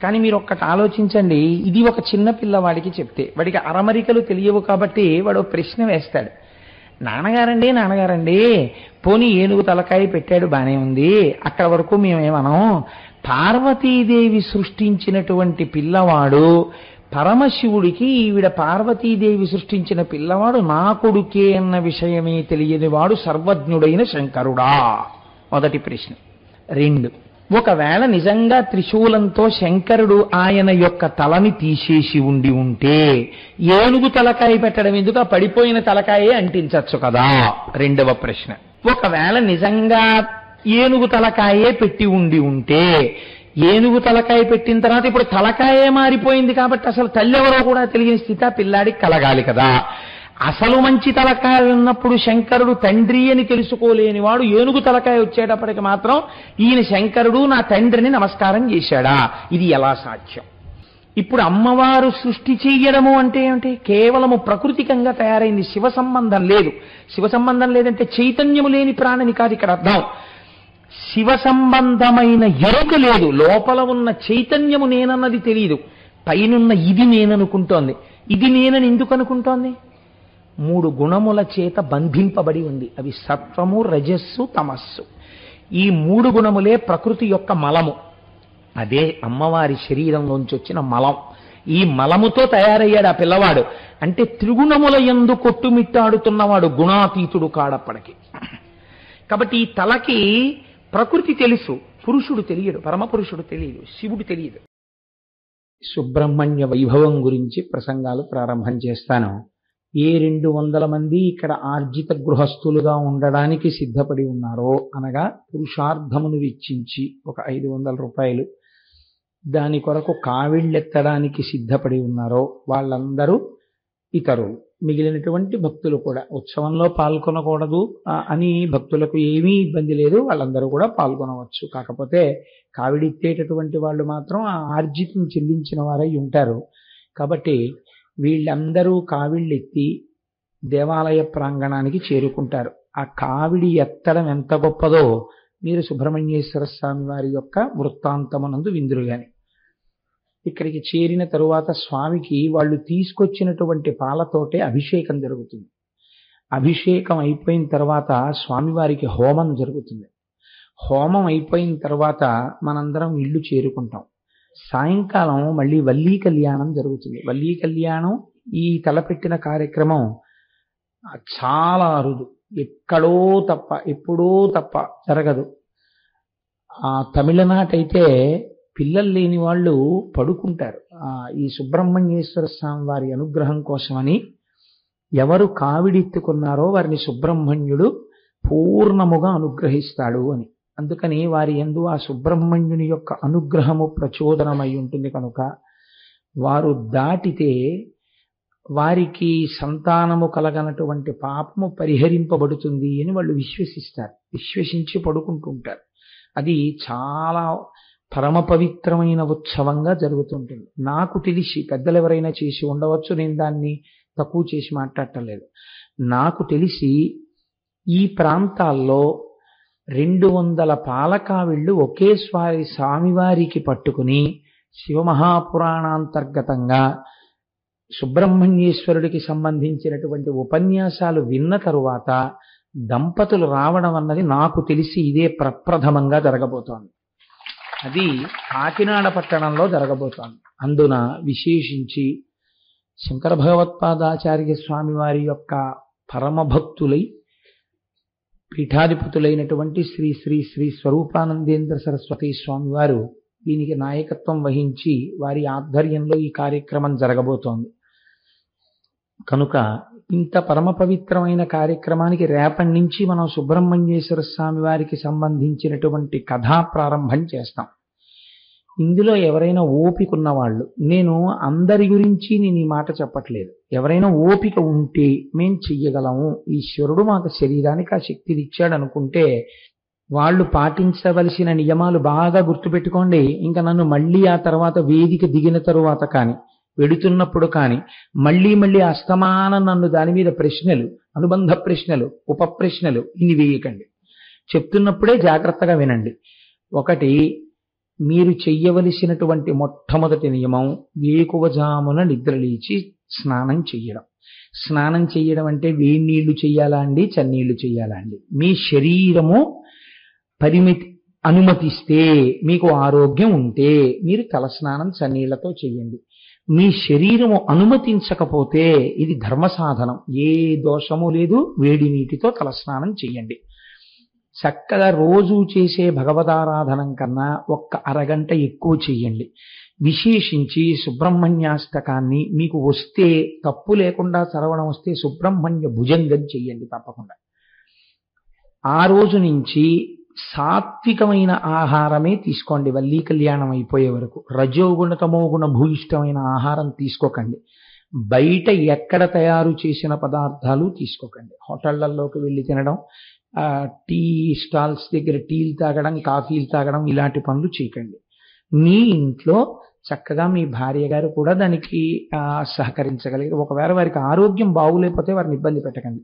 కానీ మీరు ఒక్కటి ఆలోచించండి, ఇది ఒక చిన్న పిల్లవాడికి చెప్తే వాడికి అరమరికలు తెలియవు కాబట్టి వాడు ప్రశ్న వేస్తాడు. నాన్నగారండి నాన్నగారండి, పోనీ ఏనుగు తలకాయ పెట్టాడు బానే ఉంది, అక్కడ వరకు మేమేమనం, పార్వతీదేవి సృష్టించినటువంటి పిల్లవాడు పరమశివుడికి ఈవిడ పార్వతీదేవి సృష్టించిన పిల్లవాడు నా కొడుకే అన్న విషయమే తెలియని వాడు సర్వజ్ఞుడైన శంకరుడా? మొదటి ప్రశ్న. రెండు, ఒకవేళ నిజంగా త్రిశూలంతో శంకరుడు ఆయన యొక్క తలని తీసేసి ఉండి ఉంటే ఏనుగు తలకాయ పెట్టడం ఎందుకు, ఆ పడిపోయిన తలకాయే అంటించచ్చు కదా? రెండవ ప్రశ్న. ఒకవేళ నిజంగా ఏనుగు తలకాయే పెట్టి ఉండి ఉంటే ఏనుగు తలకాయ పెట్టిన తర్వాత ఇప్పుడు తలకాయే మారిపోయింది కాబట్టి అసలు తల్లి ఎవరో కూడా తెలియని స్థితి ఆ పిల్లాడికి కలగాలి కదా. అసలు మంచి తలకాయ ఉన్నప్పుడు శంకరుడు తండ్రి అని తెలుసుకోలేని వాడు ఏనుగు తలకాయ వచ్చేటప్పటికి మాత్రం ఈయన శంకరుడు నా తండ్రిని నమస్కారం చేశాడా? ఇది ఎలా సాధ్యం? ఇప్పుడు అమ్మవారు సృష్టి చెయ్యడము అంటే ఏమిటి? కేవలము ప్రకృతికంగా తయారైంది, శివ సంబంధం లేదు. శివ సంబంధం లేదంటే చైతన్యము లేని ప్రాణిని కాదు ఇక్కడ అర్థం. శివ సంబంధమైన ఎరుక లేదు, లోపల ఉన్న చైతన్యము నేనన్నది తెలియదు, పైనున్న ఇది నేననుకుంటోంది. ఇది నేనని ఎందుకు అనుకుంటోంది? మూడు గుణముల చేత బంధింపబడి ఉంది, అవి సత్వము, రజస్సు, తమస్సు. ఈ మూడు గుణములే ప్రకృతి యొక్క మలము, అదే అమ్మవారి శరీరంలోంచి వచ్చిన మలం. ఈ మలముతో తయారయ్యాడు ఆ పిల్లవాడు. అంటే త్రిగుణముల యందు కొట్టుమిట్టాడుతున్నవాడు గుణాతీతుడు కాడప్పటికి. కాబట్టి ఈ తలకి ప్రకృతి తెలుసు, పురుషుడు తెలియడు, పరమపురుషుడు తెలియదు, శివుడు తెలియదు. సుబ్రహ్మణ్య వైభవం గురించి ప్రసంగాలు ప్రారంభం చేస్తాను. ఏ 200 మంది ఇక్కడ ఆర్జిత గృహస్థులుగా ఉండడానికి సిద్ధపడి ఉన్నారో, అనగా పురుషార్థమును వెచ్చించి ఒక 500 రూపాయలు దాని కొరకు కావిళ్ళెత్తడానికి సిద్ధపడి ఉన్నారో వాళ్ళందరూ ఇతరులు. మిగిలినటువంటి భక్తులు కూడా ఉత్సవంలో పాల్గొనకూడదు అని భక్తులకు ఏమీ ఇబ్బంది లేదు, వాళ్ళందరూ కూడా పాల్గొనవచ్చు. కాకపోతే కావిడిత్తేటటువంటి వాళ్ళు మాత్రం ఆ ఆర్జితం చెల్లించిన వారై ఉంటారు. కాబట్టి వీళ్ళందరూ కావిళ్ళెత్తి దేవాలయ ప్రాంగణానికి చేరుకుంటారు. ఆ కావిడి ఎత్తడం ఎంత గొప్పదో మీరు సుబ్రహ్మణ్యేశ్వర స్వామి వారి యొక్క వృత్తాంతమునందు విందురుగాని. ఇక్కడికి చేరిన తరువాత స్వామికి వాళ్ళు తీసుకొచ్చినటువంటి పాలతోటే అభిషేకం జరుగుతుంది. అభిషేకం అయిపోయిన తర్వాత స్వామివారికి హోమం జరుగుతుంది. హోమం అయిపోయిన తర్వాత మనందరం ఇల్లు చేరుకుంటాం. సాయంకాలం మళ్ళీ వల్లీ కళ్యాణం జరుగుతుంది. వల్లీ కళ్యాణం ఈ తలపెట్టిన కార్యక్రమం చాలా అరుదు, ఎక్కడో తప్ప ఎప్పుడో తప్ప జరగదు. ఆ తమిళనాటైతే పిల్లలు లేని వాళ్ళు పడుకుంటారు. ఈ సుబ్రహ్మణ్యేశ్వర స్వామి వారి అనుగ్రహం కోసమని ఎవరు కావిడెత్తుకున్నారో వారిని సుబ్రహ్మణ్యుడు పూర్ణముగా అనుగ్రహిస్తాడు అని. అందుకని వారి యందు ఆ సుబ్రహ్మణ్యుని యొక్క అనుగ్రహము ప్రచోదనమై ఉంటుంది కనుక వారు దాటితే వారికి సంతానము కలగనటువంటి పాపము పరిహరింపబడుతుంది అని వాళ్ళు విశ్వసిస్తారు. విశ్వసించి పడుకుంటుంటారు. అది చాలా పరమ పవిత్రమైన ఉత్సవంగా జరుగుతుంటుంది. నాకు తెలిసి పెద్దలు ఎవరైనా చేసి ఉండవచ్చు, నేను దాన్ని తక్కువ చేసి మాట్లాడటలేదు. నాకు తెలిసి ఈ ప్రాంతాల్లో 200 పాలకావిళ్ళు ఒకేసారి స్వామివారికి పట్టుకుని శివమహాపురాణాంతర్గతంగా సుబ్రహ్మణ్యేశ్వరుడికి సంబంధించినటువంటి ఉపన్యాసాలు విన్న తరువాత దంపతులు రావడం అన్నది నాకు తెలిసి ఇదే ప్రప్రథమంగా జరగబోతోంది. అది కాకినాడ పట్టణంలో జరగబోతోంది. అందున విశేషించి శంకర భగవత్పాదాచార్య స్వామి వారి యొక్క పరమభక్తులై పీఠాధిపతులైనటువంటి శ్రీ శ్రీ శ్రీ స్వరూపానందేంద్ర సరస్వతి స్వామి వారు దీనికి నాయకత్వం వహించి వారి ఆధ్వర్యంలో ఈ కార్యక్రమం జరగబోతోంది. కనుక ఇంత పరమ పవిత్రమైన కార్యక్రమానికి రేపటి నుంచి మనం సుబ్రహ్మణ్యేశ్వర స్వామి వారికి సంబంధించినటువంటి కథా ప్రారంభం చేస్తాం. ఇందులో ఎవరైనా ఓపిక ఉన్నవాళ్ళు, నేను అందరి గురించి నేను ఈ మాట చెప్పట్లేదు, ఎవరైనా ఓపిక ఉంటే మేం చెయ్యగలము, ఈశ్వరుడు మాకు శరీరానికి ఆ శక్తిని ఇచ్చాడు అనుకుంటే వాళ్ళు పాటించవలసిన నియమాలు బాగా గుర్తుపెట్టుకోండి. ఇంకా నన్ను మళ్ళీ ఆ తర్వాత వేదిక దిగిన తరువాత కానీ వెడుతున్నప్పుడు కానీ మళ్ళీ మళ్ళీ అస్తమానం నన్ను దాని మీద ప్రశ్నలు, అనుబంధ ప్రశ్నలు, ఉప ప్రశ్నలు ఇన్ని వేయకండి. చెప్తున్నప్పుడే జాగ్రత్తగా వినండి. ఒకటి, మీరు చెయ్యవలసినటువంటి మొట్టమొదటి నియమం వేకువజామున నిద్రలేచి స్నానం చెయ్యడం. స్నానం చెయ్యడం అంటే వేడి నీళ్లు చెయ్యాలా అండి, చన్నీళ్లు చెయ్యాలా అండి? మీ శరీరము పరిమితి అనుమతిస్తే, మీకు ఆరోగ్యం ఉంటే మీరు తలస్నానం చన్నీళ్లతో చెయ్యండి. మీ శరీరము అనుమతించకపోతే ఇది ధర్మ సాధనం, ఏ దోషము లేదు, వేడి నీటితో తలస్నానం చెయ్యండి. చక్కగా రోజు చేసే భగవదారాధనం కన్నా ఒక్క అరగంట ఎక్కువ చెయ్యండి. విశేషించి సుబ్రహ్మణ్యాష్టకాన్ని మీకు వస్తే, తప్పు లేకుండా చదవడం వస్తే సుబ్రహ్మణ్య భుజంగం చెయ్యండి తప్పకుండా. ఆ రోజు నుంచి సాత్వికమైన ఆహారమే తీసుకోండి. వల్లీ కళ్యాణం అయిపోయే వరకు రజోగుణ తమోగుణ భూయిష్టమైన ఆహారం తీసుకోకండి. బయట ఎక్కడ తయారు చేసిన పదార్థాలు తీసుకోకండి. హోటళ్లలోకి వెళ్ళి తినడం, టీ స్టాల్స్ దగ్గర టీలు తాగడం, కాఫీలు తాగడం, ఇలాంటి పనులు చేయకండి. మీ ఇంట్లో చక్కగా మీ భార్య గారు కూడా దానికి సహకరించగలిగి, ఒకవేళ వారికి ఆరోగ్యం బాగులేకపోతే వారిని ఇబ్బంది పెట్టకండి,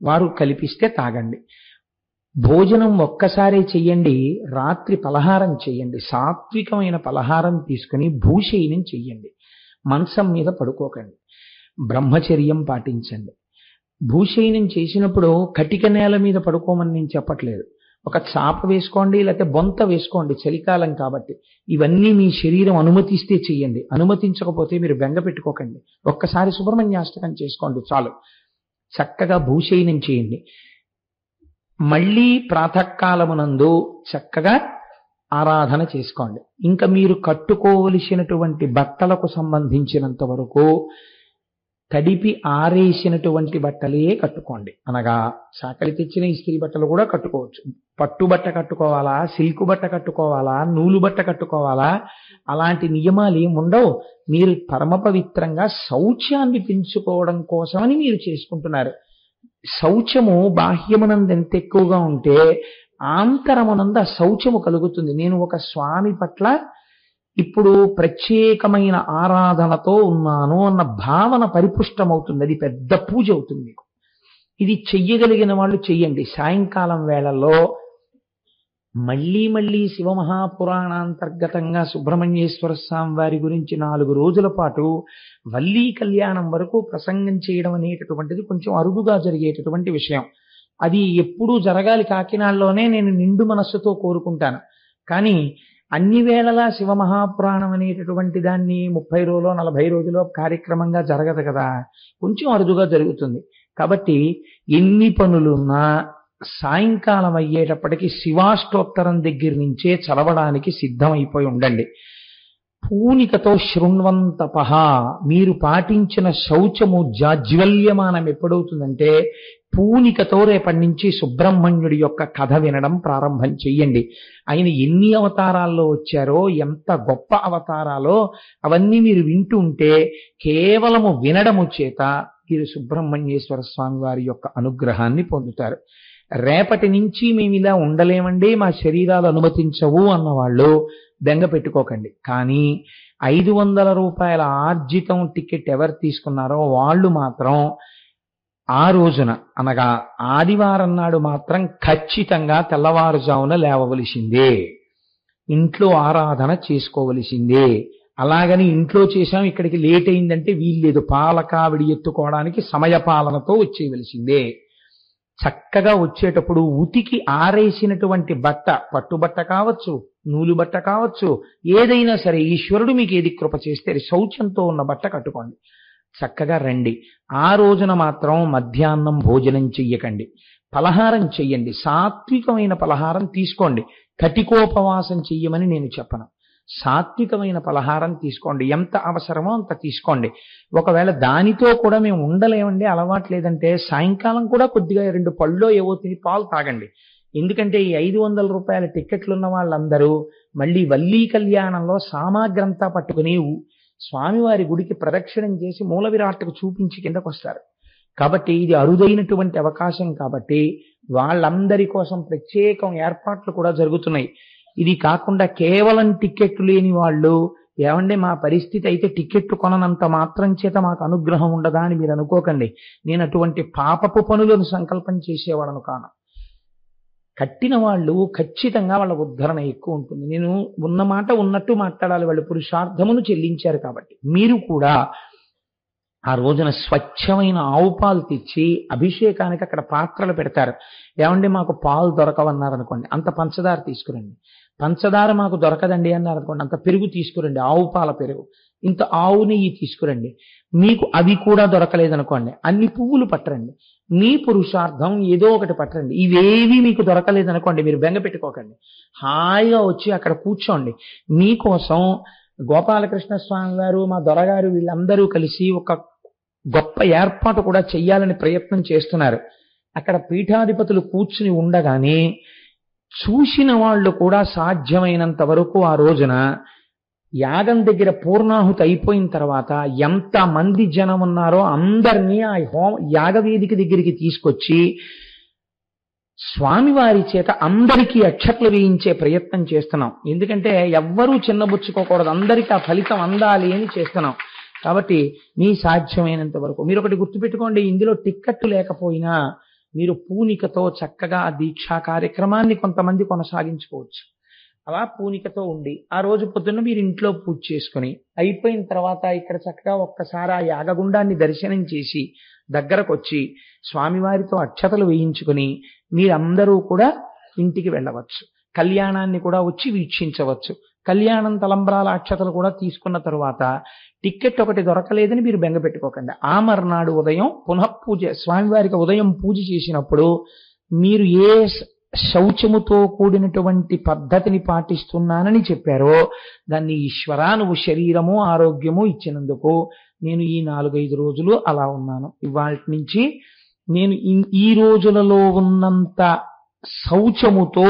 వారు కల్పిస్తే తాగండి. భోజనం ఒక్కసారే చెయ్యండి, రాత్రి పలహారం చెయ్యండి. సాత్వికమైన పలహారం తీసుకుని భూషయనం చెయ్యండి. మంచం మీద పడుకోకండి, బ్రహ్మచర్యం పాటించండి. భూషయనం చేసినప్పుడు కటిక నేల మీద పడుకోమని నేను చెప్పట్లేదు. ఒక చాప వేసుకోండి, లేకపోతే బొంత వేసుకోండి, చలికాలం కాబట్టి. ఇవన్నీ మీ శరీరం అనుమతిస్తే చెయ్యండి. అనుమతించకపోతే మీరు బెంగ పెట్టుకోకండి. ఒక్కసారి సుబ్రహ్మణ్యాష్టకం చేసుకోండి చాలు. చక్కగా భూషయనం చేయండి. మళ్ళీ ప్రాతకాలమునందు చక్కగా ఆరాధన చేసుకోండి. ఇంకా మీరు కట్టుకోవలసినటువంటి బట్టలకు సంబంధించినంత వరకు తడిపి ఆరేసినటువంటి బట్టలే కట్టుకోండి. అనగా చాకలి తెచ్చిన ఇస్త్రీ బట్టలు కూడా కట్టుకోవచ్చు. పట్టు బట్ట కట్టుకోవాలా, సిల్క్ బట్ట కట్టుకోవాలా, నూలు బట్ట కట్టుకోవాలా, అలాంటి నియమాలు ఏమి ఉండవు. మీరు పరమ పవిత్రంగా శౌచాన్ని పెంచుకోవడం కోసమని మీరు చేసుకుంటున్నారు. శౌచము బాహ్యమునందు ఎంత ఎక్కువగా ఉంటే ఆంతరమునందు ఆ శౌచము కలుగుతుంది. నేను ఒక స్వామి పట్ల ఇప్పుడు ప్రత్యేకమైన ఆరాధనతో ఉన్నాను అన్న భావన పరిపుష్టమవుతుంది. అది పెద్ద పూజ అవుతుంది మీకు. ఇది చెయ్యగలిగిన వాళ్ళు చెయ్యండి. సాయంకాలం వేళల్లో మళ్ళీ మళ్ళీ శివమహాపురాణాంతర్గతంగా సుబ్రహ్మణ్యేశ్వర స్వామి వారి గురించి 4 రోజుల పాటు వల్లీ కళ్యాణం వరకు ప్రసంగం చేయడం అనేటటువంటిది కొంచెం అరుదుగా జరిగేటటువంటి విషయం. అది ఎప్పుడూ జరగాలి. కాకినాడలోనే నేను నిండు మనస్సుతో కోరుకుంటాను. కానీ అన్ని వేళలా శివమహాపురాణం అనేటటువంటి దాన్ని 30 రోజులో 40 రోజులో కార్యక్రమంగా జరగదు కదా, కొంచెం అరుదుగా జరుగుతుంది. కాబట్టి ఎన్ని పనులున్నా సాయంకాలం అయ్యేటప్పటికి శివాష్టోత్తరం దగ్గర నుంచే చదవడానికి సిద్ధమైపోయి ఉండండి. పూనికతో శృణ్వంతపహ, మీరు పాటించిన శౌచము జాజ్వల్యమానం ఎప్పుడవుతుందంటే పూనికతో రేపటి నుంచి సుబ్రహ్మణ్యుడి యొక్క కథ వినడం ప్రారంభం చెయ్యండి. ఆయన ఎన్ని అవతారాల్లో వచ్చారో, ఎంత గొప్ప అవతారాలో అవన్నీ మీరు వింటూ ఉంటే కేవలము వినడము చేత మీరు సుబ్రహ్మణ్యేశ్వర స్వామి వారి యొక్క అనుగ్రహాన్ని పొందుతారు. రేపటి నుంచి మేము ఇలా ఉండలేమండి, మా శరీరాలు అనుమతించవు అన్నవాళ్ళు బెంగ పెట్టుకోకండి. కానీ 500 రూపాయల ఆర్జితం టికెట్ ఎవరు తీసుకున్నారో వాళ్ళు మాత్రం ఆ రోజున, అనగా ఆదివారం నాడు మాత్రం ఖచ్చితంగా తెల్లవారుజామున లేవవలసిందే, ఇంట్లో ఆరాధన చేసుకోవలసిందే. అలాగని ఇంట్లో చేశాం ఇక్కడికి లేట్ అయిందంటే వీల్లేదు. పాలకావిడి ఎత్తుకోవడానికి సమయపాలనతో వచ్చేయవలసిందే. చక్కగా వచ్చేటప్పుడు ఉతికి ఆరేసినటువంటి బట్ట, పట్టుబట్ట కావచ్చు, నూలు బట్ట కావచ్చు, ఏదైనా సరే ఈశ్వరుడు మీకు ఏది కృప చేస్తే శౌచంతో ఉన్న బట్ట కట్టుకోండి. చక్కగా రండి. ఆ రోజున మాత్రం మధ్యాహ్నం భోజనం చెయ్యకండి, పలహారం చెయ్యండి. సాత్వికమైన పలహారం తీసుకోండి. కటికోపవాసం చెయ్యమని నేను చెప్పను. సాత్వికమైన పలహారం తీసుకోండి. ఎంత అవసరమో అంత తీసుకోండి. ఒకవేళ దానితో కూడా మేము ఉండలేమండి, అలవాటు లేదంటే సాయంకాలం కూడా కొద్దిగా 2 పళ్ళో ఏవో తిని పాలు తాగండి. ఎందుకంటే ఈ 500 రూపాయల టిక్కెట్లు ఉన్న వాళ్ళందరూ మళ్ళీ వల్లీ కళ్యాణంలో సామాగ్రంతా పట్టుకుని స్వామివారి గుడికి ప్రదక్షిణం చేసి మూల విరాట్కు చూపించి కిందకు వస్తారు. కాబట్టి ఇది అరుదైనటువంటి అవకాశం. కాబట్టి వాళ్ళందరి కోసం ప్రత్యేకం ఏర్పాట్లు కూడా జరుగుతున్నాయి. ఇది కాకుండా కేవలం టిక్కెట్లు లేని వాళ్ళు, ఏమంటే మా పరిస్థితి అయితే టిక్కెట్లు కొననంత మాత్రం చేత మాకు అనుగ్రహం ఉండదా అని మీరు అనుకోకండి. నేను అటువంటి పాపపు పనులను సంకల్పం చేసేవాడను కాను. కట్టిన వాళ్ళు ఖచ్చితంగా వాళ్ళ ఉద్ధరణ ఎక్కువ ఉంటుంది. నేను ఉన్న మాట ఉన్నట్టు మాట్లాడాలి. వాళ్ళు పురుషార్థమును చెల్లించారు కాబట్టి. మీరు కూడా ఆ రోజున స్వచ్ఛమైన ఆవు పాలు తెచ్చి అభిషేకానికి అక్కడ పాత్రలు పెడతారు. ఏమండి మాకు పాలు దొరకవన్నారు అనుకోండి, అంత పంచదార తీసుకురండి. పంచదార మాకు దొరకదండి అన్నారు అనుకోండి, అంత పెరుగు తీసుకురండి, ఆవు పాల పెరుగు. ఇంత ఆవు నెయ్యి తీసుకురండి. మీకు అవి కూడా దొరకలేదనుకోండి, అన్ని పువ్వులు పట్టరండి. మీ పురుషార్థం ఏదో ఒకటి పట్టరండి. ఇవేవి మీకు దొరకలేదనుకోండి, మీరు బెంగ పెట్టుకోకండి. హాయిగా వచ్చి అక్కడ కూర్చోండి. మీకోసం గోపాలకృష్ణ స్వామి వారు, మా దొరగారు వీళ్ళందరూ కలిసి ఒక గొప్ప ఏర్పాటు కూడా చెయ్యాలని ప్రయత్నం చేస్తున్నారు. అక్కడ పీఠాధిపతులు కూర్చుని ఉండగానే చూసిన వాళ్ళు కూడా సాధ్యమైనంత వరకు ఆ రోజున యాగం దగ్గర పూర్ణాహుతి అయిపోయిన తర్వాత ఎంత మంది జనం ఉన్నారో అందరినీ ఆ యాగవేదిక దగ్గరికి తీసుకొచ్చి స్వామివారి చేత అందరికీ అక్షతలు వేయించే ప్రయత్నం చేస్తున్నాం. ఎందుకంటే ఎవ్వరూ చిన్నబుచ్చుకోకూడదు, అందరికీ ఆ ఫలితం అందాలి అని చేస్తున్నాం. కాబట్టి మీ సాధ్యమైనంత వరకు మీరు ఒకటి గుర్తుపెట్టుకోండి, ఇందులో టిక్కెట్టు లేకపోయినా మీరు పూనికతో చక్కగా ఆ దీక్షా కార్యక్రమాన్ని కొంతమంది కొనసాగించుకోవచ్చు. అలా పూనికతో ఉండి ఆ రోజు పొద్దున్న మీరు ఇంట్లో పూజ చేసుకుని అయిపోయిన తర్వాత ఇక్కడ చక్కగా ఒక్కసారి ఆ యాగగుండాన్ని దర్శనం చేసి దగ్గరకు వచ్చి స్వామివారితో అక్షతలు వేయించుకుని మీరందరూ కూడా ఇంటికి వెళ్ళవచ్చు. కళ్యాణాన్ని కూడా వచ్చి వీక్షించవచ్చు. కళ్యాణం తలంబ్రాల అక్షతలు కూడా తీసుకున్న తరువాత టిక్కెట్ ఒకటి దొరకలేదని మీరు బెంగ పెట్టుకోకండి. ఆ మర్నాడు ఉదయం పునఃపూజ, స్వామివారికి ఉదయం పూజ చేసినప్పుడు మీరు ఏ శౌచముతో కూడినటువంటి పద్ధతిని పాటిస్తున్నానని చెప్పారో దాన్ని ఈశ్వరా నువ్వు శరీరము ఆరోగ్యము ఇచ్చినందుకు నేను ఈ 4-5 రోజులు అలా ఉన్నాను. ఇవాళ నుంచి నేను ఈ రోజులలో ఉన్నంత శౌచముతో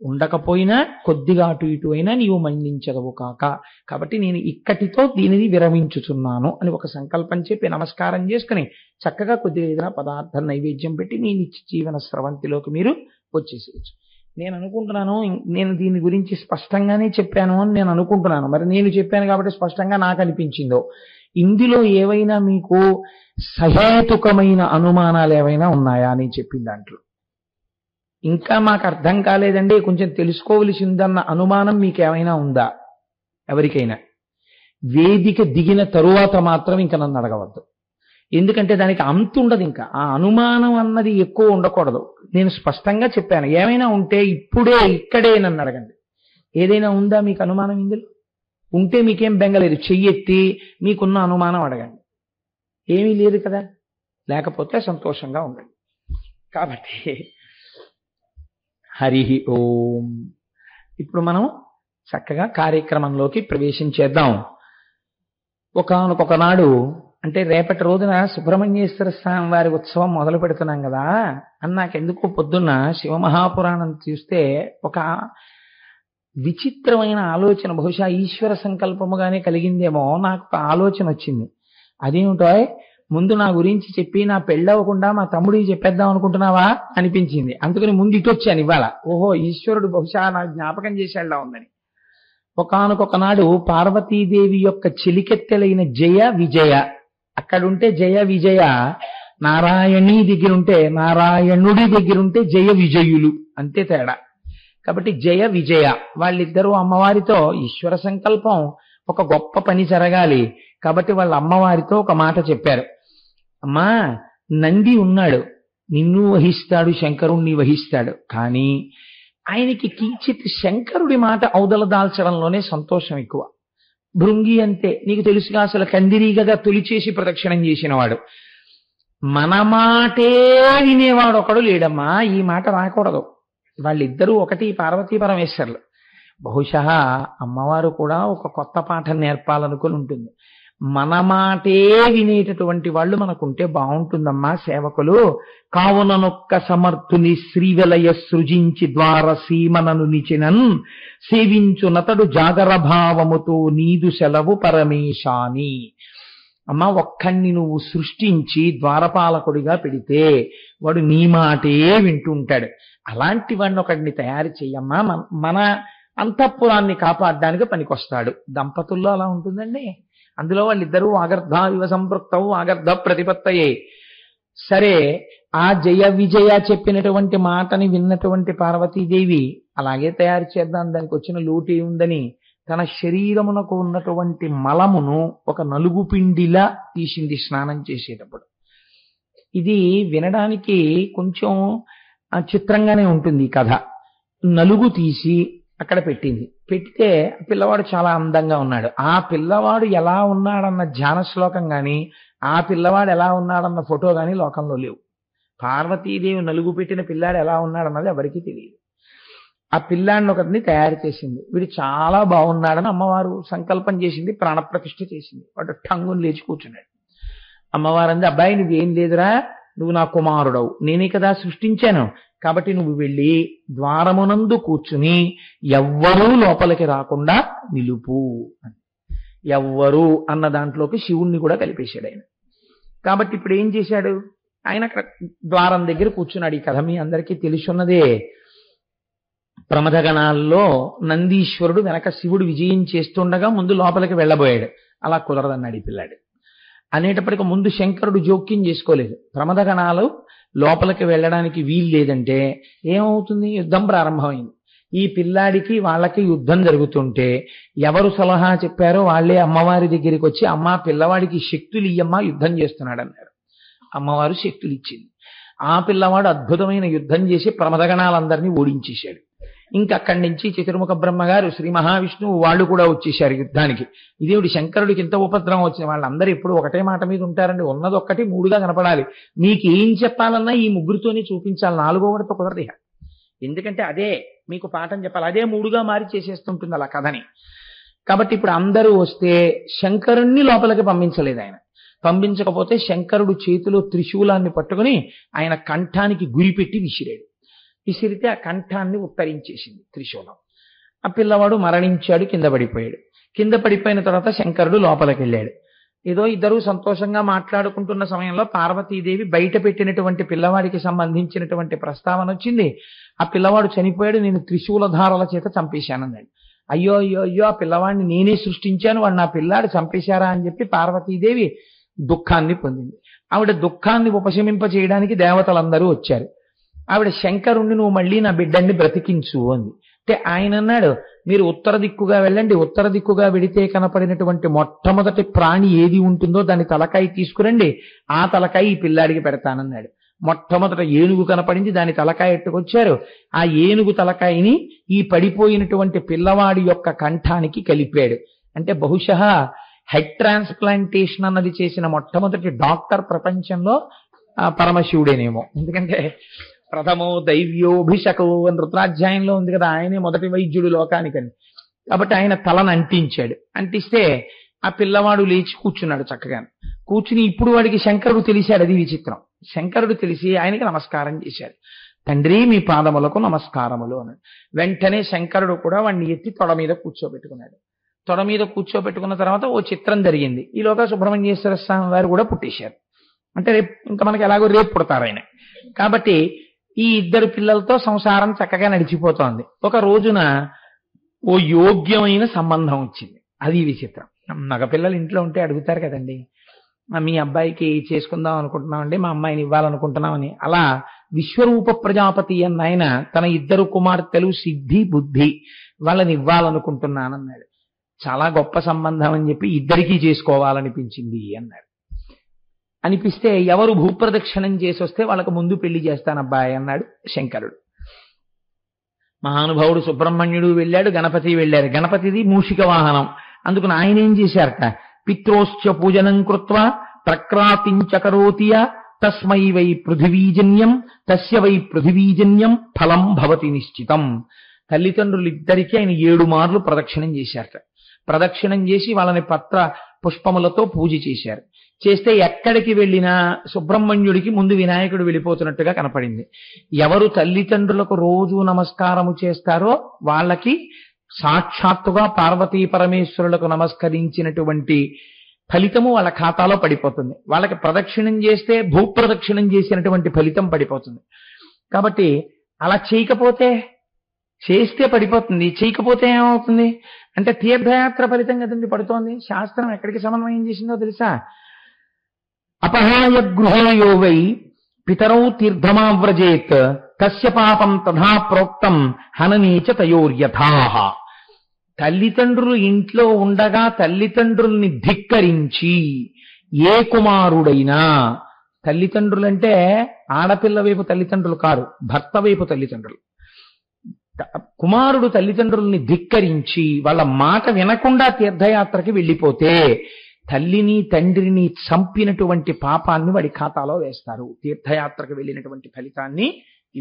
ఉండకపోయినా కొద్దిగా అటు ఇటు అయినా నీవు మన్నించదవు కాక, కాబట్టి నేను ఇక్కటితో దీనిని విరమించుచున్నాను అని ఒక సంకల్పం చెప్పి నమస్కారం చేసుకుని చక్కగా కొద్దిగా ఏదైనా పదార్థం నైవేద్యం పెట్టి మీ నిత్య జీవన స్రవంతిలోకి మీరు వచ్చేసేయచ్చు. నేను అనుకుంటున్నాను, నేను దీని గురించి స్పష్టంగానే చెప్పాను అని నేను అనుకుంటున్నాను. మరి నేను చెప్పాను కాబట్టి స్పష్టంగా నాకు అనిపించిందో, ఇందులో ఏవైనా మీకు సహేతుకమైన అనుమానాలు ఏవైనా ఉన్నాయా అని చెప్పిన దాంట్లో? ఇంకా మాకు అర్థం కాలేదండి, కొంచెం తెలుసుకోవలసిందన్న అనుమానం మీకేమైనా ఉందా? ఎవరికైనా వేదిక దిగిన తరువాత మాత్రం ఇంకా నన్ను అడగవద్దు. ఎందుకంటే దానికి అంతు ఉండదు. ఇంకా ఆ అనుమానం అన్నది ఎక్కువ ఉండకూడదు. నేను స్పష్టంగా చెప్పాను. ఏమైనా ఉంటే ఇప్పుడే ఇక్కడే నన్ను అడగండి. ఏదైనా ఉందా మీకు అనుమానం? ఇందులో ఉంటే మీకేం బెంగలేదు, చెయ్యెత్తి మీకున్న అనుమానం అడగండి. ఏమీ లేదు కదా, లేకపోతే సంతోషంగా ఉండండి. కాబట్టి హరి ఓం. ఇప్పుడు మనం చక్కగా కార్యక్రమంలోకి ప్రవేశించేద్దాం. ఒకానొకనాడు, అంటే రేపటి రోజున సుబ్రహ్మణ్యేశ్వర స్వామి వారి ఉత్సవం మొదలు పెడుతున్నాం కదా అని నాకెందుకో పొద్దున్న శివమహాపురాణం చూస్తే ఒక విచిత్రమైన ఆలోచన, బహుశా ఈశ్వర సంకల్పముగానే కలిగిందేమో, నాకు ఒక ఆలోచన వచ్చింది. అదేమిటో, ముందు నా గురించి చెప్పి నా పెళ్ళవకుండా మా తమ్ముడికి చెప్పేద్దాం అనుకుంటున్నావా అనిపించింది. అందుకని ముందు ఇటు వచ్చాను ఇవాళ. ఓహో, ఈశ్వరుడు బహుశా నాకు జ్ఞాపకం చేసేలా ఉందని. ఒకానొకనాడు పార్వతీదేవి యొక్క చెలికెత్తెలైన జయ విజయ అక్కడుంటే జయ విజయ, నారాయణి దగ్గరుంటే నారాయణుడి దగ్గరుంటే జయ విజయులు, అంతే తేడా. కాబట్టి జయ విజయ వాళ్ళిద్దరూ అమ్మవారితో ఈశ్వర సంకల్పం ఒక గొప్ప పని జరగాలి కాబట్టి వాళ్ళ అమ్మవారితో ఒక మాట చెప్పారు. అమ్మా, నంది ఉన్నాడు, నిన్ను వహిస్తాడు, శంకరుణ్ణి వహిస్తాడు, కానీ ఆయనకి కించిత్ శంకరుడి మాట ఔదల దాల్చడంలోనే సంతోషం ఎక్కువ. భృంగి అంతే, నీకు తెలుసుగా, అసలు కందిరీగగా తొలిచేసి ప్రదక్షిణం చేసినవాడు. మన మాటే వినేవాడు ఒకడు లేడమ్మా, ఈ మాట రాకూడదు. వాళ్ళిద్దరూ ఒకటి, పార్వతీ పరమేశ్వరులు. బహుశా అమ్మవారు కూడా ఒక కొత్త పాఠం నేర్పాలనుకుని ఉంటుంది. మన మాటే వినేటటువంటి వాళ్ళు మనకుంటే బాగుంటుందమ్మా సేవకులు. కావుననొక్క సమర్థుని శ్రీవలయ సృజించి ద్వార సీమనను నిచినన్ సేవించునతడు జాగర భావముతో నీదు సెలవు పరమేశాని. అమ్మా, ఒక్కడిని నువ్వు సృష్టించి ద్వారపాలకుడిగా పెడితే వాడు నీ మాటే వింటుంటాడు. అలాంటి వాడిని ఒకడిని తయారు చెయ్యమ్మా, మన అంతఃపురాన్ని కాపాడడానికి పనికొస్తాడు. దంపతుల్లో అలా ఉంటుందండి. అందులో వాళ్ళిద్దరూ ఆగర్ధ ఇవ సంపృక్తవు ఆగర్ధ ప్రతిపత్తయే. సరే, ఆ జయ విజయ చెప్పినటువంటి మాటని విన్నటువంటి పార్వతీదేవి అలాగే తయారు చేద్దాం, దానికి వచ్చిన లోటు ఏముందని తన శరీరమునకు ఉన్నటువంటి మలమును ఒక నలుగు పిండిలా తీసింది స్నానం చేసేటప్పుడు. ఇది వినడానికి కొంచెం చిత్రంగానే ఉంటుంది ఈ కథ. నలుగు తీసి అక్కడ పెట్టింది. పెడితే పిల్లవాడు చాలా అందంగా ఉన్నాడు. ఆ పిల్లవాడు ఎలా ఉన్నాడన్న ధ్యాన శ్లోకం గాని, ఆ పిల్లవాడు ఎలా ఉన్నాడన్న ఫోటో గాని లోకంలో లేవు. పార్వతీదేవి నలుగు పెట్టిన పిల్లాడు ఎలా ఉన్నాడన్నది ఎవరికీ తెలియదు. ఆ పిల్లాడిని ఒకరిని తయారు చేసింది. వీడు చాలా బాగున్నాడని అమ్మవారు సంకల్పం చేసింది, ప్రాణప్రతిష్ఠ చేసింది. వాడు టంగుని లేచి కూర్చున్నాడు. అమ్మవారు అంది, అబ్బాయి నువ్వేం లేదురా, నువ్వు నా కుమారుడవు, నేనే కదా సృష్టించాను, కాబట్టి నువ్వు వెళ్ళి ద్వారమునందు కూర్చుని ఎవ్వరూ లోపలికి రాకుండా నిలుపు అని. ఎవ్వరు అన్న దాంట్లోకి శివుణ్ణి కూడా కలిపేశాడు ఆయన. కాబట్టి ఇప్పుడు ఏం చేశాడు ఆయన? అక్కడ ద్వారం దగ్గర కూర్చున్నాడు. ఈ కథ మీ అందరికీ తెలుసున్నదే. ప్రమథగణాల్లో నందీశ్వరుడు వెనక శివుడు విజయం చేస్తుండగా ముందు లోపలికి వెళ్ళబోయాడు. అలా కుదరదన్నాడు ఈ పిల్లాడు. అనేటప్పటికి ముందు శంకరుడు జోక్యం చేసుకోలేదు. ప్రమథగణాలు లోపలికి వెళ్ళడానికి వీలు లేదంటే ఏమవుతుంది? యుద్ధం ప్రారంభమైంది. ఈ పిల్లాడికి వాళ్ళకి యుద్ధం జరుగుతుంటే ఎవరు సలహా చెప్పారో వాళ్ళే అమ్మవారి దగ్గరికి వచ్చి, అమ్మ పిల్లవాడికి శక్తులు ఇయ్యమ్మా, యుద్ధం చేస్తున్నాడు అన్నారు. అమ్మవారు శక్తులు ఇచ్చింది. ఆ పిల్లవాడు అద్భుతమైన యుద్ధం చేసి ప్రమథగణాలందరినీ ఓడించేశాడు. ఇంకా అక్కడి నుంచి చతుర్ముఖ బ్రహ్మగారు, శ్రీ మహావిష్ణువు వాళ్ళు కూడా వచ్చేశారు యుద్ధానికి. ఇదేమిటి శంకరుడికి ఇంత ఉపద్రవం వచ్చింది? వాళ్ళందరూ ఎప్పుడు ఒకటే మాట మీద ఉంటారండి. ఉన్నదొక్కటి మూడుగా కనపడాలి. మీకు ఏం చెప్పాలన్నా ఈ ముగ్గురితోనే చూపించాలి, నాలుగో వాడితో కుదరదు. ఎందుకంటే అదే మీకు పాఠం చెప్పాలి, అదే మూడుగా మారి చేసేస్తుంటుంది అలా కథని. కాబట్టి ఇప్పుడు అందరూ వస్తే శంకరుణ్ణి లోపలికి పంపించలేదు ఆయన. పంపించకపోతే శంకరుడు చేతిలో త్రిశూలాన్ని పట్టుకుని ఆయన కంఠానికి గురిపెట్టి విసిరాడు. విసిరితే ఆ కంఠాన్ని ఉత్తరించేసింది త్రిశూలం. ఆ పిల్లవాడు మరణించాడు, కింద పడిపోయాడు. కింద పడిపోయిన తర్వాత శంకరుడు లోపలికి వెళ్ళాడు. ఏదో ఇద్దరు సంతోషంగా మాట్లాడుకుంటున్న సమయంలో పార్వతీదేవి బయట పెట్టినటువంటి పిల్లవాడికి సంబంధించినటువంటి ప్రస్తావన వచ్చింది. ఆ పిల్లవాడు చనిపోయాడు, నేను త్రిశూలధారల చేత చంపేశానన్నాడు. అయ్యో అయ్యో అయ్యో, ఆ పిల్లవాడిని నేనే సృష్టించాను, వాడు నా పిల్లాడు చంపేశారా అని చెప్పి పార్వతీదేవి దుఃఖాన్ని పొందింది. ఆవిడ దుఃఖాన్ని ఉపశమింప చేయడానికి దేవతలందరూ వచ్చారు. ఆవిడ శంకరుణ్ణి నువ్వు మళ్ళీ నా బిడ్డని బ్రతికించు అంది. అంటే ఆయన అన్నాడు, మీరు ఉత్తర దిక్కుగా వెళ్ళండి, ఉత్తర దిక్కుగా వెడితే కనపడినటువంటి మొట్టమొదటి ప్రాణి ఏది ఉంటుందో దాని తలకాయ తీసుకురండి, ఆ తలకాయ ఈ పిల్లాడికి పెడతానన్నాడు. మొట్టమొదట ఏనుగు కనపడింది, దాని తలకాయ ఎట్టుకొచ్చారు. ఆ ఏనుగు తలకాయని ఈ పడిపోయినటువంటి పిల్లవాడి యొక్క కంఠానికి కలిపాడు. అంటే బహుశः హెడ్ ట్రాన్స్ప్లాంటేషన్ అన్నది చేసిన మొట్టమొదటి డాక్టర్ ప్రపంచంలో పరమశివుడేనేమో. ఎందుకంటే ప్రథమో దైవ్యోభిషకో అని రుద్రాధ్యాయంలో ఉంది కదా, ఆయనే మొదటి వైద్యుడు లోకానికని. కాబట్టి ఆయన తలను అంటించాడు. అంటిస్తే ఆ పిల్లవాడు లేచి కూర్చున్నాడు చక్కగా. కూర్చుని ఇప్పుడు వాడికి శంకరుడు తెలిసాడు. అది విచిత్రం. శంకరుడు తెలిసి ఆయనకి నమస్కారం చేశాడు. తండ్రి మీ పాదములకు నమస్కారములు అన్నాడు. వెంటనే శంకరుడు కూడా వాడిని ఎత్తి తొడ మీద కూర్చోబెట్టుకున్నాడు. తొడ మీద కూర్చోబెట్టుకున్న తర్వాత ఓ చిత్రం జరిగింది. ఈలోగా సుబ్రహ్మణ్యేశ్వర స్వామి వారు కూడా పుట్టేశారు. అంటే రేపు ఇంకా మనకి ఎలాగో రేపు పుడతారు ఆయన. కాబట్టి ఈ ఇద్దరు పిల్లలతో సంసారం చక్కగా నడిచిపోతోంది. ఒక రోజున ఓ యోగ్యమైన సంబంధం వచ్చింది. అది విచిత్రం. మగపిల్లలు ఇంట్లో ఉంటే అడుగుతారు కదండి, మీ అబ్బాయికి చేసుకుందాం అనుకుంటున్నామండి, మా అమ్మాయిని ఇవ్వాలనుకుంటున్నామని. అలా విశ్వరూప ప్రజాపతి అన్న ఆయన తన ఇద్దరు కుమార్తెలు సిద్ధి బుద్ధి వాళ్ళని ఇవ్వాలనుకుంటున్నానన్నాడు. చాలా గొప్ప సంబంధం అని చెప్పి ఇద్దరికీ చేసుకోవాలనిపించింది అన్నాడు. అనిపిస్తే ఎవరు భూప్రదక్షిణం చేసి వస్తే వాళ్ళకు ముందు పెళ్లి చేస్తానబ్బాయి అన్నాడు శంకరుడు. మహానుభావుడు సుబ్రహ్మణ్యుడు వెళ్ళాడు, గణపతి వెళ్ళారు. గణపతిది మూషిక వాహనం. అందుకని ఆయన ఏం చేశారట, పిత్రోశ్చ పూజనం కృత్వా ప్రక్రాతించకరోతియ తస్మై వై పృథివీజన్యం తస్య వై పృథివీజన్యం ఫలం భవతి నిశ్చితం. తల్లిదండ్రులిద్దరికీ ఆయన 7 మార్లు ప్రదక్షిణం చేశారట. ప్రదక్షిణం చేసి వాళ్ళని పత్ర పుష్పములతో పూజ చేశారు. చేస్తే ఎక్కడికి వెళ్ళినా సుబ్రహ్మణ్యుడికి ముందు వినాయకుడు వెళ్ళిపోతున్నట్టుగా కనపడింది. ఎవరు తల్లిదండ్రులకు రోజు నమస్కారము చేస్తారో వాళ్ళకి సాక్షాత్తుగా పార్వతీ పరమేశ్వరులకు నమస్కరించినటువంటి ఫలితము వాళ్ళ ఖాతాలో పడిపోతుంది. వాళ్ళకి ప్రదక్షిణం చేస్తే భూప్రదక్షిణం చేసినటువంటి ఫలితం పడిపోతుంది. కాబట్టి అలా చేయకపోతే, చేస్తే పడిపోతుంది, చేయకపోతే ఏమవుతుంది అంటే తీర్థయాత్ర ఫలితం కదండి పడుతోంది. శాస్త్రం ఎక్కడికి సమన్వయం చేసిందో తెలుసా? అపహాయ గృహయో వై పితరౌ తీర్థమావ్రజేత్ తస్య పాపం తథా ప్రోక్తం హననీచ తయోర్యథాః. తల్లిదండ్రులు ఇంట్లో ఉండగా తల్లిదండ్రుల్ని ధిక్కరించి ఏ కుమారుడైనా, తల్లిదండ్రులంటే ఆడపిల్ల వైపు తల్లిదండ్రులు కారు, భర్త వైపు తల్లిదండ్రులు, కుమారుడు తల్లిదండ్రుల్ని ధిక్కరించి వాళ్ళ మాట వినకుండా తీర్థయాత్రకి వెళ్ళిపోతే తల్లిని తండ్రిని చంపినటువంటి పాపాన్ని వాడి ఖాతాలో వేస్తారు. తీర్థయాత్రకు వెళ్ళినటువంటి ఫలితాన్ని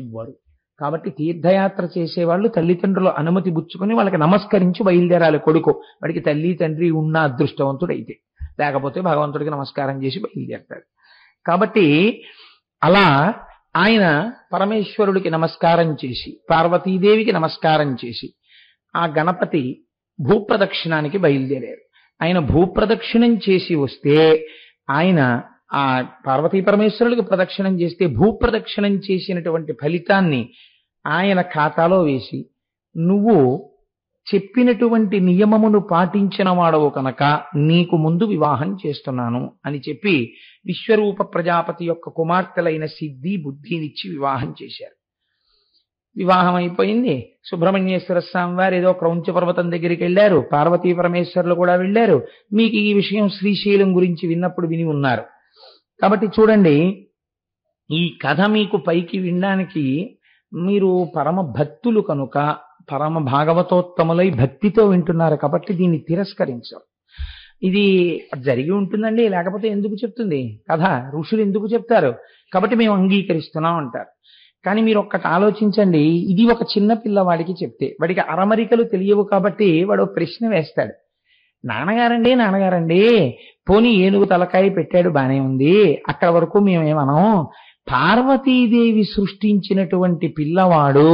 ఇవ్వరు. కాబట్టి తీర్థయాత్ర చేసేవాళ్ళు తల్లిదండ్రుల అనుమతి పుచ్చుకొని వాళ్ళకి నమస్కరించి బయలుదేరాలి. కొడుకు వాడికి తల్లి తండ్రి ఉన్న అదృష్టవంతుడైతే, లేకపోతే భగవంతుడికి నమస్కారం చేసి బయలుదేరతాడు. కాబట్టి అలా ఆయన పరమేశ్వరుడికి నమస్కారం చేసి పార్వతీదేవికి నమస్కారం చేసి ఆ గణపతి భూప్రదక్షిణానికి బయలుదేరారు. ఆయన భూప్రదక్షిణం చేసి వస్తే ఆయన ఆ పార్వతీ పరమేశ్వరుడికి ప్రదక్షిణం చేస్తే భూప్రదక్షిణం చేసినటువంటి ఫలితాన్ని ఆయన ఖాతాలో వేసి, నువ్వు చెప్పినటువంటి నియమమును పాటించిన వాడవు కనుక నీకు ముందు వివాహం చేస్తున్నాను అని చెప్పి విశ్వరూప ప్రజాపతి యొక్క కుమార్తెలైన సిద్ధి బుద్ధినిచ్చి వివాహం చేశారు. వివాహం అయిపోయింది. సుబ్రహ్మణ్యేశ్వర స్వామి వారు ఏదో క్రౌంచ పర్వతం దగ్గరికి వెళ్ళారు, పార్వతీ పరమేశ్వరులు కూడా వెళ్ళారు. మీకు ఈ విషయం శ్రీశైలం గురించి విన్నప్పుడు విని ఉన్నారు. కాబట్టి చూడండి, ఈ కథ మీకు పైకి వినడానికి మీరు పరమ భక్తులు కనుక, పరమ భాగవతోత్తములై భక్తితో వింటున్నారు కాబట్టి దీన్ని తిరస్కరించరు. ఇది జరిగి ఉంటుందండి, లేకపోతే ఎందుకు చెప్తుంది కథ, ఋషులు ఎందుకు చెప్తారు, కాబట్టి మేము అంగీకరిస్తున్నాం అంటారు. కానీ మీరు ఒక్కటి ఆలోచించండి, ఇది ఒక చిన్న పిల్లవాడికి చెప్తే వాడికి అరమరికలు తెలియవు కాబట్టి వాడు ప్రశ్న వేస్తాడు. నాన్నగారండి పోనీ ఏనుగు తలకాయ పెట్టాడు బానే ఉంది, అక్కడ వరకు మేమేమనం, పార్వతీదేవి సృష్టించినటువంటి పిల్లవాడు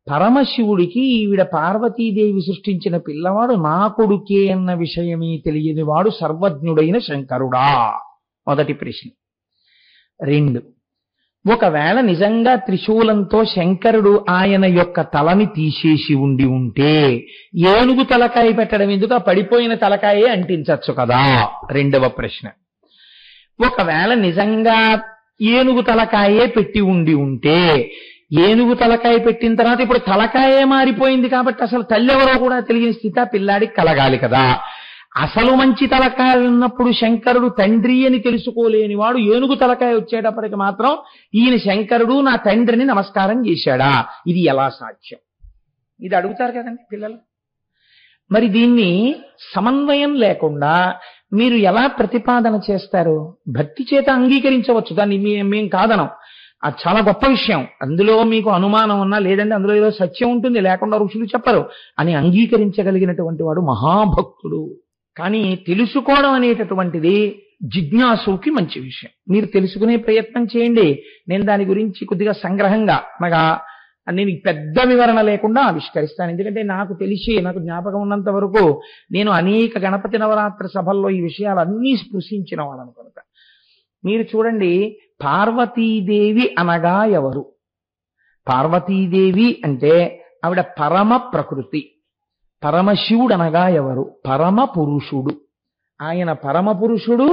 పరమశివుడికి ఈవిడ పార్వతీదేవి సృష్టించిన పిల్లవాడు నా కొడుకే అన్న విషయమీ తెలియని వాడు సర్వజ్ఞుడైన శంకరుడా? మొదటి ప్రశ్న. 2, ఒకవేళ నిజంగా త్రిశూలంతో శంకరుడు ఆయన యొక్క తలని తీసేసి ఉంటే ఏనుగు తలకాయ పెట్టడం ఎందుకు, ఆ పడిపోయిన తలకాయే అంటించచ్చు కదా? రెండవ ప్రశ్న. ఒకవేళ నిజంగా ఏనుగు తలకాయే పెట్టి ఉంటే ఏనుగు తలకాయ పెట్టిన తర్వాత ఇప్పుడు తలకాయే మారిపోయింది కాబట్టి అసలు తల్లి ఎవరో కూడా తెలియని స్థితి ఆ పిల్లాడికి కలగాలి కదా. అసలు మంచి తలకాయ ఉన్నప్పుడు శంకరుడు తండ్రి అని తెలుసుకోలేని వాడు ఏనుగు తలకాయ వచ్చేటప్పటికి మాత్రం ఈయన శంకరుడు నా తండ్రిని నమస్కారం చేశాడా? ఇది ఎలా సాధ్యం? ఇది అడుగుతారు కదండి పిల్లలు. మరి దీన్ని సమన్వయం లేకుండా మీరు ఎలా ప్రతిపాదన చేస్తారు? భక్తి చేత అంగీకరించవచ్చు, దాన్ని మేం కాదనం, అది చాలా గొప్ప విషయం. అందులో మీకు అనుమానం ఉన్నా లేదండి అందులో ఏదో సత్యం ఉంటుంది, లేకుండా ఋషులు చెప్పరు అని అంగీకరించగలిగినటువంటి వాడు మహాభక్తుడు. కానీ తెలుసుకోవడం అనేటటువంటిది జిజ్ఞాసుకి మంచి విషయం. మీరు తెలుసుకునే ప్రయత్నం చేయండి. నేను దాని గురించి కొద్దిగా సంగ్రహంగా నేను పెద్ద వివరణ లేకుండా ఆవిష్కరిస్తాను. ఎందుకంటే నాకు జ్ఞాపకం ఉన్నంత వరకు నేను అనేక గణపతి నవరాత్రి సభల్లో ఈ విషయాలన్నీ స్పృశించిన వాళ్ళను కనుక. మీరు చూడండి, పార్వతీదేవి అనగా ఎవరు? పార్వతీదేవి అంటే ఆవిడ పరమ ప్రకృతి. పరమశివుడు అనగా ఎవరు? పరమ పురుషుడు. ఆయన పరమ పురుషుడు,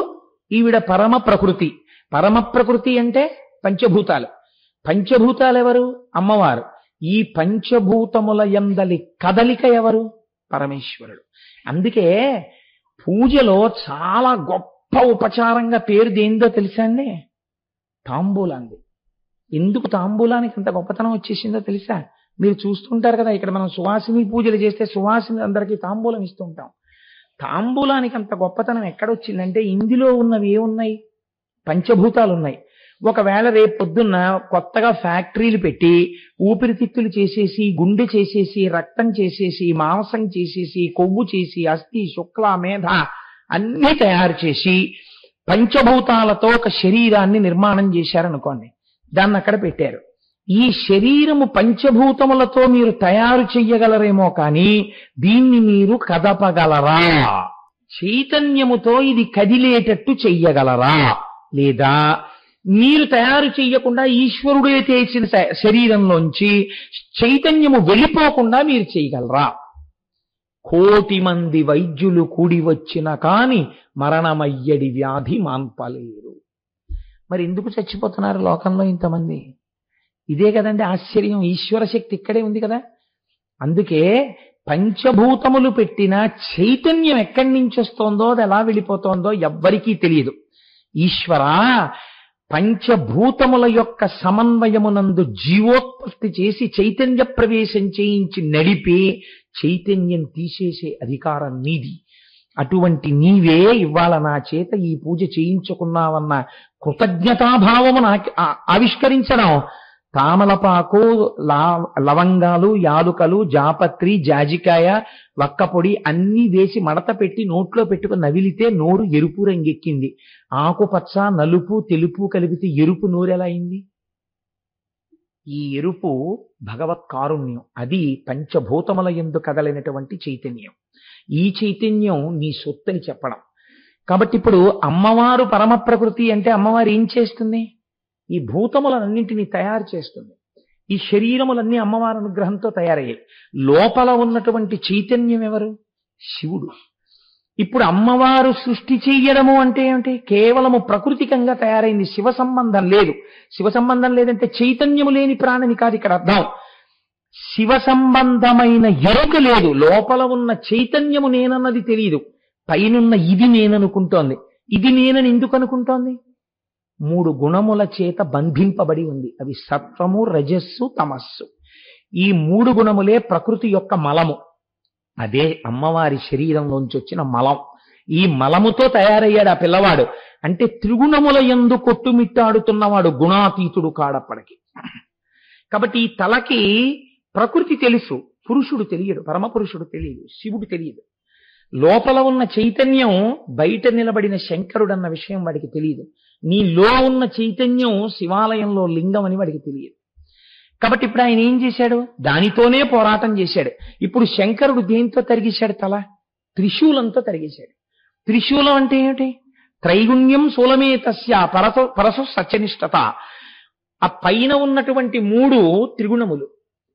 ఈవిడ పరమ ప్రకృతి. పరమ ప్రకృతి అంటే పంచభూతాలు. పంచభూతాలు ఎవరు? అమ్మవారు. ఈ పంచభూతముల యందలి కదలిక ఎవరు? పరమేశ్వరుడు. అందుకే పూజలో చాలా గొప్ప ఉపచారంగా పేరు దేందో తెలుసా అండి? తాంబూలాంది. ఎందుకు తాంబూలానికి అంత గొప్పతనం వచ్చేసిందో తెలుసా? మీరు చూస్తుంటారు కదా, ఇక్కడ మనం సువాసిని పూజలు చేస్తే సువాసిని అందరికీ తాంబూలం ఇస్తుంటాం. తాంబూలానికి అంత గొప్పతనం ఎక్కడొచ్చిందంటే ఇందులో ఉన్నవి ఏమున్నాయి? పంచభూతాలు ఉన్నాయి. ఒకవేళ రేపు పొద్దున్న కొత్తగా ఫ్యాక్టరీలు పెట్టి ఊపిరితిత్తులు చేసేసి, గుండె చేసేసి, రక్తం చేసేసి, మాంసం చేసేసి, కొవ్వు చేసి, అస్థి, శుక్ల, మేధ అన్నీ తయారు చేసి పంచభూతాలతో ఒక శరీరాన్ని నిర్మాణం చేశారనుకోండి, దాన్ని అక్కడ పెట్టారు. ఈ శరీరము పంచభూతములతో మీరు తయారు చెయ్యగలరేమో కానీ దీన్ని మీరు కదపగలరా? చైతన్యముతో ఇది కదిలేటట్టు చెయ్యగలరా? లేదా మీరు తయారు చెయ్యకుండా ఈశ్వరుడే చేసిన శరీరంలోంచి చైతన్యము వెళ్ళిపోకుండా మీరు చేయగలరా? 1,000,000 మంది వైద్యులు కూడి వచ్చిన కాని మరణమయ్యడి వ్యాధి మాన్పలేరు. మరి ఎందుకు చచ్చిపోతున్నారు లోకంలో ఇంతమంది? ఇదే కదండి ఆశ్చర్యం. ఈశ్వర శక్తి ఇక్కడే ఉంది కదా. అందుకే పంచభూతములు పెట్టిన చైతన్యం ఎక్కడి నుంచి వస్తోందో, అది ఎలా వెళ్ళిపోతోందో ఎవ్వరికీ తెలియదు. ఈశ్వరా, పంచభూతముల యొక్క సమన్వయమునందు జీవోత్పత్తి చేసి చైతన్య ప్రవేశం చేయించి నడిపి చైతన్యం తీసేసే అధికారం నీది. అటువంటి నీవే ఇవాళ నా చేత ఈ పూజ చేయించుకున్నావన్న కృతజ్ఞతాభావము నాకు ఆవిష్కరించడం. తామలపాకు, లవంగాలు, యాలుకలు, జాపత్రి, జాజికాయ, వక్కపొడి అన్నీ వేసి మడత పెట్టి నోట్లో పెట్టుకుని నవిలితే నోరు ఎరుపు రంగెక్కింది. ఆకుపచ్చ, నలుపు, తెలుపు కలిపితే ఎరుపు నోరు ఎలా అయింది? ఈ ఎరుపు భగవత్ కారుణ్యం. అది పంచభూతముల యందు కదలినటువంటి చైతన్యం. ఈ చైతన్యం నీ సొత్తని చెప్పడం. కాబట్టి ఇప్పుడు అమ్మవారు పరమ ప్రకృతి అంటే అమ్మవారు ఏం చేస్తుంది? ఈ భూతములన్నింటినీ తయారు చేస్తుంది. ఈ శరీరములన్నీ అమ్మవారి అనుగ్రహంతో తయారయ్యాయి. లోపల ఉన్నటువంటి చైతన్యం ఎవరు? శివుడు. ఇప్పుడు అమ్మవారు సృష్టి చెయ్యడము అంటే ఏమిటి? కేవలము ప్రకృతికంగా తయారైంది, శివ సంబంధం లేదు. శివ సంబంధం లేదంటే చైతన్యము లేని ప్రాణిని కాదు ఇక్కడ అర్థం. శివ సంబంధమైన ఎరుక లేదు. లోపల ఉన్న చైతన్యము నేనన్నది తెలియదు. పైనున్న ఇది నేననుకుంటోంది. ఇది నేనని ఎందుకు అనుకుంటోంది? 3 గుణముల చేత బంధింపబడి ఉంది. అవి సత్వము, రజస్సు, తమస్సు. ఈ 3 గుణములే ప్రకృతి యొక్క మలము. అదే అమ్మవారి శరీరంలోంచి వచ్చిన మలం. ఈ మలముతో తయారయ్యాడు ఆ పిల్లవాడు. అంటే త్రిగుణముల యందు కొట్టుమిట్టాడుతున్నవాడు, గుణాతీతుడు కాడప్పటికి. కాబట్టి ఈ తలకి ప్రకృతి తెలుసు, పురుషుడు తెలియడు, పరమపురుషుడు తెలియదు, శివుడు తెలియదు. లోపల ఉన్న చైతన్యం బయట నిలబడిన శంకరుడన్న విషయం వాడికి తెలియదు. నీలో ఉన్న చైతన్యం శివాలయంలో లింగం అని వాడికి తెలియదు. కాబట్టి ఇప్పుడు ఆయన ఏం చేశాడు? దానితోనే పోరాటం చేశాడు. ఇప్పుడు శంకరుడు దేంతో తరిగేశాడు? తల త్రిశూలంతో తరిగేశాడు. త్రిశూలం అంటే ఏమిటి? త్రైగుణ్యం శూలమే తస్య పరసు సత్యనిష్టత. ఆ పైన ఉన్నటువంటి 3 త్రిగుణములు.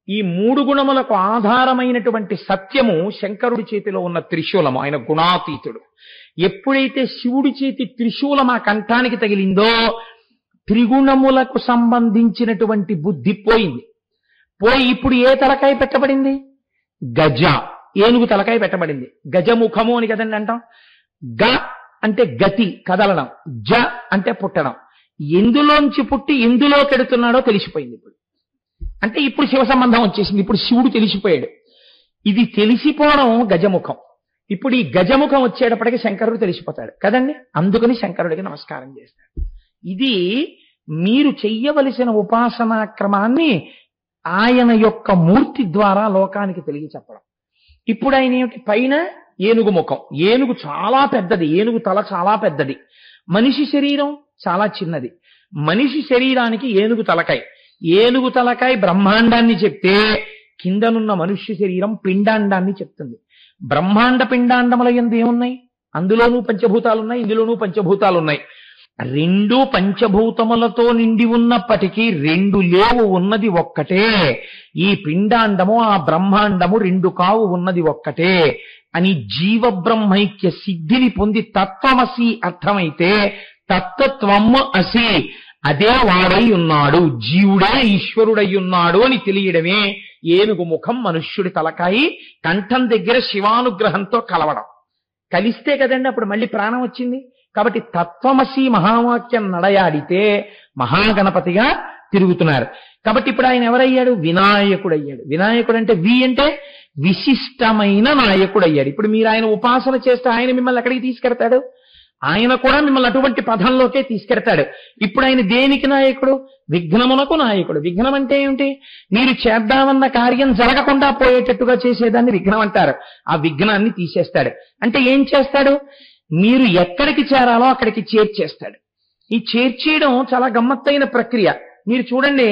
ఈ 3 గుణములకు ఆధారమైనటువంటి సత్యము శంకరుడి చేతిలో ఉన్న త్రిశూలము. ఆయన గుణాతీతుడు. ఎప్పుడైతే శివుడి చేతి త్రిశూలం ఆ కంఠానికి తగిలిందో త్రిగుణములకు సంబంధించినటువంటి బుద్ధి పోయింది. పోయి ఇప్పుడు ఏ తలకాయ పెట్టబడింది? గజ, ఏనుగు తలకాయ పెట్టబడింది. గజముఖము అని కదండి అంటాం. గ అంటే గతి, కదలడం. జ అంటే పుట్టడం. ఎందులోంచి పుట్టి ఎందులో కెడుతున్నాడో తెలిసిపోయింది ఇప్పుడు. అంటే ఇప్పుడు శివ సంబంధం వచ్చేసింది. ఇప్పుడు శివుడు తెలిసిపోయాడు. ఇది తెలిసిపోవడం గజముఖం. ఇప్పుడు ఈ గజముఖం వచ్చేటప్పటికి శంకరుడు తెలిసిపోతాడు కదండి. అందుకని శంకరుడికి నమస్కారం చేస్తాడు. ఇది మీరు చెయ్యవలసిన ఉపాసనా క్రమాన్ని ఆయన యొక్క మూర్తి ద్వారా లోకానికి తెలియ చెప్పడం. ఇప్పుడు ఆయన ఏమిటి? పైన ఏనుగు ముఖం. ఏనుగు చాలా పెద్దది, ఏనుగు తల చాలా పెద్దది. మనిషి శరీరం చాలా చిన్నది. మనిషి శరీరానికి ఏనుగు తలకాయ. ఏనుగు తలకాయ బ్రహ్మాండాన్ని చెప్తే కిందనున్న మనుష్య శరీరం పిండాండాన్ని చెప్తుంది. బ్రహ్మాండ పిండాండముల యందు ఏమున్నాయి? అందులోనూ పంచభూతాలున్నాయి, ఇందులోనూ పంచభూతాలున్నాయి. 2 పంచభూతములతో నిండి ఉన్నప్పటికీ 2 లేవు, ఉన్నది ఒక్కటే. ఈ పిండాండము ఆ బ్రహ్మాండము 2 కావు, ఉన్నది ఒక్కటే అని జీవబ్రహ్మైక్య సిద్ధిని పొంది తత్వమసి అర్థమైతే తత్వత్వము అసి, అదే వాడై ఉన్నాడు, జీవుడే ఈశ్వరుడై ఉన్నాడు అని తెలియడమే ఏనుగు ముఖం, మనుష్యుడి తలకాయి, కంఠం దగ్గర శివానుగ్రహంతో కలవడం. కలిస్తే కదండి అప్పుడు మళ్ళీ ప్రాణం వచ్చింది. కాబట్టి తత్వమసి మహావాక్యం నడయాడితే మహాగణపతిగా తిరుగుతున్నారు. కాబట్టి ఇప్పుడు ఆయన ఎవరయ్యాడు? వినాయకుడు అయ్యాడు. వినాయకుడు అంటే వి అంటే విశిష్టమైన నాయకుడు అయ్యాడు. ఇప్పుడు మీరు ఆయన ఉపాసన చేస్తే ఆయన మిమ్మల్ని ఎక్కడికి తీసుకెడతాడు? ఆయన కూడా మిమ్మల్ని అటువంటి పదంలోకే తీసుకెడతాడు. ఇప్పుడు ఆయన దేనికి నాయకుడు? విఘ్నమునకు నాయకుడు. విఘ్నం అంటే ఏమిటి? మీరు చేద్దామన్న కార్యం జరగకుండా పోయేటట్టుగా చేసేదాన్ని విఘ్నం అంటారు. ఆ విఘ్నాన్ని తీసేస్తాడు. అంటే ఏం చేస్తాడు? మీరు ఎక్కడికి చేరాలో అక్కడికి చేర్చేస్తాడు. ఈ చేర్చేయడం చాలా గమ్మత్తైన ప్రక్రియ. మీరు చూడండి,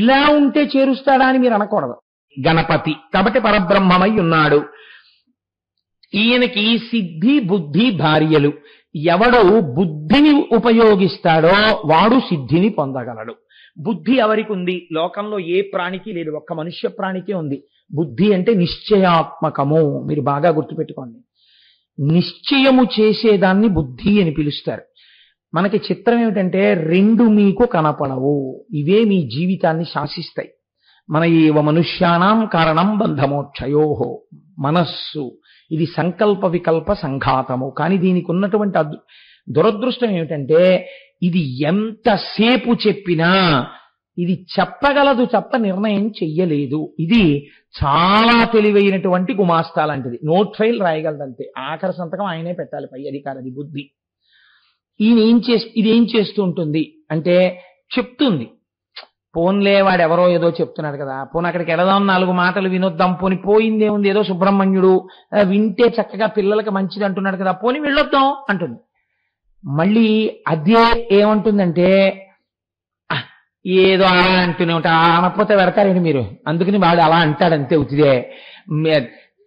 ఇలా ఉంటే చేరుస్తాడా అని మీరు అనకూడదు. గణపతి కాబట్టి పరబ్రహ్మమై ఉన్నాడు. ఈయనకి సిద్ధి, బుద్ధి, భార్యలు. ఎవడు బుద్ధిని ఉపయోగిస్తాడో వాడు సిద్ధిని పొందగలడు. బుద్ధి ఎవరికి ఉంది? లోకంలో ఏ ప్రాణికి లేదు, ఒక్క మనుష్య ప్రాణికే ఉంది. బుద్ధి అంటే నిశ్చయాత్మకము. మీరు బాగా గుర్తుపెట్టుకోండి. నిశ్చయము చేసేదాన్ని బుద్ధి అని పిలుస్తారు. మనకి చిత్రం ఏమిటంటే రెండు మీకు కనపడవు, ఇవే మీ జీవితాన్ని శాసిస్తాయి. మన ఏవ మనుష్యానాం కారణం బంధమోక్షయోహో. మనస్సు ఇది సంకల్ప వికల్ప సంఘాతము. కానీ దీనికి ఉన్నటువంటి దురదృష్టం ఏమిటంటే ఇది ఎంతసేపు చెప్పినా ఇది చెప్పగలదు తప్ప నిర్ణయం చెయ్యలేదు. ఇది చాలా తెలివైనటువంటి గుమాస్తా లాంటిది. నోట్ ఫైల్ రాయగలదంతే, ఆఖరి సంతకం ఆయనే పెట్టాలి, పై అధికారి బుద్ధి. ఇదేం చేస్తూ ఉంటుంది అంటే చెప్తుంది, పోన్లే వాడెవరో ఏదో చెప్తున్నాడు కదా, పోనీ అక్కడికి వెళదాం, 4 మాటలు వినొద్దాం, పోని పోయిందేముంది, ఏదో సుబ్రహ్మణ్యుడు వింటే చక్కగా పిల్లలకి మంచిది అంటున్నాడు కదా, పోని వెళ్ళొద్దాం అంటుంది. మళ్ళీ అదే ఏమంటుందంటే ఏదో అలా అంటూనే ఉంటా, అనకపోతే పెడతారేంటి మీరు, అందుకని వాడు అలా అంటాడంతే ఉతిదే.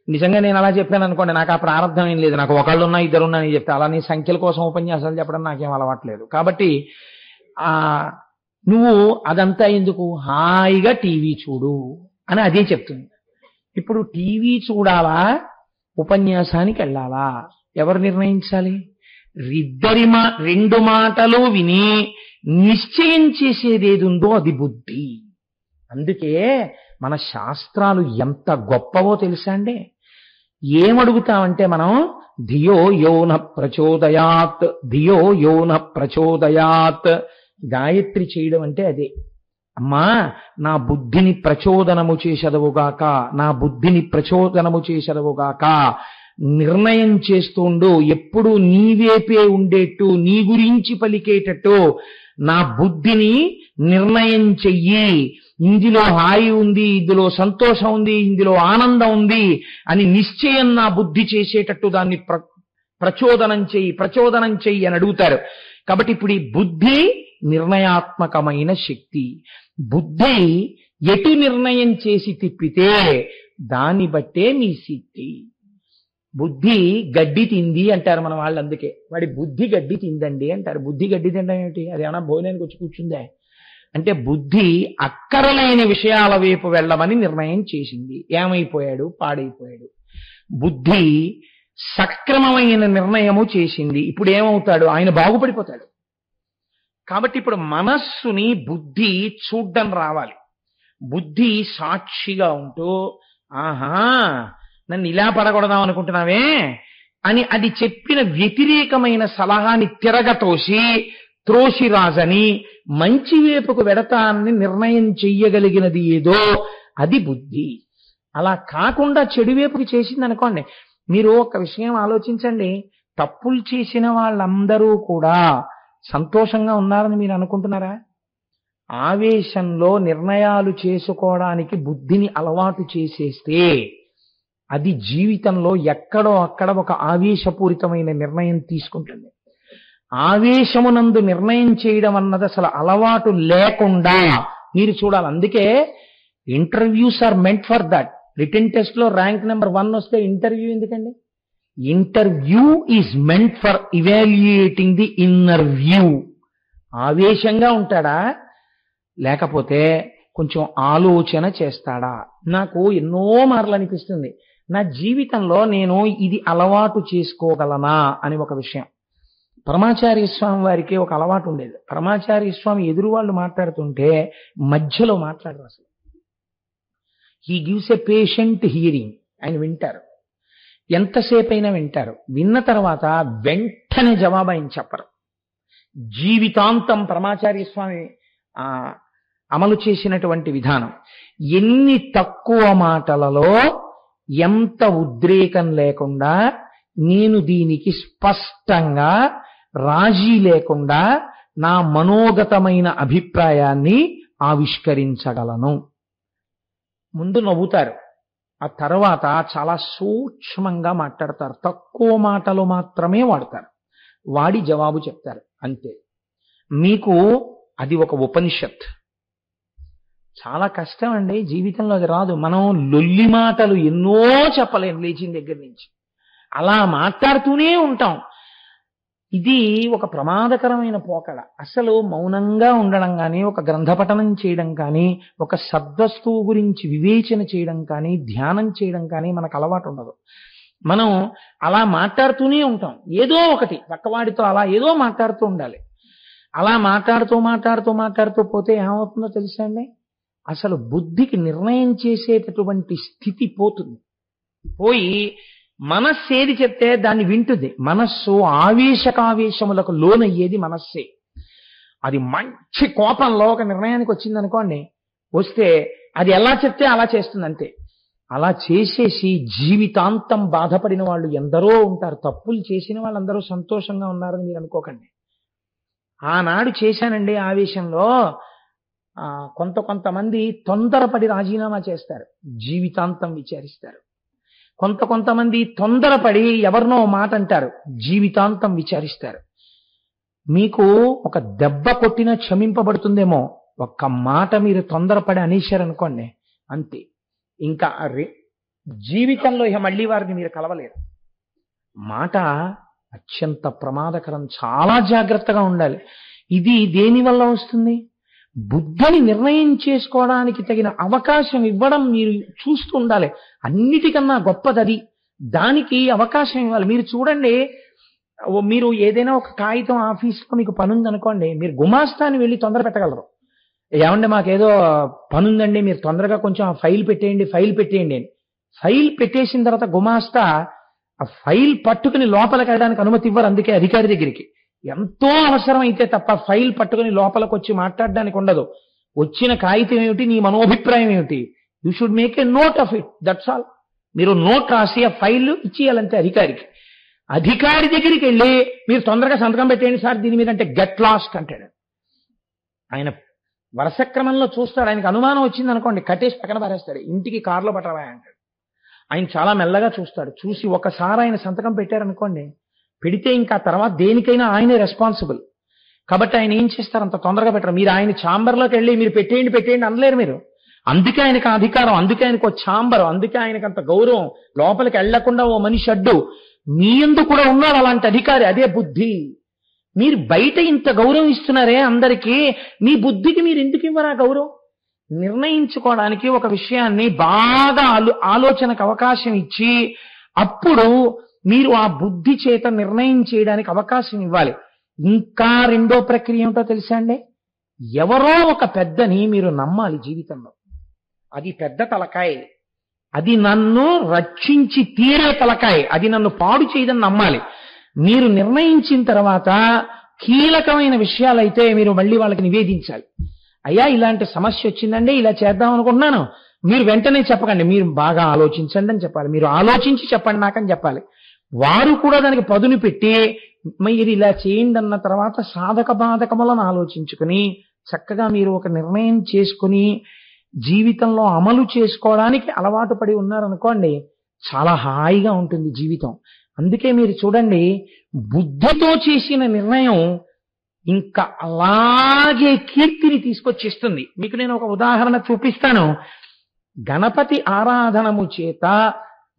నిజంగా నేను అలా చెప్పాను అనుకోండి, నాకు ఆ ప్రారంభం ఏం లేదు, నాకు ఒకళ్ళున్నా ఇద్దరున్నా అని చెప్తే, అలా నీ సంఖ్యల కోసం ఉపన్యాసాలు చెప్పడం నాకేం అలవాట్లేదు. కాబట్టి నువ్వు అదంతా ఎందుకు, హాయిగా టీవీ చూడు అని అదే చెప్తుంది. ఇప్పుడు టీవీ చూడాలా ఉపన్యాసానికి వెళ్ళాలా ఎవరు నిర్ణయించాలి? రెండు మాటలు విని నిశ్చయం చేసేది ఏది ఉందో అది బుద్ధి. అందుకే మన శాస్త్రాలు ఎంత గొప్పవో తెలుసా అండి. ఏమడుగుతామంటే మనం ధియో యోన ప్రచోదయాత్, ధియో యోన ప్రచోదయాత్. గాయత్రి చేయడం అంటే అదే. అమ్మా నా బుద్ధిని ప్రచోదనము చేసెదవుగాక, నా బుద్ధిని ప్రచోదనము చేసెదవుగాక. నిర్ణయం చేస్తుండు, ఎప్పుడు నీవేపే ఉండేట్టు, నీ గురించి పలికేటట్టు నా బుద్ధిని నిర్ణయం చెయ్యి. ఇందులో హాయి ఉంది, ఇందులో సంతోషం ఉంది, ఇందులో ఆనందం ఉంది అని నిశ్చయం నా బుద్ధి చేసేటట్టు దాన్ని ప్రచోదనం చెయ్యి అని అడుగుతారు. కాబట్టి ఇప్పుడు ఈ బుద్ధి నిర్ణయాత్మకమైన శక్తి. బుద్ధి ఎటు నిర్ణయం చేసి తిప్పితే దాన్ని బట్టే మీ సిద్ధి. బుద్ధి గడ్డి తింది అంటారు మన వాళ్ళు, అందుకే వాడి బుద్ధి గడ్డి తిందండి అంటారు. బుద్ధి గడ్డి తినడం ఏమిటి, అది ఏమన్నా భోజనానికి వచ్చి కూర్చుందే అంటే బుద్ధి అక్కరలేని విషయాల వైపు వెళ్ళమని నిర్ణయం చేసింది. ఏమైపోయాడు, పాడైపోయాడు. బుద్ధి సక్రమమైన నిర్ణయము చేసింది, ఇప్పుడు ఏమవుతాడు, ఆయన బాగుపడిపోతాడు. కాబట్టి ఇప్పుడు మనస్సుని బుద్ధి చూడ్డం రావాలి. బుద్ధి సాక్షిగా ఉంటూ ఆహా నన్ను ఇలా పడగొడదాం అనుకుంటున్నావే అని అది చెప్పిన వ్యతిరేకమైన సలహాని త్రోసిరాజని మంచి వైపుకు వెడతానని నిర్ణయం చెయ్యగలిగినది ఏదో అది బుద్ధి. అలా కాకుండా చెడు వైపుకి చేసింది అనుకోండి. మీరు ఒక విషయం ఆలోచించండి, తప్పులు చేసిన వాళ్ళందరూ కూడా సంతోషంగా ఉన్నారని మీరు అనుకుంటున్నారా? ఆవేశంలో నిర్ణయాలు చేసుకోవడానికి బుద్ధిని అలవాటు చేసేస్తే అది జీవితంలో ఎక్కడో అక్కడ ఒక ఆవేశపూరితమైన నిర్ణయం తీసుకుంటుంది. ఆవేశమునందు నిర్ణయం చేయడం అన్నది అసలు అలవాటు లేకుండా మీరు చూడాలి. అందుకే interviews are meant for that. Written test లో ర్యాంక్ నెంబర్ 1 వస్తే ఇంటర్వ్యూ ఎందుకండి? Interview is meant for evaluating the inner view. ఆవేశంగా ఉంటాడా, లేకపోతే కొంచెం ఆలోచన చేస్తాడా? నాకు ఎన్నో మార్లు అనిపిస్తుంది నా జీవితంలో నేను ఇది అలవాటు చేసుకోగలనా అని ఒక విషయం. పరమాచార్య స్వామి వారికి ఒక అలవాటు ఉండేది. పరమాచార్య స్వామి ఎదురు వాళ్ళు మాట్లాడుతుంటే మధ్యలో మాట్లాడరు అసలు. He gives a patient hearing. ఆయన వింటారు, ఎంతసేపు అయినా వింటారు. విన్న తర్వాత వెంటనే జవాబు ఆయన చెప్పరు. జీవితాంతం పరమాచార్య స్వామి అమలు చేసినటువంటి విధానం, ఎన్ని తక్కువ మాటలలో ఎంత ఉద్రేకం లేకుండా నేను దీనికి స్పష్టంగా రాజీ లేకుండా నా మనోగతమైన అభిప్రాయాన్ని ఆవిష్కరించగలను. ముందు నవ్వుతారు, ఆ తర్వాత చాలా సూక్ష్మంగా మాట్లాడతారు, తక్కువ మాటలు మాత్రమే వాడతారు, వాడి జవాబు చెప్తారు అంతే. మీకు అది ఒక ఉపనిషత్. చాలా కష్టం అండి జీవితంలో, అది రాదు. మనం లొల్లి మాటలు ఎన్నో చెప్పలేం లేచిన దగ్గర నుంచి, అలా మాట్లాడుతూనే ఉంటాం. ఇది ఒక ప్రమాదకరమైన పోకడ. అసలు మౌనంగా ఉండడం కానీ, ఒక గ్రంథపఠనం చేయడం కానీ, ఒక సద్వస్తువు గురించి వివేచన చేయడం కానీ, ధ్యానం చేయడం కానీ మనకు అలవాటు ఉండదు. మనం అలా మాట్లాడుతూనే ఉంటాం, ఏదో ఒకటి పక్కవాడితో అలా ఏదో మాట్లాడుతూ ఉండాలి. అలా మాట్లాడుతూ మాట్లాడుతూ మాట్లాడుతూ పోతే ఏమవుతుందో తెలుసా అండి? అసలు బుద్ధికి నిర్ణయం చేసేటటువంటి స్థితి పోతుంది. పోయి మనస్సు ఏది చెప్తే దాన్ని వింటుంది. మనస్సు ఆవేశకావేశములకు లోనయ్యేది మనస్సే. అది మంచి కోపంలో ఒక నిర్ణయానికి వచ్చిందనుకోండి, వస్తే అది ఎలా చెప్తే అలా చేస్తుంది అంతే. అలా చేసేసి జీవితాంతం బాధపడిన వాళ్ళు ఎందరో ఉంటారు. తప్పులు చేసిన వాళ్ళందరూ సంతోషంగా ఉన్నారని మీరు అనుకోకండి. ఆనాడు చేశానండి ఆవేశంలో, కొంతమంది తొందరపడి రాజీనామా చేస్తారు, జీవితాంతం విచారిస్తారు. కొంతమంది తొందరపడి ఎవరినో మాట అంటారు, జీవితాంతం విచారిస్తారు. మీకు ఒక దెబ్బ కొట్టినా క్షమింపబడుతుందేమో, ఒక్క మాట మీరు తొందరపడి అనేశారనుకోండి అంతే, ఇంకా జీవితంలో ఇక మళ్ళీ వారిని మీరు కలవలేరు. మాట అత్యంత ప్రమాదకరం, చాలా జాగ్రత్తగా ఉండాలి. ఇది దేని వల్ల వస్తుంది? బుద్ధిని నిర్ణయం చేసుకోవడానికి తగిన అవకాశం ఇవ్వడం మీరు చూస్తూ ఉండాలి. అన్నిటికన్నా గొప్పది దానికి అవకాశం ఇవ్వాలి. మీరు చూడండి, మీరు ఏదైనా ఒక కాగితం ఆఫీస్లో మీకు పని ఉందనుకోండి, మీరు గుమాస్తాని వెళ్ళి తొందర పెట్టగలరు. ఏమంటే మాకేదో పని ఉందండి, మీరు తొందరగా కొంచెం ఆ ఫైల్ పెట్టేయండి అని. ఫైల్ పెట్టేసిన తర్వాత గుమాస్తా ఆ ఫైల్ పట్టుకుని లోపలికి వెళ్ళడానికి అనుమతి ఇవ్వరు. అందుకే అధికారి దగ్గరికి ఎంతో అవసరం అయితే తప్ప ఫైల్ పట్టుకుని లోపలికి వచ్చి మాట్లాడడానికి ఉండదు. వచ్చిన కాగితం ఏమిటి, నీ మనోభిప్రాయం ఏమిటి, you should make a note of it, that's all. మీరు నోట్ రాసి ఆ ఫైల్ ఇచ్చేయాలంటే అధికారికి. అధికారి దగ్గరికి వెళ్ళి మీరు తొందరగా సంతకం పెట్టేయండి సార్ దీని మీద అంటే గెట్ లాస్ట్ అంటాడు. ఆయన వరుస క్రమంలో చూస్తాడు. ఆయనకు అనుమానం వచ్చింది అనుకోండి, కట్టేసి పక్కన పారేస్తాడు, ఇంటికి కారులో పట్టరా అంటాడు. ఆయన చాలా మెల్లగా చూస్తాడు. చూసి ఒకసారి ఆయన సంతకం పెట్టారనుకోండి, పెడితే ఇంకా తర్వాత దేనికైనా ఆయనే రెస్పాన్సిబుల్. కాబట్టి ఆయన ఏం చేస్తారు, అంత తొందరగా పెట్టరు. మీరు ఆయన ఛాంబర్లోకి వెళ్ళి మీరు పెట్టేయండి అనలేరు మీరు. అందుకే ఆయనకు అధికారం, అందుకే ఆయనకు ఛాంబర్, అందుకే ఆయనకు అంత గౌరవం. లోపలికి వెళ్లకుండా ఓ మనిషి అడ్డు. మీ యందు కూడా ఉన్నాడు అలాంటి అధికారి, అదే బుద్ధి. మీరు బయట ఇంత గౌరవం ఇస్తున్నారే అందరికీ, మీ బుద్ధికి మీరు ఎందుకు ఇవ్వరా గౌరవం? నిర్ణయించుకోవడానికి ఒక విషయాన్ని బాగా ఆలోచనకు అవకాశం ఇచ్చి అప్పుడు మీరు ఆ బుద్ధి చేత నిర్ణయం చేయడానికి అవకాశం ఇవ్వాలి. ఇంకా రెండో ప్రక్రియ ఏమిటో తెలుసా అండి? ఎవరో ఒక పెద్దని మీరు నమ్మాలి జీవితంలో. అది పెద్ద తలకాయ, అది నన్ను రక్షించి తీరే తలకాయ, అది నన్ను పాడు చేయదని నమ్మాలి. మీరు నిర్ణయించిన తర్వాత కీలకమైన విషయాలైతే మీరు మళ్ళీ వాళ్ళకి నివేదించాలి. అయ్యా ఇలాంటి సమస్య వచ్చిందండి, ఇలా చేద్దాం అనుకుంటున్నాను, మీరు వెంటనే చెప్పకండి, మీరు బాగా ఆలోచించండి అని చెప్పాలి. మీరు ఆలోచించి చెప్పండి నాకని చెప్పాలి. వారు కూడా దానికి పదును పెట్టి మీరు ఇలా చేయండి అన్న తర్వాత సాధక బాధకములను ఆలోచించుకుని చక్కగా మీరు ఒక నిర్ణయం చేసుకుని జీవితంలో అమలు చేసుకోవడానికి అలవాటు పడి ఉన్నారనుకోండి, చాలా హాయిగా ఉంటుంది జీవితం. అందుకే మీరు చూడండి, బుద్ధితో చేసిన నిర్ణయం ఇంకా అలాగే కీర్తిని తీసుకొచ్చిస్తుంది. మీకు నేను ఒక ఉదాహరణ చూపిస్తాను. గణపతి ఆరాధనము చేత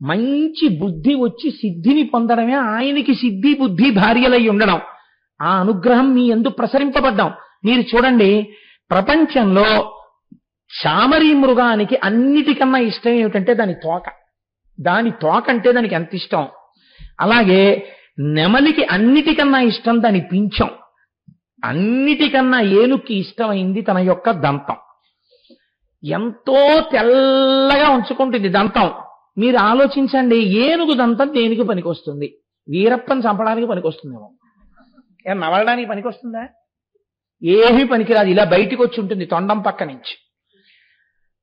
మంచి బుద్ధి వచ్చి సిద్ధిని పొందడమే ఆయనకి సిద్ధి బుద్ధి భార్యలై ఉండడం. ఆ అనుగ్రహం మీ యందు ప్రసరింపబడ్డాం. మీరు చూడండి, ప్రపంచంలో శామరీ మృగానికి అన్నిటికన్నా ఇష్టం ఏమిటంటే దాని తోక. దాని తోక అంటే దానికి ఎంత ఇష్టం. అలాగే నెమలికి అన్నిటికన్నా ఇష్టం దాని పింఛం. అన్నిటికన్నా ఏనుగుకి ఇష్టమైంది తన యొక్క దంతం. ఎంతో తెల్లగా ఉంచుకుంటుంది దంతం. మీరు ఆలోచించండి, ఏనుగు దంతం దేనికి పనికొస్తుంది? వీరప్పని చంపడానికి పనికొస్తుందేమో, నవలడానికి పనికొస్తుందా? ఏమీ పనికిరాదు. ఇలా బయటికి వచ్చి ఉంటుంది తొండం పక్క నుంచి.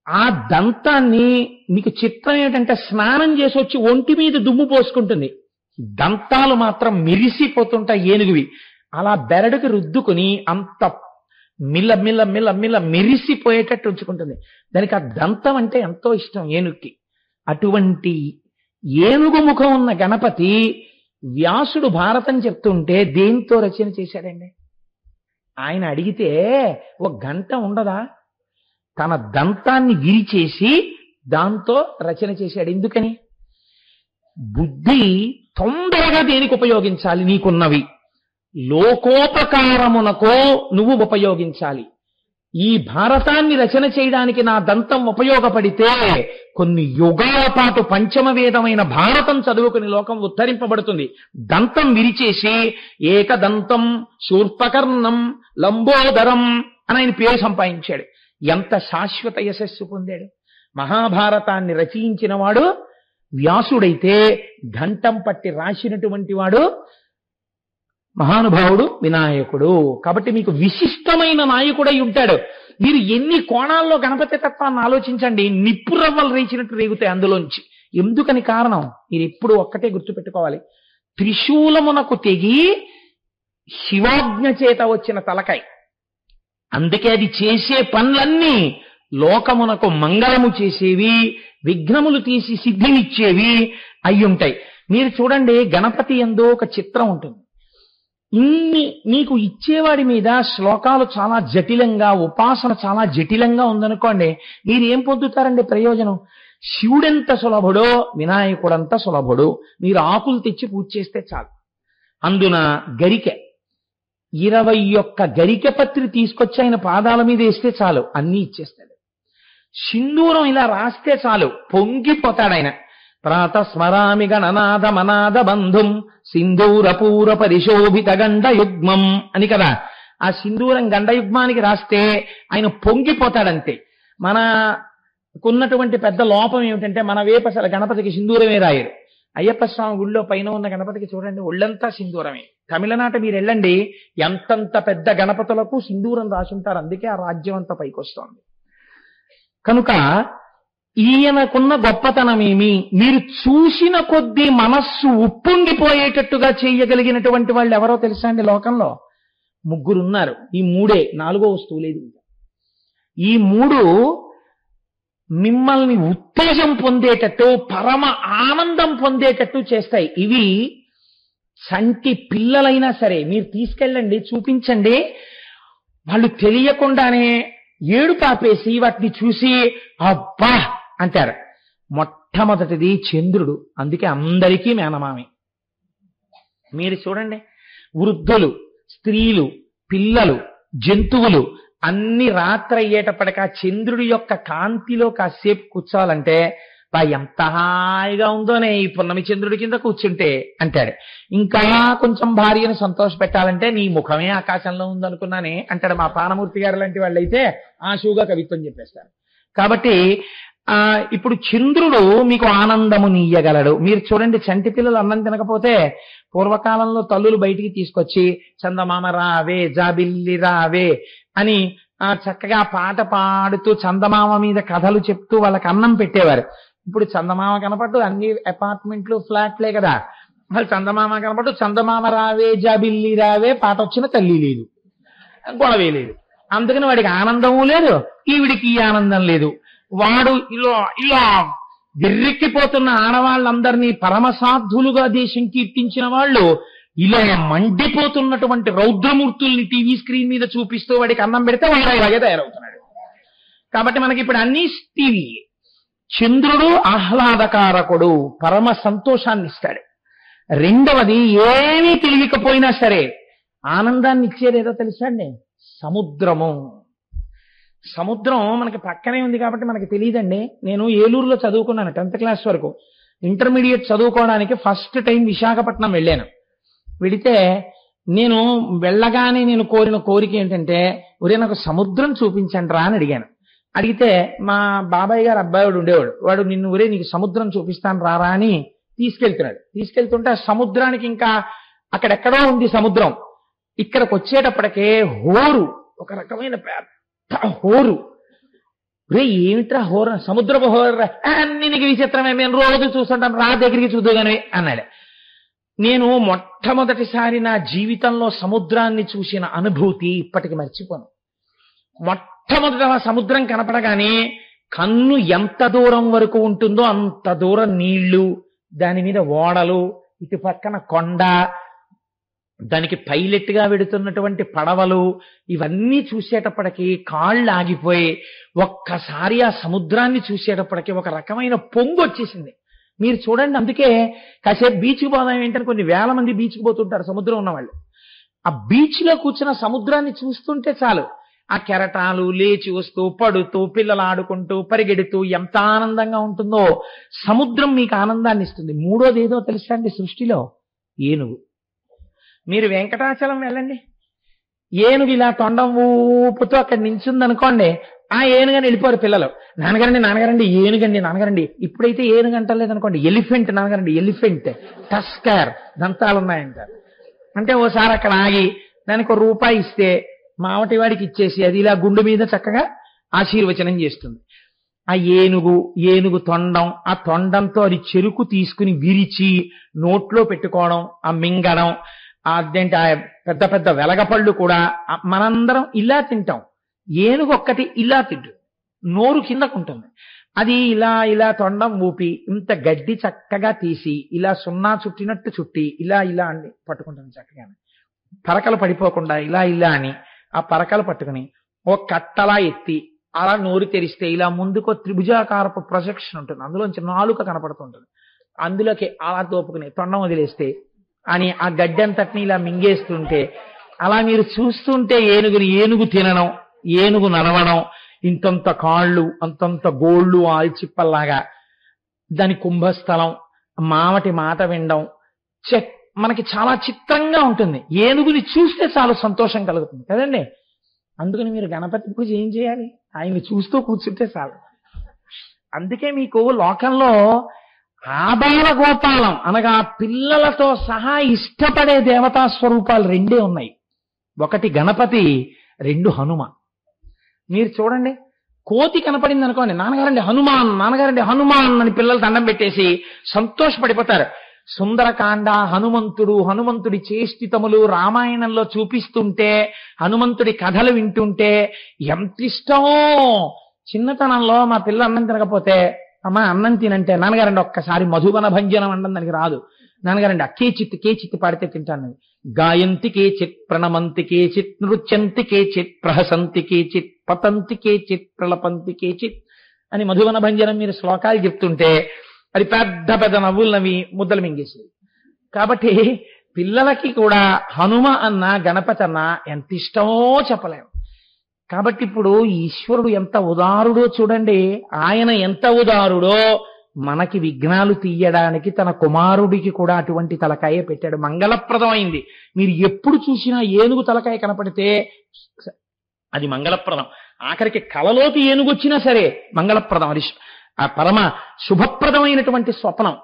ఆ దంతాన్ని మీకు చిత్రం ఏమిటంటే స్నానం చేసి వచ్చి ఒంటి మీద దుమ్ము పోసుకుంటుంది. దంతాలు మాత్రం మిరిసిపోతుంటాయి ఏనుగువి. అలా బెరడుకి రుద్దుకుని అంత మిల్ల మిల్ల మిల్ల మిల్ల మెరిసిపోయేటట్టు ఉంచుకుంటుంది. దానికి ఆ దంతం అంటే ఎంతో ఇష్టం ఏనుగుకి. అటువంటి ఏనుగు ముఖం ఉన్న గణపతి వ్యాసుడు భారతం చెప్తుంటే దేంతో రచన చేశాడండి? ఆయన అడిగితే ఒక గంట ఉండదా? తన దంతాన్ని విరిచేసి దాంతో రచన చేశాడు. ఎందుకని? బుద్ధి తొందరగా దేనికి ఉపయోగించాలి? నీకున్నవి లోకోపకారమునకో నువ్వు ఉపయోగించాలి. ఈ భారతాన్ని రచన చేయడానికి నా దంతం ఉపయోగపడితే కొన్ని యుగాల పాటు పంచమ వేదమైన భారతం చదువుకుని లోకం ఉద్ధరింపబడుతుంది. దంతం విరిచేసి ఏకదంతం శూర్పకర్ణం లంబోదరం అని ఆయన పేరు సంపాదించాడు. ఎంత శాశ్వత యశస్సు పొందాడు. మహాభారతాన్ని రచయించిన వాడు వ్యాసుడైతే ఘంటం పట్టి రాసినటువంటి వాడు మహానుభావుడు వినాయకుడు. కాబట్టి మీకు విశిష్టమైన నాయకుడై ఉంటాడు. మీరు ఎన్ని కోణాల్లో గణపతి తత్వాన్ని ఆలోచించండి, నిప్పు రవ్వలు రేచినట్టు రేగుతాయి అందులోంచి. ఎందుకని కారణం మీరు ఎప్పుడు ఒక్కటే గుర్తుపెట్టుకోవాలి. త్రిశూలమునకు తెగి శివాజ్ఞ చేత వచ్చిన తలకాయ. అందుకే అది చేసే పనులన్నీ లోకమునకు మంగళము చేసేవి, విఘ్నములు తీసి సిద్ధినిచ్చేవి అయ్యుంటాయి. మీరు చూడండి, గణపతి యందు ఒక చిత్రం ఉంటుంది. ఇన్ని మీకు ఇచ్చేవాడి మీద శ్లోకాలు చాలా జటిలంగా, ఉపాసన చాలా జటిలంగా ఉందనుకోండి, మీరు ఏం పొందుతారండి ప్రయోజనం? శివుడెంత సులభుడో వినాయకుడంత సులభుడు. మీరు ఆకులు తెచ్చి పూజ చేస్తే చాలు. అందున గరికె 21 గరికె పత్రి తీసుకొచ్చి ఆయన పాదాల మీద వేస్తే చాలు, అన్నీ ఇచ్చేస్తాడు. సింధూరం ఇలా రాస్తే చాలు, పొంగిపోతాడు ఆయన. ప్రాతస్మరామి గణనాథ మనాథ బంధుం సింధూరపూర పరిశోభిత గండయుగ్మం అని కదా. ఆ సింధూరం గండయుగ్మానికి రాస్తే ఆయన పొంగిపోతాడంతే. మనకున్నటువంటి పెద్ద లోపం ఏమిటంటే, మన వేపు అసలు గణపతికి సింధూరమే రాయరు. అయ్యప్ప స్వామి గుళ్ళో పైన ఉన్న గణపతికి చూడండి, ఒళ్ళంతా సింధూరమే. తమిళనాట మీరు వెళ్ళండి, ఎంతంత పెద్ద గణపతులకు సింధూరం రాసుంటారు. అందుకే ఆ రాజ్యం అంతా పైకొస్తోంది. కనుక ఈయనకున్న గొప్పతనమేమి, మీరు చూసిన కొద్దీ మనస్సు ఉప్పొంగిపోయేటట్టుగా చేయగలిగినటువంటి వాళ్ళు ఎవరో తెలుసా అండి? లోకంలో 3 ఉన్నారు. ఈ 3 4వ వస్తువు లేదు. ఈ 3 మిమ్మల్ని ఉత్తేజం పొందేటట్టు, పరమ ఆనందం పొందేటట్టు చేస్తాయి. ఇవి సంటి పిల్లలైనా సరే మీరు తీసుకెళ్ళండి, చూపించండి, వాళ్ళు తెలియకుండానే ఏడు పాపేసి వాటిని చూసి అబ్బా అంటారు. మొట్టమొదటిది చంద్రుడు. అందుకే అందరికీ మేనమామి. మీరు చూడండి, వృద్ధులు, స్త్రీలు, పిల్లలు, జంతువులు అన్ని రాత్రి అయ్యేటప్పటికి ఆ చంద్రుడి యొక్క కాంతిలో కాసేపు కూర్చోవాలంటే ఎంత హాయిగా ఉందోనే ఈ పున్నమి చంద్రుడి కింద కూర్చుంటే అంటాడు. ఇంకా కొంచెం భార్యను సంతోష పెట్టాలంటే నీ ముఖమే ఆకాశంలో ఉందనుకున్నానే అంటాడు. మా ప్రాణమూర్తి గారు లాంటి వాళ్ళు అయితే ఆశువుగా కవిత్వం చెప్పేస్తారు. కాబట్టి ఇప్పుడు చంద్రుడు మీకు ఆనందము నీయగలడు. మీరు చూడండి, చంటి పిల్లలు అన్నం తినకపోతే పూర్వకాలంలో తల్లులు బయటికి తీసుకొచ్చి చందమామ రావే జాబిల్లి రావే అని చక్కగా పాట పాడుతూ చందమామ మీద కథలు చెప్తూ వాళ్ళకి అన్నం పెట్టేవారు. ఇప్పుడు చందమామ కనపడ్డు, అన్ని అపార్ట్మెంట్లు ఫ్లాట్లే కదా. వాళ్ళు చందమామ కనపడ్డు, చందమామ రావే జాబిల్లి రావే పాట వచ్చిన తల్లి లేదు, గొడవే లేదు. అందుకని వాడికి ఆనందము లేదు, ఈవిడికి ఈ ఆనందం లేదు. వాడు ఇలా ఇలా వెర్రెక్కిపోతున్న ఆడవాళ్ళందరినీ పరమసాధులుగా దేశం కీర్తించిన వాళ్ళు ఇలా మండిపోతున్నటువంటి రౌద్రమూర్తుల్ని టీవీ స్క్రీన్ మీద చూపిస్తూ వాడికి అన్నం పెడితే వాడు ఇలాగే తయారవుతున్నాడు. కాబట్టి మనకి ఇప్పుడు అన్ని టీవీ. చంద్రుడు ఆహ్లాదకారకుడు, పరమ సంతోషాన్ని ఇస్తాడు. రెండవది, ఏమీ తెలియకపోయినా సరే ఆనందాన్ని ఇచ్చేదేదో తెలుసా అండి? సముద్రము. సముద్రం మనకి పక్కనే ఉంది కాబట్టి మనకి తెలియదండి. నేను ఏలూరులో చదువుకున్నాను 10th క్లాస్ వరకు. ఇంటర్మీడియట్ చదువుకోవడానికి ఫస్ట్ టైం విశాఖపట్నం వెళ్ళాను. వెళితే నేను వెళ్ళగానే నేను కోరిన కోరిక ఏంటంటే, ఒరే నాకు సముద్రం చూపించండి రా అని అడిగాను. అడిగితే మా బాబాయ్ గారు అబ్బాయి వాడు ఉండేవాడు. వాడు నిన్ను ఒరే నీకు సముద్రం చూపిస్తాను రారా అని తీసుకెళ్తున్నాడు. తీసుకెళ్తుంటే ఆ సముద్రానికి ఇంకా అక్కడెక్కడో ఉంది సముద్రం. ఇక్కడికి వచ్చేటప్పటికే హోరు, ఒక రకమైన పెద్ద హోరు. రే ఏమిట్రా హోరు? సముద్రపు హోరు నీకు విచిత్రమే, నేను రోజు చూస్తుంటాను, రా దగ్గరికి చూద్దుగానే అన్నాడు. నేను మొట్టమొదటిసారి నా జీవితంలో సముద్రాన్ని చూసిన అనుభూతి ఇప్పటికి మర్చిపోను. మొట్టమొదట సముద్రం కనపడగానే కన్ను ఎంత దూరం వరకు ఉంటుందో అంత దూరం నీళ్లు, దాని మీద ఓడలు, ఇటు పక్కన కొండ, దానికి పైలెట్గా వెడుతున్నటువంటి పడవలు, ఇవన్నీ చూసేటప్పటికి కాళ్ళు ఆగిపోయి ఒక్కసారి ఆ సముద్రాన్ని చూసేటప్పటికి ఒక రకమైన పొంగు వచ్చేసింది. మీరు చూడండి, అందుకే కాసేపు బీచ్కి పోదాం ఏంటని కొన్ని వేల మంది బీచ్కి పోతుంటారు సముద్రం ఉన్నవాళ్ళు. ఆ బీచ్లో కూర్చున్న సముద్రాన్ని చూస్తుంటే చాలు ఆ కెరటాలు లేచి వస్తూ పడుతూ పిల్లలు ఆడుకుంటూ పరిగెడుతూ ఎంత ఆనందంగా ఉంటుందో సముద్రం మీకు ఆనందాన్ని ఇస్తుంది. మూడోది ఏదో తెలుసా అండి సృష్టిలో? ఏనుగు. మీరు వెంకటాచలం వెళ్ళండి, ఏనుగు ఇలా తొండం ఊపుతూ అక్కడ నించుందనుకోండి, ఆ ఏనుగని వెళ్ళిపోరు పిల్లలు. నాన్నగారండి ఏనుగండి, నాన్నగారండి. ఇప్పుడైతే ఏనుగు అంటలేదనుకోండి, ఎలిఫెంట్ నాన్నగారండి, ఎలిఫెంట్, టస్కర్, దంతాలు ఉన్నాయంటారు. అంటే ఓసారి అక్కడ ఆగి దానికి ₹1 ఇస్తే మావటి వాడికి ఇచ్చేసి అది ఇలా గుండు మీద చక్కగా ఆశీర్వచనం చేస్తుంది. ఆ ఏనుగు తొండం, ఆ తొండంతో అది చెరుకు తీసుకుని విరిచి నోట్లో పెట్టుకోవడం, ఆ మింగడం, అదేంటి ఆ పెద్ద పెద్ద వెలగపళ్ళు కూడా మనందరం ఇలా తింటాం. ఏనుగు ఒక్కటి ఇలా తింటుంది, నోరు కిందకుంటుంది. అది ఇలా ఇలా తొండం ఊపి ఇంత గడ్డి చక్కగా తీసి ఇలా సున్నా చుట్టినట్టు చుట్టి ఇలా ఇలా అని పట్టుకుంటుంది చక్కగా, పరకలు పడిపోకుండా ఇలా ఇలా అని ఆ పరకలు పట్టుకుని ఓ కట్టలా ఎత్తి అలా నోరు తెరిస్తే ఇలా ముందుకో త్రిభుజాకారపు ప్రొజెక్షన్ ఉంటుంది, అందులోంచి నాలుక కనపడుతుంటుంది. అందులోకి అలా తోపుకుని తొండం వదిలేస్తే అని ఆ గడ్డి అంతటిని ఇలా మింగేస్తుంటే అలా మీరు చూస్తుంటే ఏనుగు తినడం, ఏనుగు నడవడం, ఇంతంత కాళ్ళు అంతంత గోళ్ళు ఆల్చిప్పల్లాగా, దాని కుంభస్థలం, మావటి మాట వినడం మనకి చాలా చిత్రంగా ఉంటుంది. ఏనుగుని చూస్తే చాలా సంతోషం కలుగుతుంది కదండి. అందుకని మీరు గణపతి పూజ ఏం చేయాలి? ఆయన్ని చూస్తూ కూర్చుంటే చాలు. అందుకే మీకు లోకంలో ఆబాల గోపాలం అనగా పిల్లలతో సహా ఇష్టపడే దేవతా స్వరూపాలు రెండే ఉన్నాయి. ఒకటి గణపతి, రెండు హనుమ. మీరు చూడండి, కోతి కనపడింది అనుకోండి, నాన్నగారండి హనుమాన్ అని పిల్లలు దండం పెట్టేసి సంతోషపడిపోతారు. సుందరకాండ, హనుమంతుడి చేష్టితములు రామాయణంలో చూపిస్తుంటే, హనుమంతుడి కథలు వింటుంటే ఎంత ఇష్టమో. చిన్నతనంలో మా పిల్ల అన్నం తినకపోతే, అమ్మా అన్నం తినంటే, నాన్నగారండి ఒక్కసారి మధువన భంజనం అనడం దానికి రాదు, నాన్నగారండి కేచిత్ పాడితే తింటాను. గాయంతి కేచిత్, ప్రణమంతి కేచిత్, నృత్యంతి కేచిత్, ప్రహసంతి కేచిత్, పతంతి కేచిత్, ప్రలపంతి కేచిత్ అని మధువన భంజనం మీరు శ్లోకాలు చెప్తుంటే అది పెద్ద పెద్ద నవ్వులు నవ్వి ముద్దలు మింగేసేది. కాబట్టి పిల్లలకి కూడా హనుమ అన్న గణపతి అన్న ఎంత ఇష్టమో చెప్పలేము. కాబట్టి ఇప్పుడు ఈశ్వరుడు ఎంత ఉదారుడో చూడండి. ఆయన ఎంత ఉదారుడో మనకి విఘ్నాలు తీయడానికి తన కుమారుడికి కూడా అటువంటి తలకాయ పెట్టాడు. మంగళప్రదమైంది. మీరు ఎప్పుడు చూసినా ఏనుగు తలకాయ కనపడితే అది మంగళప్రదం. ఆఖరికి కలలోకి ఏనుగు వచ్చినా సరే మంగళప్రదం. అది ఆ పరమ శుభప్రదమైనటువంటి స్వప్నం.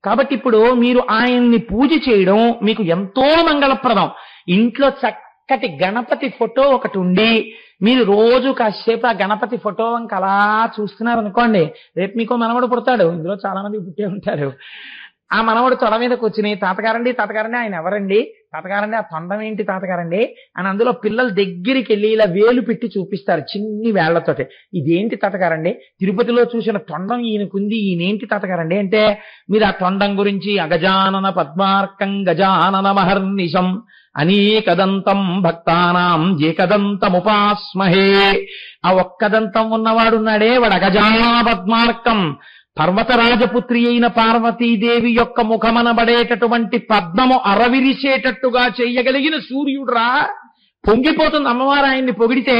కాబట్టి ఇప్పుడు మీరు ఆయన్ని పూజ చేయడం మీకు ఎంతో మంగళప్రదం. ఇంట్లో చక్కటి గణపతి ఫోటో ఒకటి ఉండి మీరు రోజు కాసేపు ఆ గణపతి ఫోటో వంక అలా చూస్తున్నారు అనుకోండి, రేపు మీకు మనవడు పుడతాడు. ఇందులో చాలా మంది పుట్టే ఉంటారు. ఆ మనవడు తొడ మీద కూర్చుని తాతగారండి ఆయన ఎవరండి, తాతగారండి ఆ తొండం ఏంటి తాతగారండి అని అందులో పిల్లల దగ్గరికి వెళ్ళి ఇలా వేలు పెట్టి చూపిస్తారు చిన్ని వేళ్లతోటి. ఇదేంటి తాతగారండి, తిరుపతిలో చూసిన తొండం ఈయనకుంది, ఈయనేంటి తాతగారండి అంటే మీరు ఆ తొండం గురించి అగజానన పద్మార్కం గజానన మహర్నిశం అనేకదంతం భక్తానాం ఏకదంతముపాస్మహే. ఆ ఒక్కదంతం ఉన్నవాడున్నాడే వాడు అగజాన పద్మార్కం. పర్వతరాజపుత్రి అయిన పార్వతీదేవి యొక్క ముఖమనబడేటటువంటి పద్మము అరవిరిసేటట్టుగా చెయ్యగలిగిన సూర్యుడురా. పొంగిపోతుంది అమ్మవారు ఆయన్ని పొగిడితే.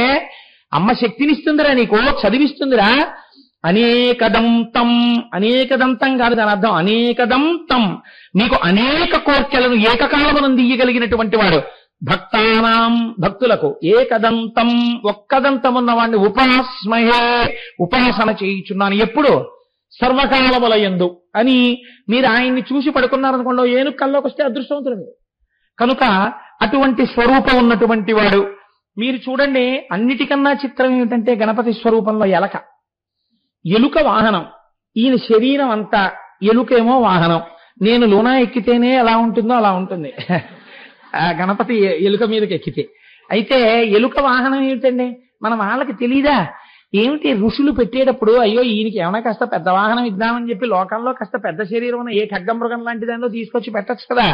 అమ్మ శక్తినిస్తుందిరా, నీకు చదివిస్తుందిరా. అనేకదంతం కాదు దాని అర్థం, అనేకదంతం. నీకు అనేక కోర్కెలను ఏకకాలమునం తీయగలిగినటువంటి వాడు. భక్తానాం భక్తులకు ఏకదంతం ఒక్కదంతం ఉన్నవాడిని ఉపాస్మహే ఉపాసన చేయుచున్నాను. ఎప్పుడు? సర్వకాలములయందు అని మీరు ఆయన్ని చూసి పడుకున్నారనుకోండి, ఏనుగు కల్లోకి వస్తే అదృష్టవంతుడు మీరు. కనుక అటువంటి స్వరూపం ఉన్నటువంటి వాడు. మీరు చూడండి, అన్నిటికన్నా చిత్రం ఏమిటంటే గణపతి స్వరూపంలో ఎలుక వాహనం. ఈయన శరీరం అంతా, ఎలుకేమో వాహనం. నేను లూనా ఎక్కితేనే ఎలా ఉంటుందో అలా ఉంటుంది ఆ గణపతి ఎలుక మీదకి ఎక్కితే. అయితే ఎలుక వాహనం ఏమిటండి, మన వాళ్ళకి తెలీదా? ఏమిటి ఋషులు పెట్టేటప్పుడు అయ్యో ఈయనకి ఏమైనా కాస్త పెద్ద వాహనం ఇద్దామని చెప్పి లోకంలో కాస్త పెద్ద శరీరం ఉన్న ఏ ఖడ్గమృగం లాంటి దానిలో తీసుకొచ్చి పెట్టచ్చు కదా.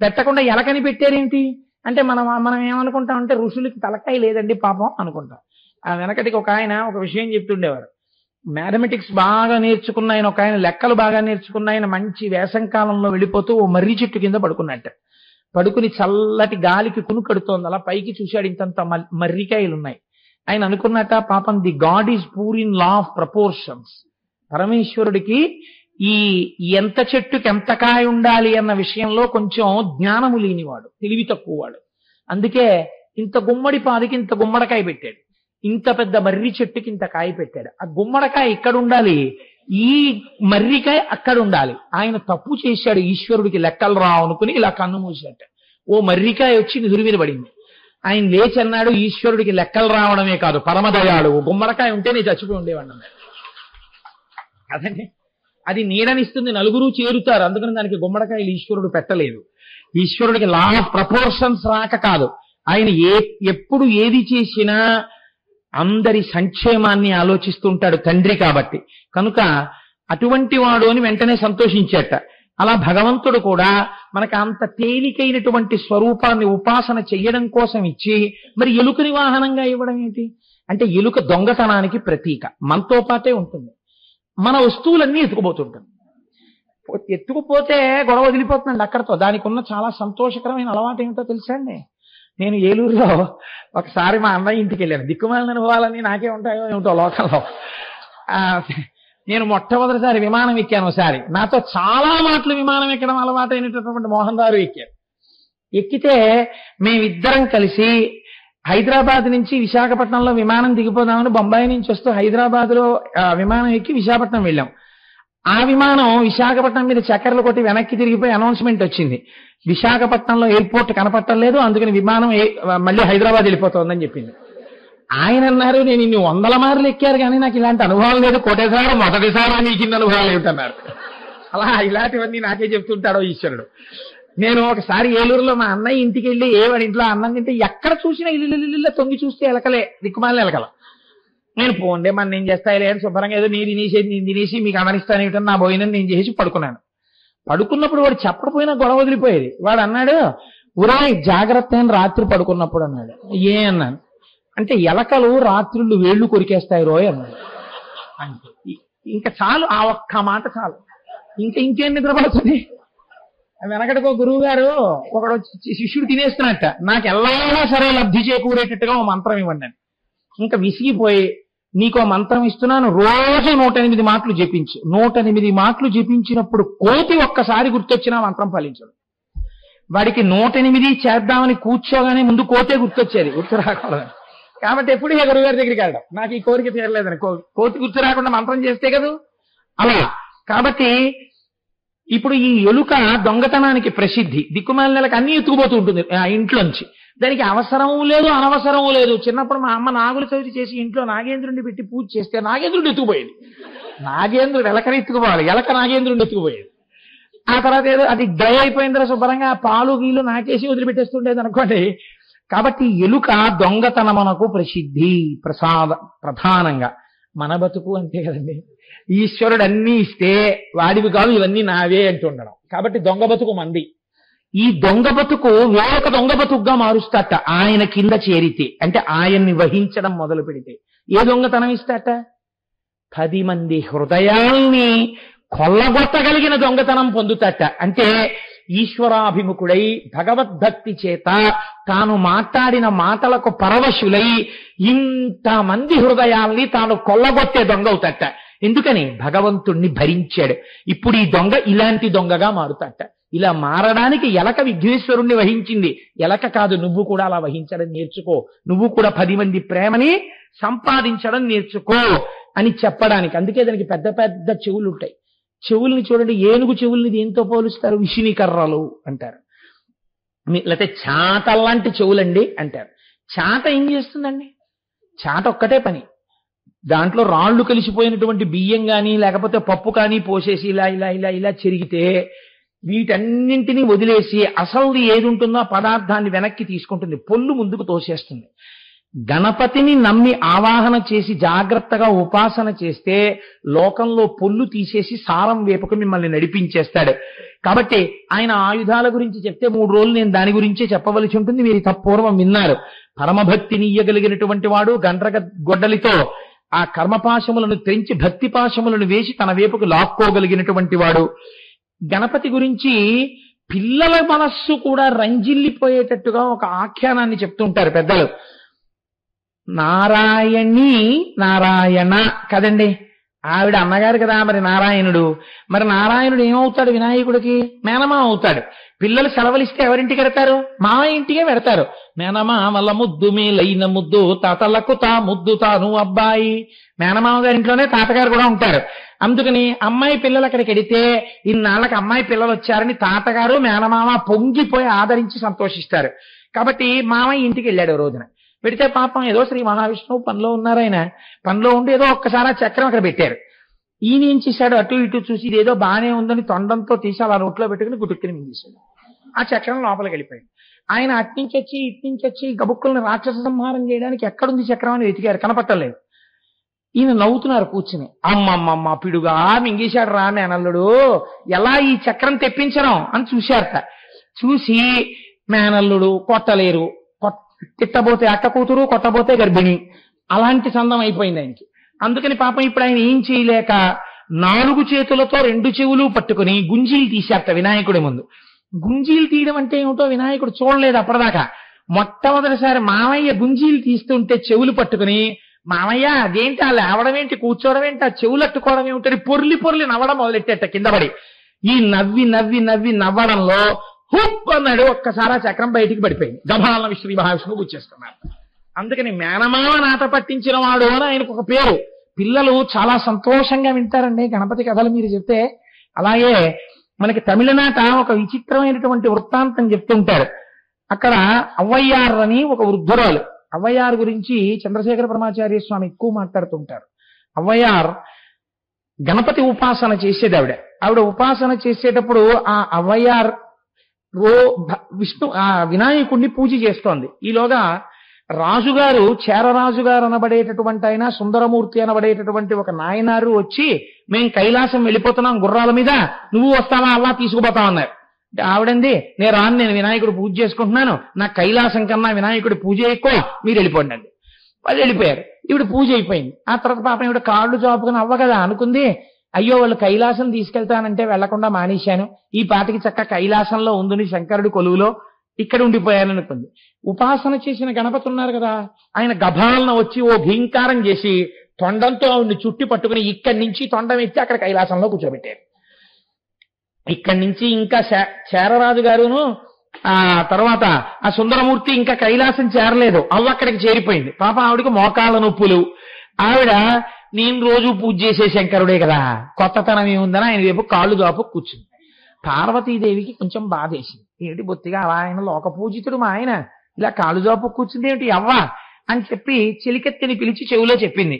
పెట్టకుండా ఎలకని పెట్టారేంటి అంటే మనం ఏమనుకుంటామంటే ఋషులకి తలకాయ లేదండి పాపం అనుకుంటాం. ఆ వెనకటికి ఒక ఆయన ఒక విషయం చెప్తుండేవారు. మ్యాథమెటిక్స్ బాగా నేర్చుకున్న ఆయన, ఒక ఆయన లెక్కలు బాగా నేర్చుకున్న ఆయన మంచి వేసంకాలంలో వెళ్ళిపోతూ ఓ మర్రి చెట్టు కింద పడుకున్నట్ట. పడుకుని చల్లటి గాలికి కునుకడుతోంది. అలా పైకి చూశాడు, ఇంతంత మర్రికాయలు ఉన్నాయి. ఆయన అనుకున్నట్ట పాపం the God is poor in law of proportions. పరమేశ్వరుడికి ఈ ఎంత చెట్టుకి ఎంత కాయ ఉండాలి అన్న విషయంలో కొంచెం జ్ఞానము లేనివాడు, తెలివి తక్కువవాడు. అందుకే ఇంత గుమ్మడి పాదికి ఇంత గుమ్మడికాయ పెట్టాడు, ఇంత పెద్ద మర్రి చెట్టుకి ఇంత కాయ పెట్టాడు. ఆ గుమ్మడికాయ ఇక్కడ ఉండాలి, ఈ మర్రికాయ అక్కడ ఉండాలి. ఆయన తప్పు చేశాడు, ఈశ్వరుడికి లెక్కలు రావు అనుకుని ఇలా కన్ను మూసాట. ఓ మర్రికాయ వచ్చి నిధుల మీద పడింది. ఆయన లేచి అన్నాడు, ఈశ్వరుడికి లెక్కలు రావడమే కాదు పరమదయాడు, గుమ్మడికాయ ఉంటే నేను చచ్చిపోయి ఉండేవాడిని అన్నాడు. అదండి, అది నీడనిస్తుంది, నలుగురు చేరుతారు, అందుకని దానికి గుమ్మడికాయలు ఈశ్వరుడు పెట్టలేదు. ఈశ్వరుడికి లా ఆఫ్ ప్రపోర్షన్స్ రాక కాదు, ఆయన ఎప్పుడు ఏది చేసినా అందరి సంక్షేమాన్ని ఆలోచిస్తుంటాడు తండ్రి కాబట్టి. కనుక అటువంటి వాడు అని వెంటనే సంతోషించేట. అలా భగవంతుడు కూడా మనకు అంత తేలికైనటువంటి స్వరూపాన్ని ఉపాసన చెయ్యడం కోసం ఇచ్చి మరి ఎలుకని వాహనంగా ఇవ్వడం ఏంటి అంటే, ఎలుక దొంగతనానికి ప్రతీక, మనతో పాటే ఉంటుంది. మన వస్తువులన్నీ ఎత్తుకుపోతుంటుంది. ఎత్తుకుపోతే గొడవ వదిలిపోతుందండి అక్కడతో. దానికి ఉన్న చాలా సంతోషకరమైన అలవాటు ఏమిటో తెలుసా అండి? నేను ఏలూరులో ఒకసారి మా అన్నయ్య ఇంటికి వెళ్ళాను. దిక్కుమాలిన అనుభవాలన్నీ నాకే ఉంటాయో ఏమిటో లోకంలో. నేను మొట్టమొదటిసారి విమానం ఎక్కాను. ఒకసారి నాతో చాలా మాటలు విమానం ఎక్కడం అలవాటు అయినటువంటి మోహన్ గారు ఎక్కారు. ఎక్కితే మేమిద్దరం కలిసి హైదరాబాద్ నుంచి విశాఖపట్నంలో విమానం దిగిపోదామని బొంబాయి నుంచి వస్తూ హైదరాబాద్ లో విమానం ఎక్కి విశాఖపట్నం వెళ్ళాం. ఆ విమానం విశాఖపట్నం మీద చక్కర్లు కొట్టి వెనక్కి తిరిగిపోయి అనౌన్స్మెంట్ వచ్చింది, విశాఖపట్నంలో ఎయిర్పోర్ట్ కనపట్టలేదు, అందుకని విమానం మళ్ళీ హైదరాబాద్ వెళ్ళిపోతుందని చెప్పింది. ఆయన అన్నారు, నేను ఇన్ని 100 మార్లు ఎక్కారు కానీ నాకు ఇలాంటి అనుభవం లేదు, కోటేసారి మొదటిసారి నీకు ఇన్ని అనుభవాలు ఏమిటన్నారు. అలా ఇలాంటివన్నీ నాకే చెప్తుంటాడో ఈశ్వరుడు. నేను ఒకసారి ఏలూరులో మా అన్నయ్య ఇంటికి వెళ్ళి వాడి ఇంట్లో అన్నం తింటే ఎక్కడ చూసినా ఇల్లు తొంగి చూస్తే ఎలకలే, దిక్కుమాలని ఎలకల. నేను పోండే మన ఏం చేస్తాయిలే అని శుభ్రంగా ఏదో నేను తినేసి మీకు అమరిస్తాను ఏమిటని నా భోజనం నేను చేసి పడుకున్నాను. పడుకున్నప్పుడు వాడు చెప్పకపోయినా గొడవ వదిలిపోయేది. వాడు అన్నాడు, ఉరా జాగ్రత్త అని రాత్రి పడుకున్నప్పుడు అన్నాడు. ఏ అన్నాను అంటే, ఎలకలు రాత్రుళ్ళు వేళ్లు కొరికేస్తాయి రోయ్ అన్నాడు. అంటే ఇంకా చాలు, ఆ ఒక్క మాట చాలు, ఇంకేం నిద్రపడుతుంది. వెనకటికో గురువు గారు ఒకడు శిష్యుడు తినేస్తున్నట్ట, నాకు ఎల్లైనా సరే లబ్ధి చేకూరేటట్టుగా ఓ మంత్రం ఇవ్వండి అని. ఇంకా విసిగిపోయి, నీకో మంత్రం ఇస్తున్నాను, రోజు 108 మాటలు జపించు. 108 మాటలు జపించినప్పుడు కోతి ఒక్కసారి గుర్తొచ్చినా మంత్రం ఫలించదు. వాడికి 108 చేద్దామని కూర్చోగానే ముందు కోతే గుర్తొచ్చేది, గుర్తు రాకూడదు. కాబట్టి ఎప్పుడు ఏ గురువు గారి దగ్గరికి వెళ్ళడం, నాకు ఈ కోరిక తీరలేదని, కోతి గుర్తు రాకుండా మంత్రం చేస్తే కదా అలా. కాబట్టి ఇప్పుడు ఈ ఎలుక దొంగతనానికి ప్రసిద్ధి. దిక్కుమాలినలకు అన్ని ఎత్తుకుపోతూ ఉంటుంది ఆ ఇంట్లోంచి. దానికి అవసరము లేదు, అనవసరము లేదు. చిన్నప్పుడు మా అమ్మ నాగుల చవితి చేసి ఇంట్లో నాగేంద్రుడిని పెట్టి పూజ చేస్తే నాగేంద్రుడు ఎత్తుకుపోయేది. నాగేంద్రుడు ఎలకని ఎత్తుకుపోవాలి, ఎలక నాగేంద్రుడిని ఎత్తుకుపోయేది. ఆ తర్వాత ఏదో అది దయ అయిపోయిన తర్వాత శుభ్రంగా పాలు గీలు నాకేసి వదిలిపెట్టేస్తుండేది అనుకోండి. కాబట్టి ఎలుక దొంగతనమునకు ప్రసిద్ధి ప్రధానంగా. మన బతుకు అంతే కదండి, ఈశ్వరుడు అన్నీ ఇస్తే వాడివి కాదు ఇవన్నీ నావే అంటుండడం. కాబట్టి దొంగ బతుకు మంది. ఈ దొంగ బతుకు వేరొక దొంగ బతుకుగా మారుస్తాట ఆయన కింద చేరితే, అంటే ఆయన్ని వహించడం మొదలు పెడితే. ఏ దొంగతనం ఇస్తాట? 10 మంది హృదయాల్ని కొల్లగొట్టగలిగిన దొంగతనం పొందుతాట. అంటే ఈశ్వరాభిముఖుడై భగవద్భక్తి చేత తాను మాట్లాడిన మాటలకు పరవశులై ఇంతమంది హృదయాల్ని తాను కొల్లగొట్టే దొంగ అవుతాట. ఎందుకని? భగవంతుణ్ణి భరించాడు. ఇప్పుడు ఈ దొంగ ఇలాంటి దొంగగా మారుతాట. ఇలా మారడానికి ఎలక విఘ్నేశ్వరుణ్ణి వహించింది. ఎలక కాదు, నువ్వు కూడా అలా వహించడం నేర్చుకో, నువ్వు కూడా 10 మంది ప్రేమని సంపాదించడం నేర్చుకో అని చెప్పడానికి. అందుకే దానికి పెద్ద పెద్ద చెవులు ఉంటాయి. చెవుల్ని చూడండి, ఏనుగు చెవుల్ని దేంతో పోలుస్తారు? విషిని కర్రలు అంటారు. లేకపోతే చాటల్లాంటి చెవులండి అంటారు. చాట ఏం చేస్తుందండి? చాట ఒక్కటే పని, దాంట్లో రాళ్లు కలిసిపోయినటువంటి బియ్యం కానీ లేకపోతే పప్పు కానీ పోసేసి ఇలా ఇలా ఇలా ఇలా చెరిగితే వీటన్నింటినీ వదిలేసి అసలు ఏది ఉంటుందో ఆ పదార్థాన్ని వెనక్కి తీసుకుంటుంది, పొల్లు ముందుకు తోసేస్తుంది. గణపతిని నమ్మి ఆవాహన చేసి జాగ్రత్తగా ఉపాసన చేస్తే లోకంలో పొల్లు తీసేసి సారం వేపుకు మిమ్మల్ని నడిపించేస్తాడు. కాబట్టి ఆయన ఆయుధాల గురించి చెప్తే 3 రోజులు నేను దాని గురించే చెప్పవలసి ఉంటుంది. మీరు పూర్వం విన్నారు. పరమభక్తిని ఇయ్యగలిగినటువంటి వాడు గండ్రగ గొడ్డలితో ఆ కర్మపాశములను తెంచి భక్తి పాశములను వేసి తన వైపుకు లాక్కోగలిగినటువంటి వాడు. గణపతి గురించి పిల్లల మనస్సు కూడా రంజిల్లిపోయేటట్టుగా ఒక ఆఖ్యానాన్ని చెప్తుంటారు పెద్దలు. నారాయణి నారాయణ కదండి, ఆవిడ అన్నగారు కదా మరి నారాయణుడు. మరి నారాయణుడు ఏమవుతాడు వినాయకుడికి? మేనమా అవుతాడు. పిల్లలు సెలవులిస్తే ఎవరింటికి వెడతారు? మామయ్య ఇంటికే వెడతారు. మేనమా వల్ల ముద్దు మేలైన ముద్దు తాతలకు తా ముద్దు తాను అబ్బాయి. మేనమామ గారి ఇంట్లోనే తాతగారు కూడా ఉంటారు. అందుకని అమ్మాయి పిల్లలు అక్కడికి వెడితే ఇన్నాళ్ళకి అమ్మాయి పిల్లలు వచ్చారని తాతగారు మేనమామ పొంగిపోయి ఆదరించి సంతోషిస్తారు. కాబట్టి మామయ్య ఇంటికి వెళ్ళాడు రోజున. పెడితే పాపం ఏదో శ్రీ మహావిష్ణువు పనిలో ఉన్నారు. ఆయన పనిలో ఉండి ఏదో ఒక్కసారి ఆ చక్రం అక్కడ పెట్టారు. ఈయన ఏం చేశాడు, అటు ఇటు చూసి ఇదేదో బాగానే ఉందని తొండంతో తీసి అలా నోట్లో పెట్టుకుని గుటుక్కుని మింగేశాడు. ఆ చక్రం లోపలికి వెళ్ళిపోయాడు. ఆయన అట్నుంచి వచ్చి ఇట్నుంచి వచ్చి గబుక్కులను రాక్షస సంహారం చేయడానికి ఎక్కడుంది చక్రం అని వెతికారు, కనపట్టలేదు. ఈయన నవ్వుతున్నారు కూర్చుని. అమ్మమ్మమ్మ పిడుగా మింగేశాడు రా మేనల్లుడు, ఎలా ఈ చక్రం తెప్పించడం అని చూశారట. చూసి మేనల్లుడు కొట్టలేరు, తిట్టబోతే అక్క కూతురు, కొట్టబోతే గర్భిణి, అలాంటి సందం అయిపోయింది ఆయనకి. అందుకని పాపం ఇప్పుడు ఆయన ఏం చేయలేక 4 చేతులతో 2 చెవులు పట్టుకుని గుంజీలు తీశారట వినాయకుడి ముందు. గుంజీలు తీయడం అంటే ఏమిటో వినాయకుడు చూడలేదు అప్పటిదాకా. మొట్టమొదటిసారి మామయ్య గుంజీలు తీస్తుంటే చెవులు పట్టుకుని, మామయ్య అదేంటి ఆ లేవడం ఏంటి, కూర్చోవడం ఏంటి, ఆ చెవులు అట్టుకోవడం ఏమిటని పొర్లి పొర్లి నవ్వడం మొదలెట్టేట కింద పడి. ఈ నవ్వి నవ్వి నవ్వి నవ్వడంలో హుప్ అన్నాడు. ఒక్కసారి ఆ చక్రం బయటికి పడిపోయింది. గభాలన శ్రీ మహావిష్ణువు కూర్చేస్తున్నారు. అందుకని మేనమామ నాట పట్టించిన వాడు అని ఆయనకు ఒక పేరు. పిల్లలు చాలా సంతోషంగా వింటారండి గణపతి కథలు మీరు చెప్తే. అలాగే మనకి తమిళనాట ఒక విచిత్రమైనటువంటి వృత్తాంతం చెప్తుంటారు. అక్కడ అవ్వయ్యార్ అని ఒక వృద్ధురాలు. అవ్వయ్యార్ గురించి చంద్రశేఖర పరమాచార్య స్వామి ఎక్కువ మాట్లాడుతుంటారు. అవ్వయ్యార్ గణపతి ఉపాసన చేసేది. ఆవిడ ఉపాసన చేసేటప్పుడు ఆ అవ్వయ్యార్ వినాయకుడిని పూజ చేస్తోంది. ఈలోగా రాజుగారు, చేరరాజుగారు అనబడేటటువంటి ఆయన, సుందరమూర్తి అనబడేటటువంటి ఒక నాయనారు వచ్చి, మేం కైలాసం వెళ్ళిపోతున్నాం గుర్రాల మీద, నువ్వు వస్తావా అలా తీసుకుపోతామన్నారు. ఆవిడంది, నేను రాను, నేను వినాయకుడు పూజ చేసుకుంటున్నాను, నా కైలాసం కన్నా వినాయకుడి పూజ ఎక్కువ, మీరు వెళ్ళిపోండి అండి. వాళ్ళు వెళ్ళిపోయారు. ఇప్పుడు పూజ అయిపోయింది. ఆ తర్వాత పాపం ఇవిడ కాళ్ళు చాపుకుని అవ్వ కదా అనుకుంది, అయ్యో వాళ్ళు కైలాసం తీసుకెళ్తానంటే వెళ్లకుండా మానేశాను, ఈ పాటికి చక్క కైలాసంలో ఉందని శంకరుడి కొలువులో ఇక్కడ ఉండిపోయాను అనుకుంది. ఉపాసన చేసిన గణపతి ఉన్నారు కదా, ఆయన గభాలన వచ్చి ఓ భీంకారం చేసి తొండంతో ఆవిడ్ని చుట్టి పట్టుకుని ఇక్కడి నుంచి తొండం ఎత్తి అక్కడ కైలాసంలో కూర్చోబెట్టారు. ఇక్కడి నుంచి ఇంకా చేరరాజు గారును ఆ తర్వాత ఆ సుందరమూర్తి ఇంకా కైలాసం చేరలేదు, అవ్వ అక్కడికి చేరిపోయింది. పాప ఆవిడకి మోకాళ్ళ నొప్పులు. ఆవిడ నేను రోజు పూజ చేసే శంకరుడే కదా, కొత్తతనం ఏముందని ఆయన వైపు కాళ్ళు దాపు కూర్చుంది. పార్వతీదేవికి కొంచెం బాధేసింది. ఏమిటి బొత్తిగా ఆయన లోక పూజితుడు మా ఆయన ఇలా కాళ్ళు దాపు కూర్చుంది ఏమిటి అవ్వ అని చెప్పి చిలికెత్తిని పిలిచి చెవిలో చెప్పింది.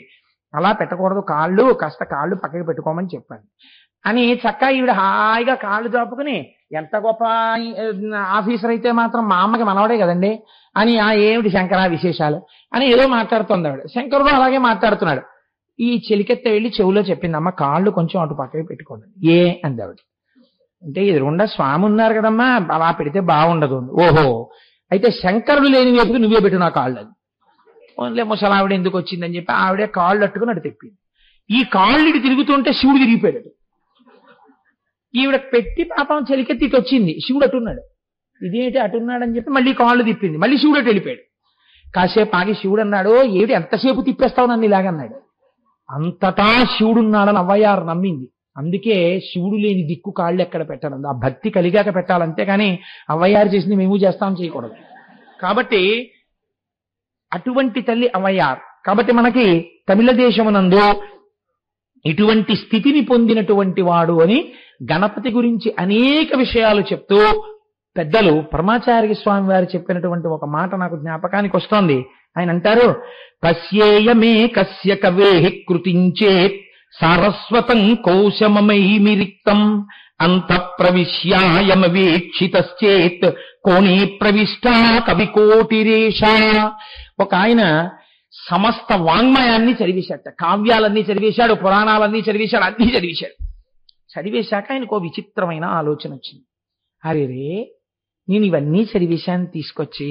అలా పెట్టకూడదు, కాళ్ళు కాస్త కాళ్ళు పక్కకి పెట్టుకోమని చెప్పాను అని. చక్కగా ఈవిడ హాయిగా కాళ్ళు చాపుకుని, ఎంత గొప్ప ఆఫీసర్ అయితే మాత్రం మా అమ్మకి మనవడే కదండి అని, ఆ ఏమిటి శంకర విశేషాలు అని ఏదో మాట్లాడుతుంది ఆవిడ. శంకరుడు అలాగే మాట్లాడుతున్నాడు. ఈ చెలికెత్త వెళ్ళి చెవులో చెప్పింది, అమ్మ కాళ్ళు కొంచెం అటు పక్కకి పెట్టుకోండి. ఏ అంది ఆవిడ. అంటే ఎదురుగుండా స్వామి ఉన్నారు కదమ్మా, అలా పెడితే బాగుండదు. ఓహో, అయితే శంకరుడు లేని వైపుకి నువ్వే పెట్టు నా కాళ్ళు అది. ఓన్లే ముసలావిడ ఎందుకు వచ్చిందని చెప్పి ఆవిడే కాళ్ళు అట్టుకుని అటు తెప్పింది. ఈ కాళ్ళు ఇటు తిరుగుతుంటే శివుడు తిరిగిపోయాడు. ఈవిడ పెట్టి పాపం చెలికెత్తి ఇటు వచ్చింది, శివుడు అటున్నాడు. ఇదేంటి అటున్నాడని చెప్పి మళ్ళీ కాళ్ళు తిప్పింది, మళ్ళీ శివుడు అటు వెళ్ళిపోయాడు. కాసేపు ఆగి శివుడు అన్నాడు, ఏమిటి ఎంతసేపు తిప్పేస్తావు నన్ను ఇలాగన్నాడు. అంతటా శివుడున్నాడని అవ్వయ్యారు నమ్మింది. అందుకే శివుడు లేని దిక్కు కాళ్ళు ఎక్కడ పెట్టడం, ఆ భక్తి కలిగాక పెట్టాలి. అంతేగాని అవ్వయ్యారు చేసింది మేము చేస్తాం చేయకూడదు. కాబట్టి అటువంటి తల్లి అవ్వయ్యారు. కాబట్టి మనకి తమిళ దేశమునందు ఇటువంటి స్థితిని పొందినటువంటి వాడు అని గణపతి గురించి అనేక విషయాలు చెప్తూ పెద్దలు పరమాచార్య స్వామి వారు చెప్పినటువంటి ఒక మాట నాకు జ్ఞాపకానికి వస్తోంది. ఆయన అంటారు, పశ్యేయమే కస్య కవేహి కృతించేత్ సారస్వతం కౌశమమైమిరిక్తం అంత ప్రవిశ్యాయమవీక్షితశ్చేత్ కోణే ప్రవిష్టా కవికోటిరేష. ఒక ఆయన సమస్త వాంగ్మయాన్ని చదివేశాట, కావ్యాలన్నీ చదివేశాడు, పురాణాలన్నీ చదివేశాడు, అన్నీ చదివేశాడు. చదివేశాక ఆయనకు విచిత్రమైన ఆలోచన వచ్చింది. అరే నేను ఇవన్నీ చదివేశాను తీసుకొచ్చి,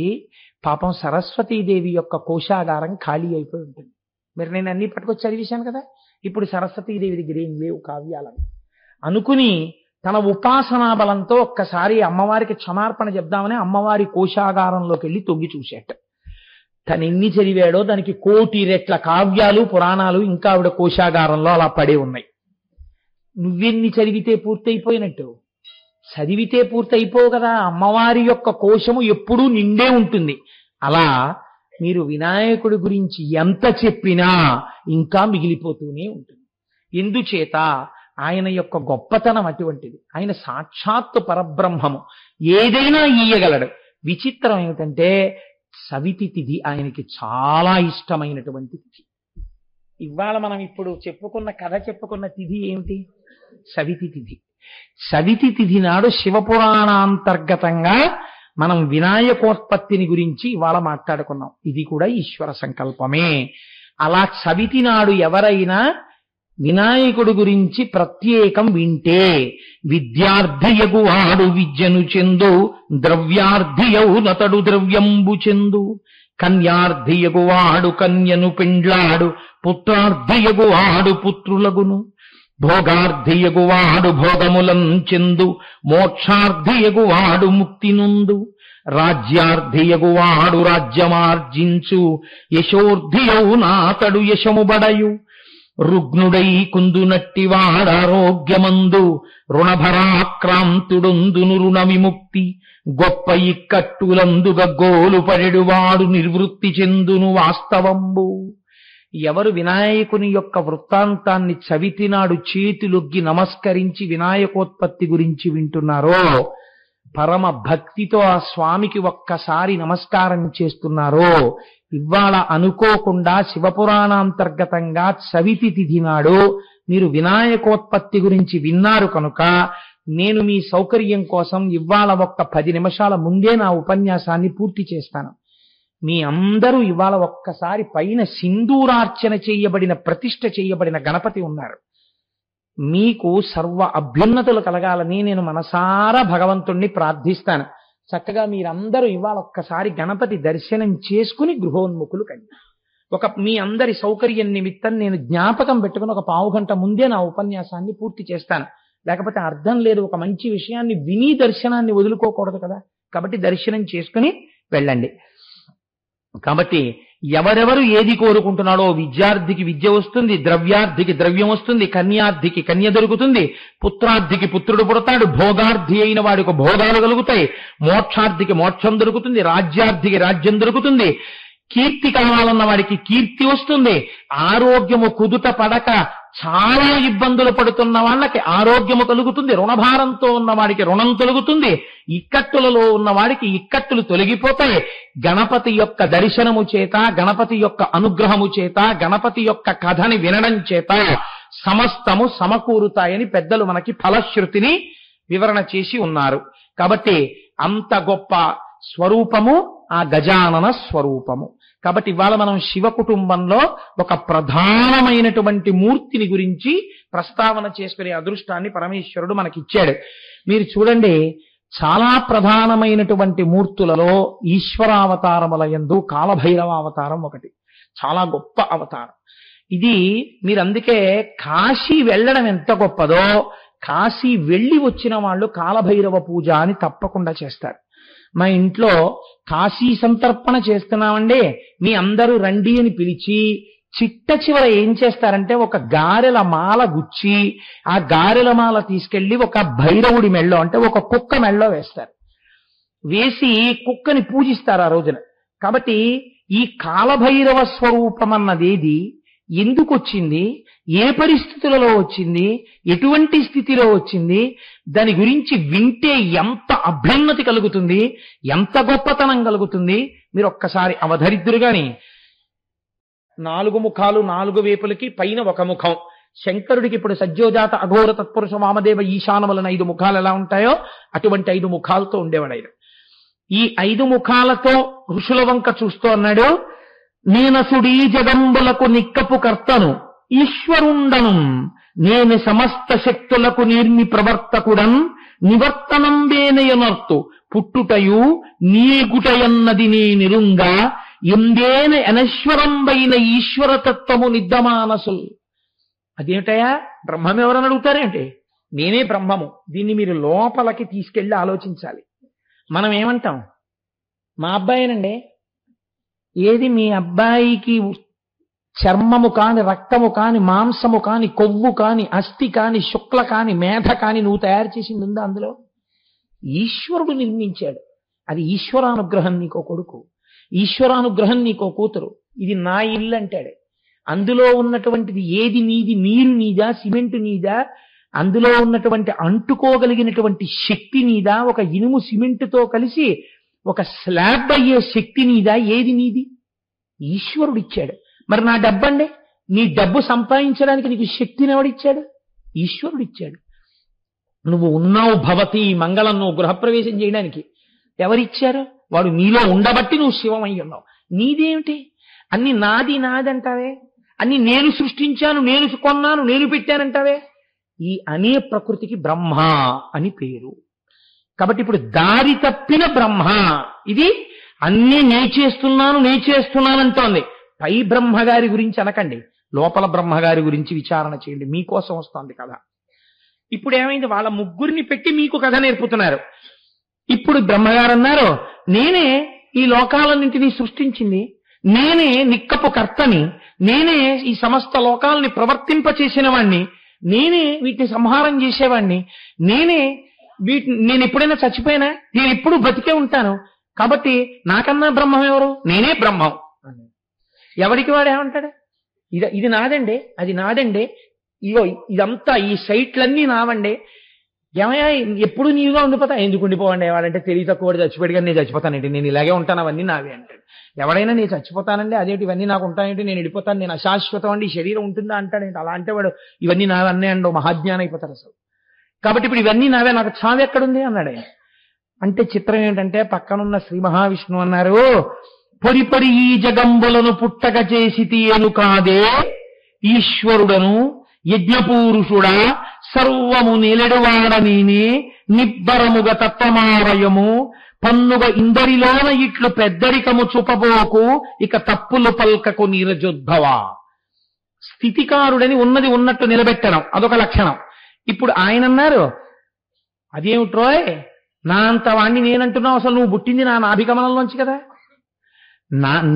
పాపం సరస్వతీదేవి యొక్క కోశాగారం ఖాళీ అయిపోయి ఉంటుంది. మరి నేను అన్ని పట్టుకొచ్చి చదివేశాను కదా, ఇప్పుడు సరస్వతీదేవి దగ్గర ఏం లేవు కావ్యాలని అనుకుని తన ఉపాసనా బలంతో ఒక్కసారి అమ్మవారికి క్షమార్పణ చెప్దామని అమ్మవారి కోశాగారంలోకి వెళ్ళి తొంగి చూసేట. తను ఎన్ని చదివాడో దానికి 1,000,000 రెట్ల కావ్యాలు పురాణాలు ఇంకా ఆవిడ కోశాగారంలో అలా పడే ఉన్నాయి. నువ్వెన్ని చదివితే పూర్తయిపోయినట్టు? చదివితే పూర్తయిపోవు కదా. అమ్మవారి యొక్క కోశము ఎప్పుడూ నిండే ఉంటుంది. అలా మీరు వినాయకుడి గురించి ఎంత చెప్పినా ఇంకా మిగిలిపోతూనే ఉంటుంది. ఎందుచేత ఆయన యొక్క గొప్పతనం అటువంటిది. ఆయన సాక్షాత్తు పరబ్రహ్మము, ఏదైనా ఇయ్యగలడు. విచిత్రం ఏమిటంటే సవితి తిథి ఆయనకి చాలా ఇష్టమైనటువంటి తిథి. ఇవాళ మనం ఇప్పుడు చెప్పుకున్న తిథి ఏమిటి? సవితి తిథి. సవితి తిథి నాడు శివపురాణాంతర్గతంగా మనం వినాయకోత్పత్తిని గురించి ఇవాళ మాట్లాడుకున్నాం. ఇది కూడా ఈశ్వర సంకల్పమే. అలా సవితి నాడు ఎవరైనా వినాయకుడి గురించి ప్రత్యేకం వింటే విద్యార్థియగు వాడు విద్యను చెందు, ద్రవ్యార్థియౌ నతడు ద్రవ్యంబు చెందు, కన్యార్థియగు వాడు కన్యను పెండ్లాడు, పుత్రార్థియగు వాడు పుత్రులగును, భోగార్థియగు వాడు భోగములం చెందు, మోక్షార్థియగు వాడు ముక్తి నుండు, రాజ్యార్థియగు వాడు రాజ్యమార్జించు, యశోర్థియౌ నాతడు యశముబడయు, రుగ్నుడై కుందునట్టి వాడారోగ్యమందు, రుణభరాక్రాంతుడొందును రుణ విముక్తి, గొప్ప ఇక్కట్టులందు గగ్గోలు పడెడువాడు నిర్వృత్తి చెందును వాస్తవంబు. ఎవరు వినాయకుని యొక్క వృత్తాంతాన్ని చవితినాడు చేతులొగ్గి నమస్కరించి వినాయకోత్పత్తి గురించి వింటున్నారో, పరమ భక్తితో ఆ స్వామికి ఒక్కసారి నమస్కారం చేస్తున్నారో, ఇవాళ అనుకోకుండా శివపురాణాంతర్గతంగా చవితి తిథి నాడు మీరు వినాయకోత్పత్తి గురించి విన్నారు కనుక నేను మీ సౌకర్యం కోసం ఇవాళ ఒక్క 10 నిమిషాల ముందే నా ఉపన్యాసాన్ని పూర్తి చేస్తాను. మీ అందరూ ఇవాళ ఒక్కసారి పైన సింధూరార్చన చేయబడిన ప్రతిష్ఠ చేయబడిన గణపతి ఉన్నారు. మీకు సర్వ అభ్యున్నతులు కలగాలని నేను మనసారా భగవంతుణ్ణి ప్రార్థిస్తాను. చక్కగా మీరందరూ ఇవాళ ఒక్కసారి గణపతి దర్శనం చేసుకుని గృహోన్ముఖులు కండి. మీ అందరి సౌకర్యం నిమిత్తం నేను జ్ఞాపకం పెట్టుకుని ఒక 1/2 గంట ముందే నా ఉపన్యాసాన్ని పూర్తి చేస్తాను. లేకపోతే అర్థం లేదు. ఒక మంచి విషయాన్ని విని దర్శనాన్ని వదులుకోకూడదు కదా. కాబట్టి దర్శనం చేసుకుని వెళ్ళండి. కాబట్టి ఎవరెవరు ఏది కోరుకుంటున్నాడో, విద్యార్థికి విద్య వస్తుంది, ద్రవ్యార్థికి ద్రవ్యం వస్తుంది, కన్యార్థికి కన్య దొరుకుతుంది, పుత్రార్థికి పుత్రుడు పుడతాడు, భోగార్థి అయిన వాడికి భోగాలు కలుగుతాయి, మోక్షార్థికి మోక్షం దొరుకుతుంది, రాజ్యార్థికి రాజ్యం దొరుకుతుంది, కీర్తి కావాలన్న వాడికి కీర్తి వస్తుంది, ఆరోగ్యము కుదుట పడక చాలా ఇబ్బందులు పడుతున్న వాళ్ళకి ఆరోగ్యము కలుగుతుంది, రుణభారంతో ఉన్న వాడికి రుణం తొలుగుతుంది, ఇక్కట్టులలో ఉన్న వాడికి ఇక్కట్టులు తొలగిపోతాయి. గణపతి యొక్క దర్శనము చేత, గణపతి యొక్క అనుగ్రహము చేత, గణపతి యొక్క కథని వినడం చేత సమస్తము సమకూరుతాయని పెద్దలు మనకి ఫలశ్రుతిని వివరణ చేసి ఉన్నారు. కాబట్టి అంత గొప్ప స్వరూపము ఆ గజానన స్వరూపము. కాబట్టి ఇవాళ మనం శివ కుటుంబంలో ఒక ప్రధానమైనటువంటి మూర్తిని గురించి ప్రస్తావన చేసుకునే అదృష్టాన్ని పరమేశ్వరుడు మనకిచ్చాడు. మీరు చూడండి, చాలా ప్రధానమైనటువంటి మూర్తులలో ఈశ్వరావతారముల యందు కాలభైరవ అవతారం ఒకటి. చాలా గొప్ప అవతారం ఇది. మీరు అందుకే కాశీ వెళ్ళడం ఎంత గొప్పదో, కాశీ వెళ్ళి వచ్చిన వాళ్ళు కాలభైరవ పూజ అని తప్పకుండా చేస్తారు. మా ఇంట్లో కాశీ సంతర్పణ చేస్తున్నామండి, మీ అందరూ రండి అని పిలిచి చిట్ట చివర ఏం చేస్తారంటే ఒక గారెల మాల గుచ్చి ఆ గారెల మాల తీసుకెళ్లి ఒక భైరవుడి మెళ్ళో, అంటే ఒక కుక్క మెళ్ళో వేస్తారు. వేసి కుక్కని పూజిస్తారు ఆ రోజున. కాబట్టి ఈ కాలభైరవ స్వరూపం అన్నదేది, ఎందుకు వచ్చింది, ఏ పరిస్థితులలో వచ్చింది, ఎటువంటి స్థితిలో వచ్చింది, దాని గురించి వింటే ఎంత అభ్యున్నతి కలుగుతుంది, ఎంత గొప్పతనం కలుగుతుంది, మీరు ఒక్కసారి అవధరిద్దురు గాని. 4 ముఖాలు 4 వైపులకి పైన ఒక ముఖం. శంకరుడికి ఇప్పుడు సజ్జోజాత అఘోర తత్పురుష వామదేవ ఈశానములను 5 ముఖాలు ఎలా ఉంటాయో అటువంటి 5 ముఖాలతో ఉండేవాడు ఆయన. ఈ 5 ముఖాలతో ఋషుల వంక చూస్తూ అన్నాడు, నేనసుడీ జగంబులకు నిక్కపు కర్తను ఈశ్వరుండను, నేను సమస్త శక్తులకు నిర్మి ప్రవర్తకుడన్, నివర్తనం వేనయనర్తు పుట్టుటయు నీగుటయన్నది నేనిరుంగా, ఎందేన అనశ్వరంబైన ఈశ్వరతత్వము నిద్దమానసుల్. అదేమిటయా, బ్రహ్మం ఎవరని అడుగుతారేంటి? నేనే బ్రహ్మము. దీన్ని మీరు లోపలికి తీసుకెళ్లి ఆలోచించాలి. మనం ఏమంటాం, మా అబ్బాయేనండి, ఏది మీ అబ్బాయికి చర్మము కాని, రక్తము కాని, మాంసము కాని, కొవ్వు కాని, అస్థి కాని, శుక్ల కాని, మేధ కాని నువ్వు తయారు చేసింది ఉందా అందులో? ఈశ్వరుడు నిర్మించాడు. అది ఈశ్వరానుగ్రహం నీకో కొడుకు, ఈశ్వరానుగ్రహం నీకో కూతురు. ఇది నా ఇల్లు అంటాడు. అందులో ఉన్నటువంటిది ఏది నీది? నీరు నీదా? సిమెంటు నీదా? అందులో ఉన్నటువంటి అంటుకోగలిగినటువంటి శక్తి నీదా? ఒక ఇనుము సిమెంటుతో కలిసి ఒక స్లాబ్ అయ్యే శక్తి నీదా? ఏది నీది? ఈశ్వరుడు ఇచ్చాడు. మరి నా డబ్బండి, నీ డబ్బు సంపాదించడానికి నీకు శక్తిని ఎవడిచ్చాడు? ఈశ్వరుడు ఇచ్చాడు. నువ్వు ఉన్నావు భవతి మంగళం, నువ్వు గృహప్రవేశం చేయడానికి ఎవరిచ్చారు? వాడు నీలో ఉండబట్టి నువ్వు శివమై ఉన్నావు. నీదేమిటి? అన్ని నాది నాది అంటావే, అన్ని నేను సృష్టించాను, నేను కొన్నాను, నేను పెట్టానంటావే. ఈ అనే ప్రకృతికి బ్రహ్మ అని పేరు. కాబట్టి ఇప్పుడు దారి తప్పిన బ్రహ్మ ఇది. అన్నీ నే చేస్తున్నానంటోంది. పై బ్రహ్మగారి గురించి అనకండి, లోపల బ్రహ్మగారి గురించి విచారణ చేయండి. మీకోసం వస్తోంది కథ. ఇప్పుడు ఏమైంది? వాళ్ళ ముగ్గురిని పెట్టి మీకు కథ నేర్పుతున్నారు. ఇప్పుడు బ్రహ్మగారు అన్నారు, నేనే ఈ లోకాలన్నింటినీ సృష్టించింది, నేనే నిక్కపు కర్తని, నేనే ఈ సమస్త లోకాలని ప్రవర్తింపచేసిన వాణ్ణి, నేనే వీటిని సంహారం చేసేవాణ్ణి, నేను ఎప్పుడైనా చచ్చిపోయినా నేను ఎప్పుడు బతికే ఉంటాను. కాబట్టి నాకన్నా బ్రహ్మం ఎవరు? నేనే బ్రహ్మం. ఎవరికి వాడు ఏమంటాడు? ఇది నాదండి, అది నాదండి, ఇగో ఇదంతా ఈ సైట్లన్నీ నావండి. ఏమయ్యా ఎప్పుడు నీవుగా ఉండిపోతా? ఎందుకు ఉండిపోవండి? వాడంటే తెలివి తక్కువ చచ్చిపోయాడు కానీ నేను చచ్చిపోతానండి, నేను ఇలాగే ఉంటాను, అవన్నీ నావే అంటాడు. ఎవడైనా నేను చచ్చిపోతానండి, అదేంటి ఇవన్నీ నాకు ఉంటాయంటే, నేను వెళ్ళిపోతాను, నేను అశాశ్వతం అండి, ఈ శరీరం ఉంటుందా అంటాడేంటి? అలా అంటే వాడు ఇవన్నీ నావన్నీ అండి మహాజ్ఞానం అయిపోతారు అసలు. కాబట్టి ఇప్పుడు ఇవన్నీ నావే, నాకు చావు ఎక్కడుంది అన్నాడు ఆయన. అంటే చిత్రం ఏంటంటే పక్కనున్న శ్రీ మహావిష్ణువు అన్నారు, పొడి పొడి ఈ జగంబులను పుట్టక చేసి తీయను కాదే ఈశ్వరుడను యజ్ఞపూరుషుడా సర్వము నిలెడువాడ నేనే నిబ్బరముగ తత్వమారయము పన్నుగ ఇందరిలోన ఇట్లు పెద్దరికము చూపబోకు ఇక తప్పులు పల్కకు నీరజోద్భవ. స్థితికారుడని ఉన్నది ఉన్నట్టు నిలబెట్టడం అదొక లక్షణం. ఇప్పుడు ఆయన అన్నారు, అదేమిట్రోయ్ నా అంత వాణ్ణి నేనంటున్నావు, అసలు నువ్వు పుట్టింది నా నాభికమలంలోంచి కదా,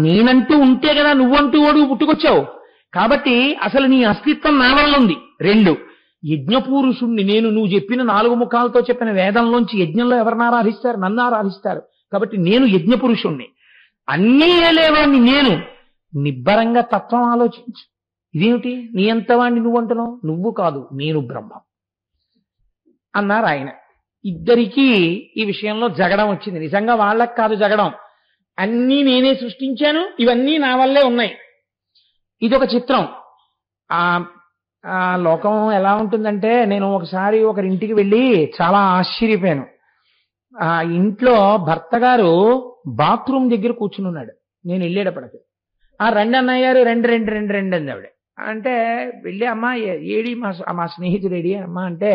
నేనంటూ ఉంటే కదా నువ్వంటూ ఓడు పుట్టుకొచ్చావు. కాబట్టి అసలు నీ అస్తిత్వం నా వల్ల ఉంది. 2, యజ్ఞపూరుషుణ్ణి నేను. నువ్వు చెప్పిన 4 ముఖాలతో చెప్పిన వేదంలోంచి యజ్ఞంలో ఎవరిని ఆరాధిస్తారు? నన్ను ఆరాధిస్తారు. కాబట్టి నేను యజ్ఞపురుషుణ్ణి, అన్నీ ఏలేవాణ్ణి నేను. నిబ్బరంగా తత్వం ఆలోచించు. ఇదేమిటి నీ అంతవాణ్ణి నువ్వు అంటున్నావు? నువ్వు కాదు, నేను బ్రహ్మం అన్నారు ఆయన. ఇద్దరికీ ఈ విషయంలో జగడం వచ్చింది. నిజంగా వాళ్ళకి కాదు జగడం, అన్నీ నేనే సృష్టించాను, ఇవన్నీ నా వల్లే ఉన్నాయి. ఇదొక చిత్రం. ఆ లోకం ఎలా ఉంటుందంటే, నేను ఒకసారి ఒకరింటికి వెళ్ళి చాలా ఆశ్చర్యపోయాను. ఆ ఇంట్లో భర్త గారు బాత్రూమ్ దగ్గర కూర్చుని ఉన్నాడు. నేను వెళ్ళేటప్పటికి, రండి అన్నయ్య గారు, రెండు అంది ఆవిడ. అంటే వెళ్ళి, అమ్మా ఏడి మా స్నేహితుడు ఏడి అమ్మా అంటే,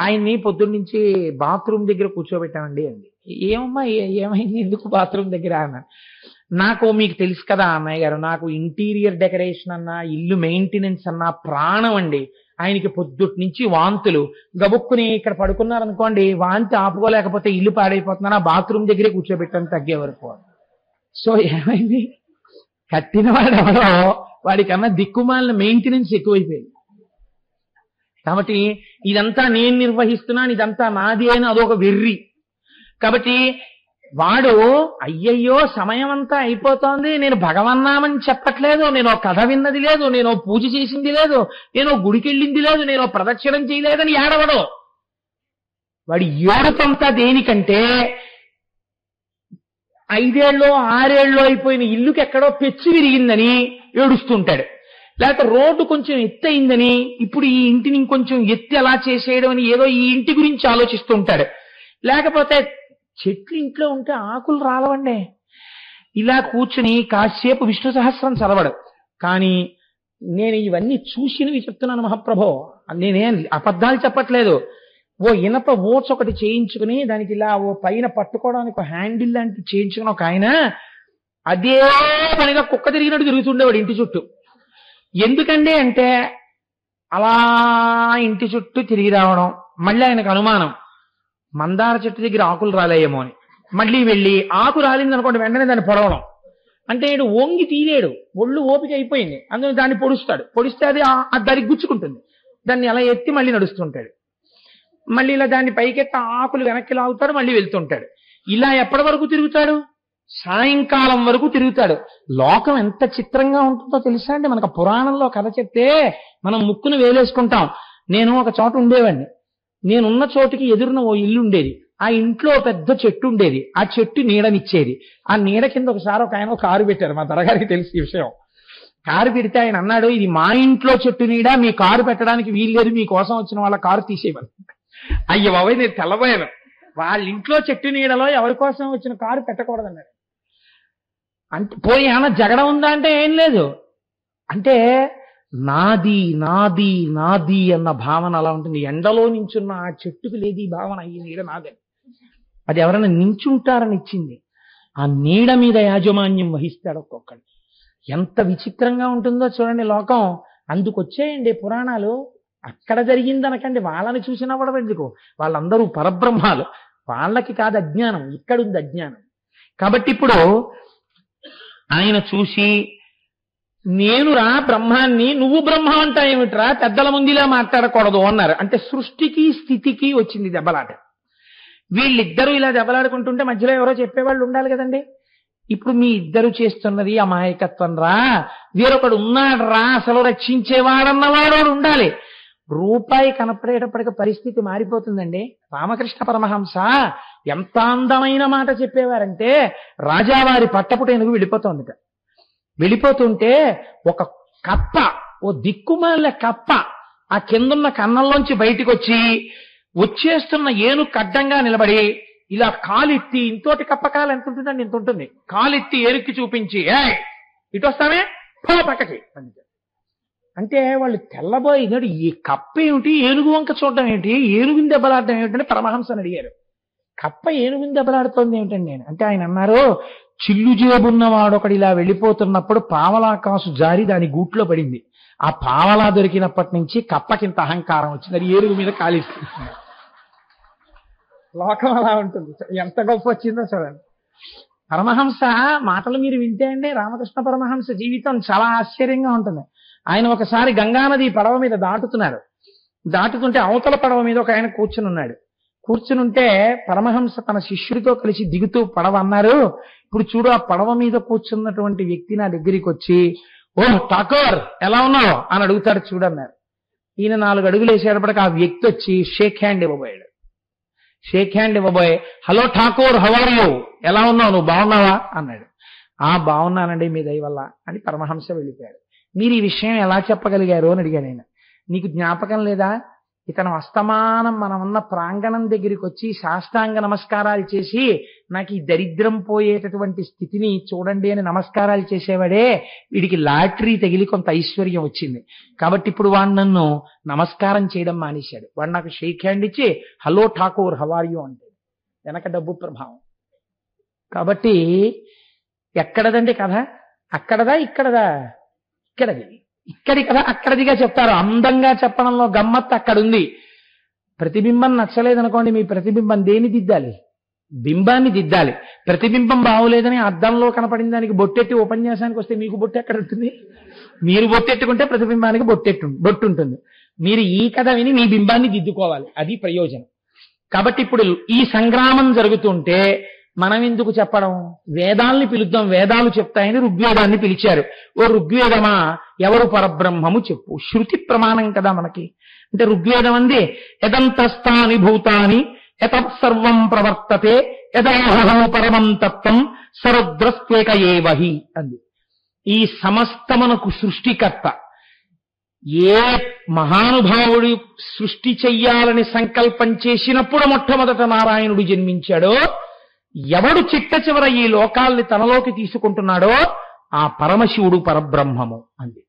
ఆయన్ని పొద్దున్నుంచి బాత్రూమ్ దగ్గర కూర్చోబెట్టామండి అంది. ఏమమ్మా ఏమైంది, ఎందుకు బాత్రూమ్ దగ్గర అన్న? నాకు మీకు తెలుసు కదా అన్నయ్య గారు, నాకు ఇంటీరియర్ డెకరేషన్ అన్నా ఇల్లు మెయింటెనెన్స్ అన్నా ప్రాణం అండి. ఆయనకి పొద్దుటి నుంచి వాంతులు, గబుక్కుని ఇక్కడ పడుకున్నారనుకోండి, వాంతి ఆపుకోలేకపోతే ఇల్లు పాడైపోతున్నా, బాత్రూమ్ దగ్గరే కూర్చోబెట్టాను తగ్గే వరకు. సో ఏమైంది, కట్టిన వాడు ఎవరో వాడికన్నా దిక్కుమాలిన మెయింటెనెన్స్ ఎక్కువైపోయింది. కాబట్టి ఇదంతా నేను నిర్వహిస్తున్నాను, ఇదంతా నాది అని అదొక వెర్రి. కాబట్టి వాడు అయ్యయ్యో సమయం అంతా అయిపోతోంది, నేను భగవన్నామని చెప్పట్లేదు, నేను కథ విన్నది లేదు, నేను పూజ చేసింది లేదు, నేను గుడికి వెళ్ళింది లేదు, నేను ప్రదక్షిణం చేయలేదని ఏడవడు. వాడి ఏడుతంతా దేనికంటే 5 ఏళ్ళో 6 ఏళ్ళో అయిపోయిన ఇల్లుకి ఎక్కడో పెచ్చి విరిగిందని ఏడుస్తుంటాడు. లేకపోతే రోడ్డు కొంచెం ఎత్తు అయిందని ఇప్పుడు ఈ ఇంటిని ఇంకొంచెం ఎత్తి ఎలా చేసేయడం అని ఏదో ఈ ఇంటి గురించి ఆలోచిస్తూ ఉంటాడు. లేకపోతే చెట్లు ఇంట్లో ఉంటే ఆకులు రాలవండి, ఇలా కూర్చుని కాసేపు విష్ణు సహస్రం చదవడు. కానీ నేను ఇవన్నీ చూసినవి చెప్తున్నాను మహాప్రభో, నేనేం అబద్ధాలు చెప్పట్లేదు. ఓ ఇనప ఓట్స్ ఒకటి చేయించుకుని దానికి ఇలా ఓ పైన పట్టుకోవడానికి ఒక హ్యాండిల్ లాంటి చేయించుకుని ఒక ఆయన అదే పనిగా కుక్క తిరిగినట్టు తిరుగుతుండేవాడు ఇంటి చుట్టూ. ఎందుకండి అంటే అలా ఇంటి చుట్టూ తిరిగి రావడం. మళ్ళీ ఆయనకు అనుమానం, మందార చెట్టు దగ్గర ఆకులు రాలేయేమో అని. మళ్ళీ వెళ్ళి ఆకు రాలింది అనుకోండి, వెంటనే దాన్ని పొడవడం. అంటే ఈడు ఓంగి తీయలేడు, ఒళ్ళు ఓపిక అయిపోయింది, అందులో దాన్ని పొడుస్తాడు, పొడిస్తే అది దానికి గుచ్చుకుంటుంది, దాన్ని అలా ఎత్తి మళ్ళీ నడుస్తుంటాడు, మళ్ళీ ఇలా దాన్ని పైకెత్తి ఆకులు వెనక్కి లాగుతాడు, మళ్ళీ వెళ్తుంటాడు. ఇలా ఎప్పటి వరకు తిరుగుతాడు? సాయంకాలం వరకు తిరుగుతాడు. లోకం ఎంత చిత్రంగా ఉంటుందో తెలుసా అండి. మనకు పురాణంలో కథ చెప్తే మనం ముక్కును వేలేసుకుంటాం. నేను ఒక చోట ఉండేవాడిని. నేనున్న చోటుకి ఎదురున ఓ ఇల్లు ఉండేది. ఆ ఇంట్లో పెద్ద చెట్టు ఉండేది. ఆ చెట్టు నీడనిచ్చేది. ఆ నీడ కింద ఒకసారి ఒక ఆయన కారు పెట్టారు. మా దొరగారికి తెలిసి ఈ విషయం. కారు పెడితే ఆయన అన్నాడు, ఇది మా ఇంట్లో చెట్టు నీడ, మీ కారు పెట్టడానికి వీల్లేదు, మీకోసం వచ్చిన వాళ్ళ కారు తీసేయమని. అయ్య బాబాయ్, నేను తెల్లబోయాను. వాళ్ళ ఇంట్లో చెట్టు నీడలో ఎవరి కోసం వచ్చిన కారు పెట్టకూడదన్నాడు. అంటే పోయి ఏమన్నా జగడ ఉందా అంటే ఏం లేదు. అంటే నాది నాది నాది అన్న భావన అలా ఉంటుంది. ఎండలో నించున్న ఆ చెట్టుకు లేదు ఈ భావన, ఈ నీడ నాదే. అది ఎవరైనా నించుంటారని ఇచ్చింది. ఆ నీడ మీద యాజమాన్యం వహిస్తాడు ఒక్కొక్కడు. ఎంత విచిత్రంగా ఉంటుందో చూడండి లోకం. అందుకొచ్చేయండి పురాణాలు. అక్కడ జరిగిందనకండి, వాళ్ళని చూసినప్పుడు ఎందుకు, వాళ్ళందరూ పరబ్రహ్మాలు, వాళ్ళకి కాదు అజ్ఞానం, ఇక్కడుంది అజ్ఞానం. కాబట్టి ఇప్పుడు ఆయన చూసి, నేను రా బ్రహ్మాన్ని, నువ్వు బ్రహ్మం అంటా ఏమిట్రా, పెద్దల ముందులా మాట్లాడకూడదు అన్నారు. అంటే సృష్టికి స్థితికి వచ్చింది దెబ్బలాట. వీళ్ళిద్దరూ ఇలా దెబ్బలాడుకుంటుంటే మధ్యలో ఎవరో చెప్పేవాళ్ళు ఉండాలి కదండి. ఇప్పుడు మీ ఇద్దరు చేస్తున్నది అమాయకత్వం రా, వేరొకడు ఉన్నాడు రా అసలు రక్షించేవాడన్నవాడు ఉండాలి. రూపాయి కనపడేటప్పటికి పరిస్థితి మారిపోతుందండి. రామకృష్ణ పరమహంస ఎంత అందమైన మాట చెప్పేవారంటే, రాజావారి పట్టపుటేనుగు వెళ్ళిపోతోందిట. వెళ్ళిపోతుంటే ఒక కప్ప, ఓ దిక్కుమాల కప్ప ఆ కిందున్న కన్నంలోంచి బయటికి వచ్చి వచ్చేస్తున్న ఏనుగు అడ్డంగా నిలబడి ఇలా కాలెత్తి, ఇంతోటి కప్ప కాలు ఎంత ఉంటుందండి, ఇంత ఉంటుంది, కాలెత్తి ఏనుక్కి చూపించి, ఇటు వస్తామే పో పక్కకి. అంటే వాళ్ళు తెల్లబోయినాడు, ఈ కప్ప ఏమిటి, ఏనుగు వంక చూడడం ఏమిటి, ఏనుగుని దెబ్బలాడడం ఏమిటని పరమహంసని అడిగారు. కప్ప ఏనుగుని దెబ్బలాడుతోంది ఏమిటండి నేను అంటే, ఆయన అన్నారు, చిల్లు జేబున్నవాడు ఒకడు ఇలా వెళ్ళిపోతున్నప్పుడు పావలా కాసు జారి దాని గూట్లో పడింది. ఆ పావలా దొరికినప్పటి నుంచి కప్పకింత అహంకారం వచ్చింది, అది ఏనుగు మీద కాలిస్తుంది. లోకం అలా ఉంటుంది. ఎంత గొప్ప వచ్చిందో చూడండి. పరమహంస మాటలు మీరు వింటే అండి, రామకృష్ణ పరమహంస జీవితం చాలా ఆశ్చర్యంగా ఉంటుంది. ఆయన ఒకసారి గంగానది పడవ మీద దాటుతుంటే అవతల పడవ మీద ఒక ఆయన కూర్చుని ఉంటే పరమహంస తన శిష్యుడితో కలిసి దిగుతూ పడవ అన్నారు, ఇప్పుడు చూడు ఆ పడవ మీద కూర్చున్నటువంటి వ్యక్తి నా దగ్గరికి వచ్చి, ఓ ఠాకూర్ ఎలా ఉన్నావు అని అడుగుతాడు చూడన్నారు. ఈయన 4 అడుగులు వేసేటప్పటికి ఆ వ్యక్తి వచ్చి షేక్ హ్యాండ్ ఇవ్వబోయాడు. Hello Thakur, how are you, ఎలా ఉన్నావు, నువ్వు బాగున్నావా అన్నాడు. బాగున్నానండి మీ దయ వల్ల అని పరమహంస వెళ్ళిపోయాడు. మీరు ఈ విషయం ఎలా చెప్పగలిగారు అని అడిగాను ఆయన. నీకు జ్ఞాపకం లేదా, ఇతను అస్తమానం మనం ఉన్న ప్రాంగణం దగ్గరికి వచ్చి సాష్టాంగ నమస్కారాలు చేసి, నాకు ఈ దరిద్రం పోయేటటువంటి స్థితిని చూడండి అని నమస్కారాలు చేసేవాడే, వీడికి లాటరీ తగిలి కొంత ఐశ్వర్యం వచ్చింది కాబట్టి ఇప్పుడు వాడు నన్ను నమస్కారం చేయడం మానేశాడు. వాడు నాకు షేక్ హ్యాండ్ ఇచ్చి hello Thakur how are you అంటే, వెనక డబ్బు ప్రభావం. కాబట్టి ఎక్కడదండి కథ, అక్కడదా ఇక్కడదా, ఇక్కడి కదా అక్కడిదిగా చెప్తారు. అందంగా చెప్పడంలో గమ్మత్తు అక్కడుంది. ప్రతిబింబం నచ్చలేదనుకోండి, మీ ప్రతిబింబం దేని దిద్దాలి, బింబాన్ని దిద్దాలి. ప్రతిబింబం బాగోలేదని అద్దంలో కనపడిన దానికి బొట్టెట్టి ఉపన్యాసానికి వస్తే మీకు బొట్టు ఎక్కడ ఉంటుంది? మీరు బొట్టెట్టుకుంటే ప్రతిబింబానికి బొట్టు ఉంటుంది. మీరు ఈ కథ విని మీ బింబాన్ని దిద్దుకోవాలి, అది ప్రయోజనం. కాబట్టి ఇప్పుడు ఈ సంగ్రామం జరుగుతుంటే మనం ఎందుకు చెప్పడం, వేదాల్ని పిలుద్దాం, వేదాలు చెప్తాయని ఋగ్వేదాన్ని పిలిచారు. ఓ ఋగ్వేదమా, ఎవరు పరబ్రహ్మము చెప్పు. శృతి ప్రమాణం కదా మనకి. అంటే ఋగ్వేదం అంది, యదంతస్థాని భూతాని యతత్సర్వం ప్రవర్తతే యదాహో పరమం తత్వం సరుద్రస్త్వేక ఏవహి అంది. ఈ సమస్తమునకు సృష్టికర్త ఏ మహానుభావుడు సృష్టి చెయ్యాలని సంకల్పం చేసినప్పుడు మొట్టమొదట నారాయణుడు జన్మించాడో, ఎవడు చిట్ట చివర ఈ లోకాల్ని తనలోకి తీసుకుంటున్నాడో ఆ పరమశివుడు పరబ్రహ్మము అంది.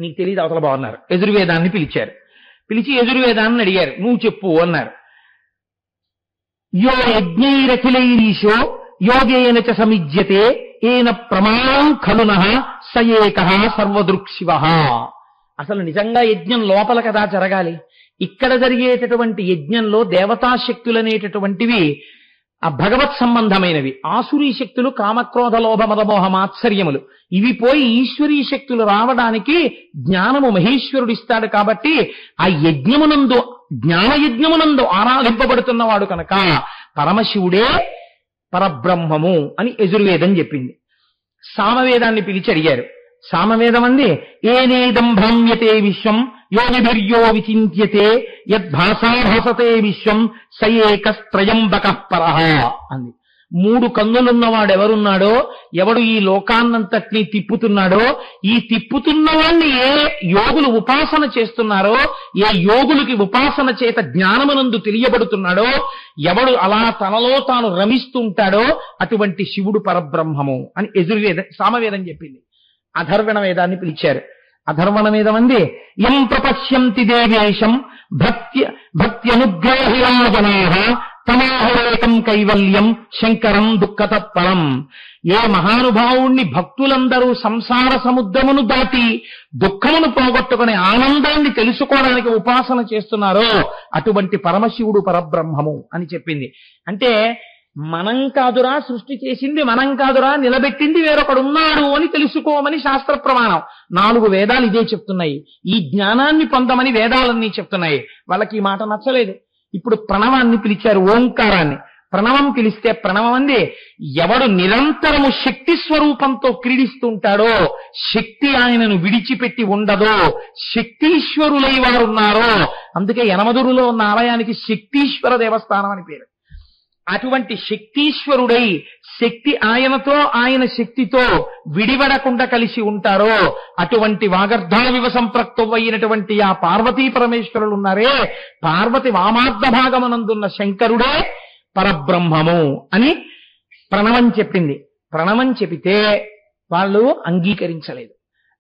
నీకు తెలియదు అవతల బాగున్నారు. యజుర్వేదాన్ని పిలిచి యజుర్వేదాన్ని అడిగారు, నువ్వు చెప్పు అన్నారు. యో యజ్ఞైరఖిలైరీశో యోగేన చ సమిజ్యతే ఏన ప్రమాణం ఖలునః స ఏకః సర్వదృక్శివః. అసలు నిజంగా యజ్ఞం లోపల కదా జరగాలి. ఇక్కడ జరిగేటటువంటి యజ్ఞంలో దేవతాశక్తులనేటటువంటివి ఆ భగవత్ సంబంధమైనవి. ఆసురీ శక్తులు కామక్రోధ లోభ మదమోహ మాత్సర్యములు. ఇవి పోయి ఈశ్వరీ శక్తులు రావడానికి జ్ఞానము మహేశ్వరుడిస్తాడు. కాబట్టి ఆ యజ్ఞమునందు, జ్ఞానయజ్ఞమునందు ఆరాధింపబడుతున్నవాడు కనుక పరమశివుడే పరబ్రహ్మము అని యజుర్వేదం చెప్పింది. సామవేదాన్ని పిలిచి అడిగారు. సామవేదం అంది, ఏనేదం భ్రామ్యతే విశ్వం యోగిభిర్యో విచింత్యతే యద్భాసా భాసతే విశ్వం స ఏకస్త్రయంబకః పరః అంది. 3 కన్నులున్నవాడెవరున్నాడో, ఎవడు ఈ లోకాన్నంతటినీ తిప్పుతున్నాడో, ఈ తిప్పుతున్నవాణ్ణి ఏ యోగులు ఉపాసన చేస్తున్నారో, ఏ యోగులకి ఉపాసన చేత జ్ఞానమునందు తెలియబడుతున్నాడో, ఎవడు అలా తనలో తాను రమిస్తుంటాడో అటువంటి శివుడు పరబ్రహ్మము అని సామవేదం చెప్పింది. అధర్వణ వేదాన్ని పిలిచారు. అధర్వణ వేదం అంది, యం ప్రపశ్యంతి దేవేశం భక్త్యనుగ్రహీరాజనాః తమాహురేకం కైవల్యం శంకరం దుఃఖతత్పరం. ఏ మహానుభావుణ్ణి భక్తులందరూ సంసార సముద్రమును దాటి దుఃఖమును పోగొట్టుకునే ఆనందాన్ని తెలుసుకోవడానికి ఉపాసన చేస్తున్నారో అటువంటి పరమశివుడు పరబ్రహ్మము అని చెప్పింది. అంటే మనం కాదురా సృష్టి చేసింది, మనం కాదురా నిలబెట్టింది, వేరొకడున్నాడు అని తెలుసుకోమని శాస్త్ర ప్రమాణం. 4 వేదాలు ఇదే చెప్తున్నాయి. ఈ జ్ఞానాన్ని పొందమని వేదాలన్నీ చెప్తున్నాయి. వాళ్ళకి ఈ మాట నచ్చలేదు. ఇప్పుడు ప్రణవాన్ని పిలిచారు, ఓంకారాన్ని. ప్రణవం పిలిస్తే ప్రణవం అంది, ఎవడు నిరంతరము శక్తి స్వరూపంతో క్రీడిస్తుంటాడో, శక్తి ఆయనను విడిచిపెట్టి ఉండదో, శక్తీశ్వరులై వారున్నారో, అందుకే యనమదురులో ఉన్న ఆలయానికి శక్తీశ్వర దేవస్థానం అని పేరు. అటువంటి శక్తీశ్వరుడై శక్తి ఆయనతో, ఆయన శక్తితో విడివడకుండా కలిసి ఉంటారో అటువంటి వాగర్ధావివ సంప్రక్తమైనటువంటి ఆ పార్వతీ పరమేశ్వరులు ఉన్నారే, పార్వతి వామార్థ భాగమనందున్న శంకరుడే పరబ్రహ్మము అని ప్రణవం చెప్పింది. ప్రణవం చెబితే వాళ్ళు అంగీకరించలేదు.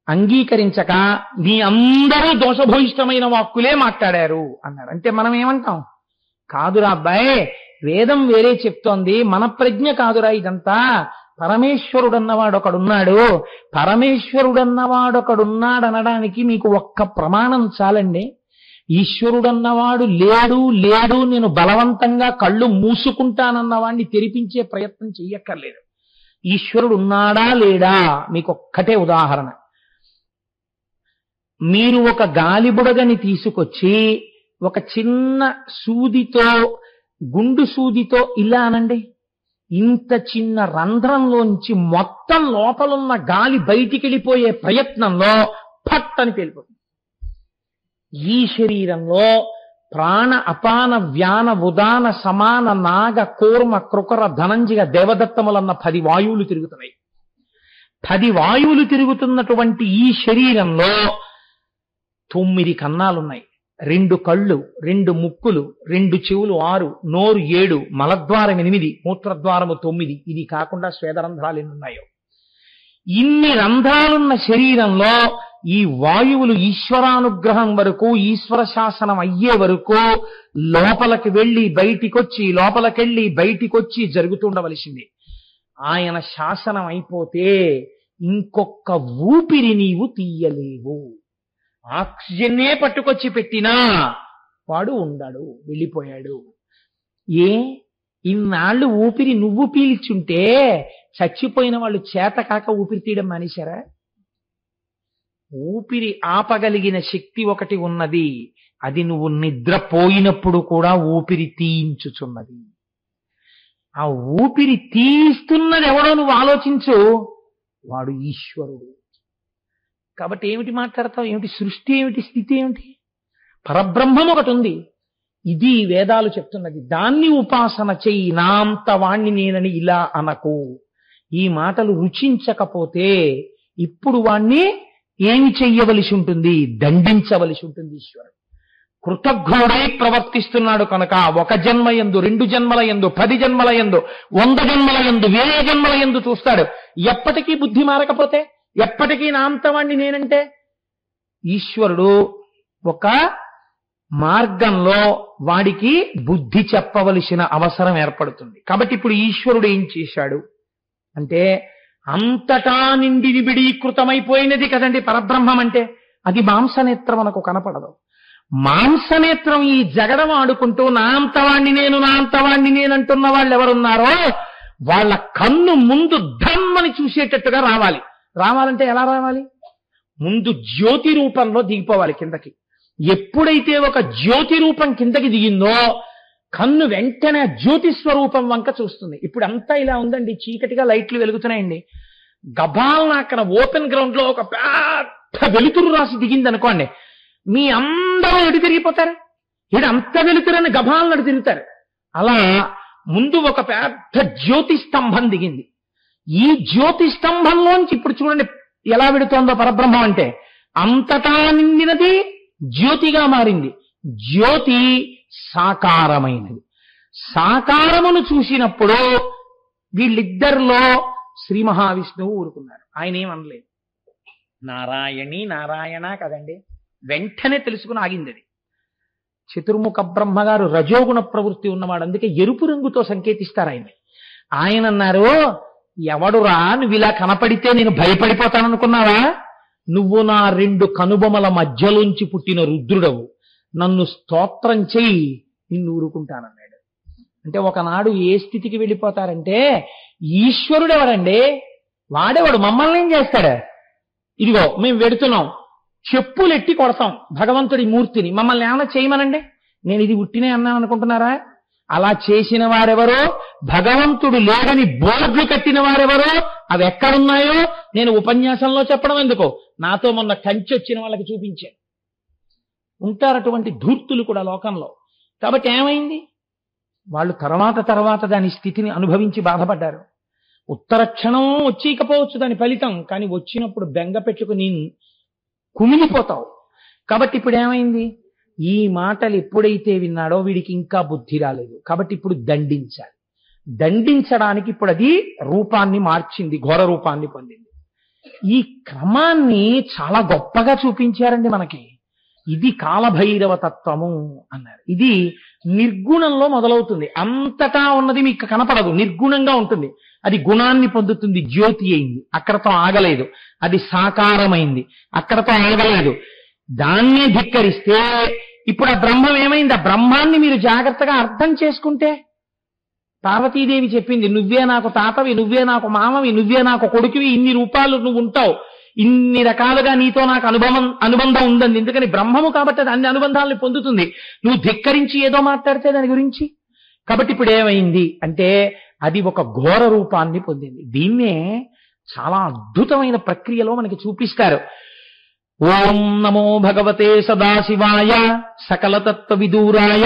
అంగీకరించక మీ అందరూ దోషభూయిష్టమైన వాక్కులే మాట్లాడారు అన్నారు. అంటే మనం ఏమంటాం? కాదురా అబ్బాయి, వేదం వేరే చెప్తోంది, మన ప్రజ్ఞ కాదురా ఇదంతా. పరమేశ్వరుడన్నవాడొకడున్నాడు, పరమేశ్వరుడన్నవాడొకడున్నాడనడానికి మీకు ఒక్క ప్రమాణం చాలండి. ఈశ్వరుడన్నవాడు లేడు లేడు, నేను బలవంతంగా కళ్ళు మూసుకుంటానన్నవాడిని తెరిపించే ప్రయత్నం చెయ్యక్కర్లేదు. ఈశ్వరుడు ఉన్నాడా లేడా మీకు ఒక్కటే ఉదాహరణ. మీరు ఒక గాలిబుడగని తీసుకొచ్చి ఒక చిన్న సూదితో, గుండు సూదితో ఇలా అనండి, ఇంత చిన్న రంధ్రంలోంచి మొత్తం లోపలున్న గాలి బయటికి వెళ్ళిపోయే ప్రయత్నంలో ఫట్ అని పేలిపోతుంది. ఈ శరీరంలో ప్రాణ అపాన వ్యాన ఉదాన సమాన నాగ కూర్మ కృకర ధనంజయ దేవదత్తములన్న 10 వాయువులు తిరుగుతున్నాయి. 10 వాయువులు తిరుగుతున్నటువంటి ఈ శరీరంలో 9 కన్నాలున్నాయి, 2 కళ్ళు, 2 ముక్కులు, 2 చెవులు 6, నోరు 7, మలద్వారం 8, మూత్రద్వారము 9. ఇది కాకుండా స్వేదరంధ్రాలు ఎన్ని ఉన్నాయో. ఇన్ని రంధ్రాలున్న శరీరంలో ఈ వాయువులు ఈశ్వరానుగ్రహం వరకు, ఈశ్వర శాసనం అయ్యే వరకు లోపలికి వెళ్ళి బయటికొచ్చి, లోపలికెళ్ళి బయటికొచ్చి జరుగుతుండవలసింది. ఆయన శాసనం అయిపోతే ఇంకొక్క ఊపిరి నీవు తీయలేవు. ఆక్సిజన్నే పట్టుకొచ్చి పెట్టినా వాడు ఉండడు, వెళ్ళిపోయాడు. ఇన్నాళ్ళు ఊపిరి నువ్వు పీల్చుంటే చచ్చిపోయిన వాళ్ళు చేత కాక ఊపిరి తీయడం మానేశారా? ఊపిరి ఆపగలిగిన శక్తి ఒకటి ఉన్నది, అది నువ్వు నిద్రపోయినప్పుడు కూడా ఊపిరి తీయించుచున్నది. ఆ ఊపిరి తీస్తున్నది ఎవడో నువ్వు ఆలోచించు, వాడు ఈశ్వరుడు. కాబట్టి ఏమిటి మాట్లాడతావు? ఏమిటి సృష్టి, ఏమిటి స్థితి, ఏమిటి? పరబ్రహ్మం ఒకటి ఉంది. ఇది వేదాలు చెప్తున్నది. దాన్ని ఉపాసన చెయ్యి, నాంత వాణ్ణి నేనని ఇలా అనకు. ఈ మాటలు రుచించకపోతే ఇప్పుడు వాణ్ణి ఏమి చెయ్యవలసి ఉంటుంది? దండించవలసి ఉంటుంది. ఈశ్వరుడు కృతజ్ఞుడై ప్రవర్తిస్తున్నాడు కనుక 1 జన్మ యందు, 2 జన్మల యందు, 10 జన్మల యందు, 100 జన్మల యందు, 1000 జన్మల యందు చూస్తాడు. ఎప్పటికీ బుద్ధి మారకపోతే, ఎప్పటికీ నాంతవాణ్ణి నేనంటే, ఈశ్వరుడు ఒక మార్గంలో వాడికి బుద్ధి చెప్పవలసిన అవసరం ఏర్పడుతుంది. కాబట్టి ఇప్పుడు ఈశ్వరుడు ఏం చేశాడు అంటే, అంతటా నిండి నిబిడీకృతమైపోయినది కదండి పరబ్రహ్మం అంటే. అది మాంసనేత్రం మనకు కనపడదు. మాంసనేత్రం ఈ జగడం ఆడుకుంటూ నా అంతవాణ్ణి నేను అంటున్న వాళ్ళు ఎవరున్నారో వాళ్ళ కన్ను ముందు ధమ్మని చూసేటట్టుగా రావాలంటే ఎలా రావాలి? ముందు జ్యోతి రూపంలో దిగిపోవాలి కిందకి. ఎప్పుడైతే ఒక జ్యోతి రూపం కిందకి దిగిందో కన్ను వెంటనే జ్యోతి స్వరూపం వంక చూస్తుంది. ఇప్పుడు అంతా ఇలా ఉందండి, చీకటిగా లైట్లు వెలుగుతున్నాయండి. గబాల్న అక్కడ ఓపెన్ గ్రౌండ్ లో ఒక పెద్ద వెలుతురు రాసి దిగింది అనుకోండి, మీ అందరూ ఎటు తిరిగిపోతారు? ఇది అంత వెలుతురని గబాలను తిరుగుతారు. అలా ముందు ఒక పెద్ద జ్యోతి స్తంభం దిగింది. ఈ జ్యోతి స్తంభంలోంచి ఇప్పుడు చూడండి ఎలా విడుతోందో పరబ్రహ్మం అంటే, అంతటా నిండినది జ్యోతిగా మారింది. జ్యోతి సాకారమైనది. సాకారమును చూసినప్పుడు వీళ్ళిద్దరిలో శ్రీ మహావిష్ణువు ఊరుకున్నారు. ఆయన ఏమనలేదు. నారాయణ కదండి, వెంటనే తెలుసుకుని ఆగింది అది. చతుర్ముఖ బ్రహ్మగారు రజోగుణ ప్రవృత్తి ఉన్నవాడు, అందుకే ఎరుపు రంగుతో సంకేతిస్తారు ఆయన. ఆయన అన్నారు, ఎవడురా నువ్వు ఇలా కనపడితే నేను భయపడిపోతాననుకున్నావా? నువ్వు నా 2 కనుబొమల మధ్యలోంచి పుట్టిన రుద్రుడవు, నన్ను స్తోత్రం చెయ్యి, నిన్ను ఊరుకుంటానన్నాడు. అంటే ఒకనాడు ఏ స్థితికి వెళ్ళిపోతారంటే, ఈశ్వరుడు ఎవరండి? వాడేవాడు మమ్మల్ని ఏం చేస్తాడు? ఇదిగో మేము వెడుతున్నాం, చెప్పులెట్టి కొడతాం భగవంతుడి మూర్తిని, మమ్మల్ని ఏమైనా చేయమనండి. నేను ఇది ఉట్టినే అన్నాను అనుకుంటున్నారా? అలా చేసిన వారెవరో, భగవంతుడు లేడని బోర్డులు కట్టిన వారెవరో, అవి ఎక్కడున్నాయో నేను ఉపన్యాసంలో చెప్పడం ఎందుకో, నాతో మొన్న కంచి వచ్చిన వాళ్ళకి చూపించాను. ఉంటారు అటువంటి ధూర్తులు కూడా లోకంలో. కాబట్టి ఏమైంది? వాళ్ళు తర్వాత దాని స్థితిని అనుభవించి బాధపడ్డారు. ఉత్తర క్షణం వచ్చేయకపోవచ్చు దాని ఫలితం, కానీ వచ్చినప్పుడు బెంగ పెట్టుకుని కుమిలిపోతావు. కాబట్టి ఇప్పుడు ఏమైంది? ఈ మాటలు ఎప్పుడైతే విన్నాడో వీడికి ఇంకా బుద్ధి రాలేదు. కాబట్టి ఇప్పుడు దండించాలి. దండించడానికి ఇప్పుడు అది రూపాన్ని మార్చింది, ఘోర రూపాన్ని పొందింది. ఈ క్రమాన్ని చాలా గొప్పగా చూపించారండి మనకి. ఇది కాలభైరవ తత్వము అన్నారు. ఇది నిర్గుణంలో మొదలవుతుంది, అంతటా ఉన్నది మీకు కనపడదు, నిర్గుణంగా ఉంటుంది. అది గుణాన్ని పొందుతుంది, జ్యోతి అయింది, అక్కడతో ఆగలేదు. అది సాకారమైంది, అక్కడతో ఆగలేదు. దాన్ని ధిక్కరిస్తే ఇప్పుడు ఆ బ్రహ్మం ఏమైంది? ఆ బ్రహ్మాన్ని మీరు జాగ్రత్తగా అర్థం చేసుకుంటే, పార్వతీదేవి చెప్పింది, నువ్వే నాకు తాతవి, నువ్వే నాకు మామవి, నువ్వే నాకు కొడుకువి, ఇన్ని రూపాలు నువ్వు ఉంటావు, ఇన్ని రకాలుగా నీతో నాకు అనుబంధం ఉందండి. ఎందుకని బ్రహ్మము కాబట్టి అది అన్ని అనుబంధాలను పొందుతుంది. నువ్వు ధిక్కరించి ఏదో మాట్లాడితే దాని గురించి. కాబట్టి ఇప్పుడు ఏమైంది అంటే, అది ఒక ఘోర రూపాన్ని పొందింది. దీన్నే చాలా అద్భుతమైన ప్రక్రియలో మనకి చూపిస్తారు. ఓం నమో భగవతే సదాశివాయ సకల తత్వ విదూరాయ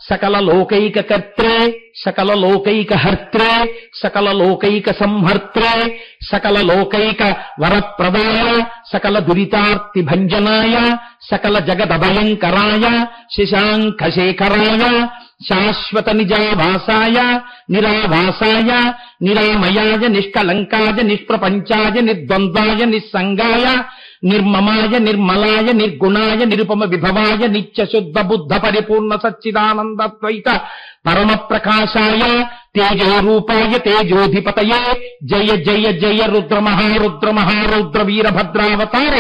సకల లోకైక కర్త్రే సకల లోకైక హర్త్రే సకల లోకైక సంహర్త్రే సకల లోకైక వరప్రదాయ సకల దురితార్తి భంజనాయ సకల జగదభయంకరాయ శశాంఖశేఖరాయ శాశ్వత నిజావాసాయ నిరావాసాయ నిరామయాయ నిష్కలంకాయ నిష్ప్రపంచాయ నిర్ద్వంద్వాయ నిస్సంగాయ నిర్మమాయ నిర్మలాయ నిర్గుణాయ నిరుపమ విభవాయ నిత్య శుద్ధ బుద్ధ పరిపూర్ణ సచ్చిదానందద్వైత పరమ ప్రకాశాయ తేజో రూపాయ తేజోధిపతయే జయ జయ జయ రుద్ర మహారుద్ర వీరభద్రావతార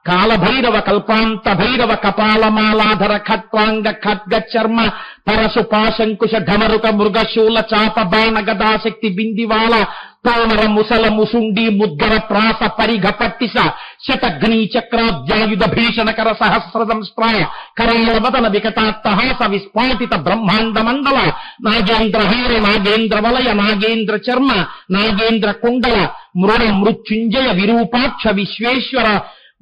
కాలభైరవ కల్పాంత భైరవ కపాలమాలాధర ఖట్వాంగ ఖడ్గ చర్మ పరశు పాశంకుశ ఢమరుక మృగశూల చాప బాణ గదాశక్తి బిందివాల తోమర ముసల ముసుండి ముద్గర ప్రాస పరిఘ పట్టిస శతఘ్ని చక్రాబ్జాయుధ భీషణకర సహస్రదంస్త్రాయ కరాళ వదన వికటాట్టహాస విస్ఫాటిత బ్రహ్మాండ మండల నాగేంద్రహార నాగేంద్ర వలయ నాగేంద్ర చర్మ నాగేంద్ర కుండల మృణ మృత్యుంజయ విరూపాక్ష విశ్వేశ్వర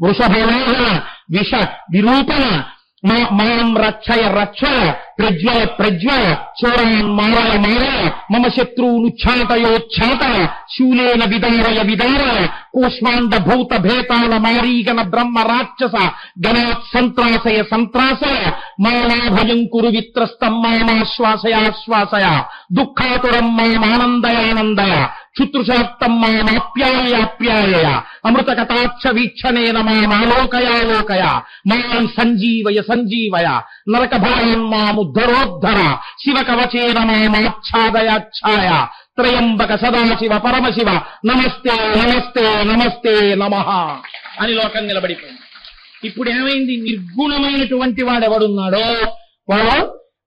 వృషభవాహన విష విరూపణ మాం రక్షయ రక్షయ ప్రజ్వల ప్రజ్వల చోరాన్ మారయ మారయ మమ శత్రువునుచ్ఛాటయోచ్ఛాటయ శూలేన విదారయ విదారయ కూష్మాండ భూత భేతాల మారీగణ బ్రహ్మ రాక్షస గణాత్ సంత్రాసయ సంత్రాసయ మాలాభయం కురు విత్రస్తం మామాశ్వాసయాశ్వాసయ దుఃఖాతురం మామానందయానందయ శుతృషాత్తం మామాప్యాయాప్యాయ అమృత కటాక్ష వీక్షణేన మామాలోకయాలోకయ మాం సంజీవయ సంజీవయ నరక భయాన్ మాముద్ధరోద్ధర శివ కవచేన మామాచ్ఛాదయాచ్ఛాయ త్రయంబక సదాశివ పరమశివ నమస్తే నమస్తే నమస్తే నమః అని లోకం నిలబడిపోయింది. ఇప్పుడు ఏమైంది? నిర్గుణమైనటువంటి వాడెవడున్నాడో వాడు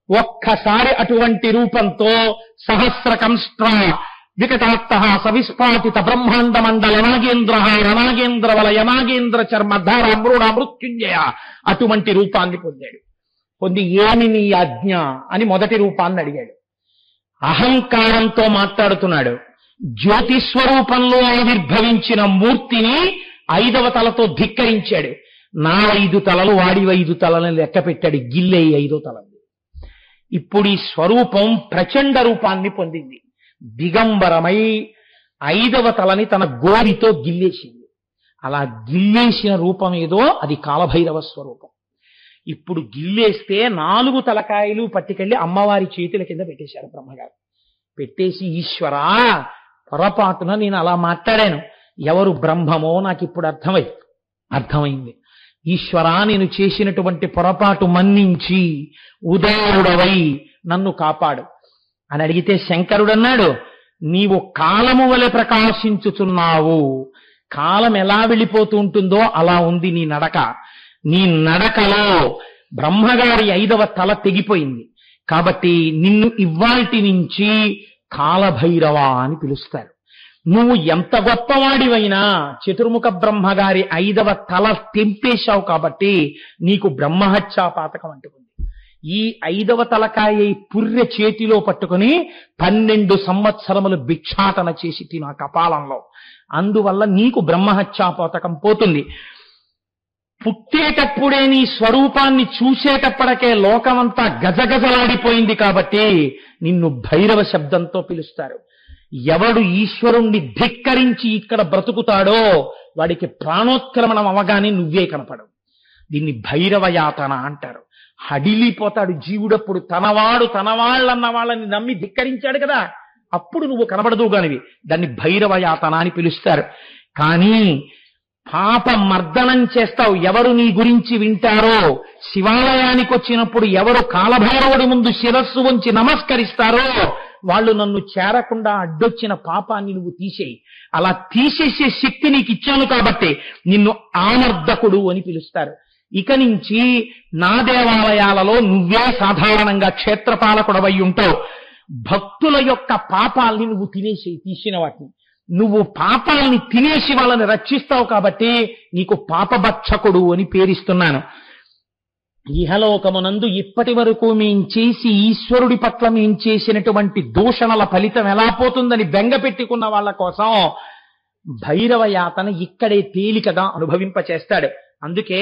ఒక్కసారి అటువంటి రూపంతో సహస్రకంష్ట్ర వికటాత్త సవిస్పాటిత బ్రహ్మాండ మండల నాగేంద్ర రణాగేంద్ర వలయ నాగేంద్ర చర్మధార మృడ మృత్యుంజయ అటువంటి రూపాన్ని పొందాడు. పొంది ఏమి నీ ఆజ్ఞ అని మొదటి రూపాన్ని అడిగాడు. అహంకారంతో మాట్లాడుతున్నాడు. జ్యోతిస్వరూపంలో ఆవిర్భవించిన మూర్తిని 5వ తలతో ధిక్కరించాడు. నా 5 తలలు వాడి 5 తలని లెక్క పెట్టాడు. గిల్లే 5వ తలని. ఇప్పుడు ఈ స్వరూపం ప్రచండ రూపాన్ని పొందింది. దిగంబరమై 5వ తలని తన గోరితో గిల్లేసింది. అలా గిల్లేసిన రూపం ఏదో అది కాలభైరవ స్వరూపం. ఇప్పుడు గిల్లేస్తే 4 తలకాయలు పట్టుకెళ్లి అమ్మవారి చేతుల కింద పెట్టేశారు బ్రహ్మగారు. పెట్టేసి ఈశ్వరా పొరపాటున నేను అలా మాట్లాడాను, ఎవరు బ్రహ్మమో నాకు ఇప్పుడు అర్థమైంది. ఈశ్వరా నేను చేసినటువంటి పొరపాటు మన్నించి ఉదారుడవై నన్ను కాపాడు అని అడిగితే శంకరుడు అన్నాడు, నీవు కాలము వలె ప్రకాశించుచున్నావు. కాలం ఎలా వెళ్ళిపోతూ ఉంటుందో అలా ఉంది నీ నడక. నీ నడకలో బ్రహ్మగారి 5వ తల తెగిపోయింది. కాబట్టి నిన్ను ఇవ్వాల్టి నుంచి కాలభైరవ అని పిలుస్తారు. నువ్వు ఎంత గొప్పవాడివైనా చతుర్ముఖ బ్రహ్మగారి 5వ తల తెంపేశావు కాబట్టి నీకు బ్రహ్మహత్యా పాతకం అంటుకుంది. ఈ 5వ తలకాయ పుర్రె చేతిలో పట్టుకుని 12 సంవత్సరములు భిక్షాటన చేసి తిన కపాలంలో. అందువల్ల నీకు బ్రహ్మహత్యా పాతకం పోతుంది. పుట్టేటప్పుడే నీ స్వరూపాన్ని చూసేటప్పటికే లోకమంతా గజగజలాడిపోయింది కాబట్టి నిన్ను భైరవ శబ్దంతో పిలుస్తారు. ఎవడు ఈశ్వరుణ్ణి ధిక్కరించి ఇక్కడ బ్రతుకుతాడో వాడికి ప్రాణోత్క్రమణం అవగానే నువ్వే కనపడవు. దీన్ని భైరవ యాతన అంటారు. హడిలిపోతాడు జీవుడప్పుడు. తన వాళ్ళన్న వాళ్ళని నమ్మి ధిక్కరించాడు కదా, అప్పుడు నువ్వు కనబడదుగానివి. దాన్ని భైరవ యాతన అని పిలుస్తారు. కానీ పాప మర్దనం చేస్తావు. ఎవరు నీ గురించి వింటారో, శివాలయానికి వచ్చినప్పుడు ఎవరు కాలభైరవుడి ముందు శిరస్సు ఉంచి నమస్కరిస్తారో వాళ్ళు నన్ను చేరకుండా అడ్డొచ్చిన పాపాన్ని నువ్వు తీసేయి. అలా తీసేసే శక్తి నీకు ఇచ్చాను కాబట్టి నిన్ను ఆమర్దకుడు అని పిలుస్తారు. ఇక నుంచి నా దేవాలయాలలో నువ్వే సాధారణంగా క్షేత్రపాలకుడవై ఉంటావు. భక్తుల యొక్క పాపాల్ని నువ్వు తినేసేయి. తీసిన వాటిని నువ్వు పాపాలని తినేసి వాళ్ళని రక్షిస్తావు కాబట్టి నీకు పాపభక్షకుడు అని పేరిస్తున్నాను. ఇహలోకమునందు ఇప్పటి వరకు మేం చేసి ఈశ్వరుడి పట్ల మేం చేసినటువంటి దూషణల ఫలితం ఎలా పోతుందని బెంగ పెట్టుకున్న వాళ్ళ కోసం భైరవ యాతన ఇక్కడే తేలికగా అనుభవింపచేస్తాడు. అందుకే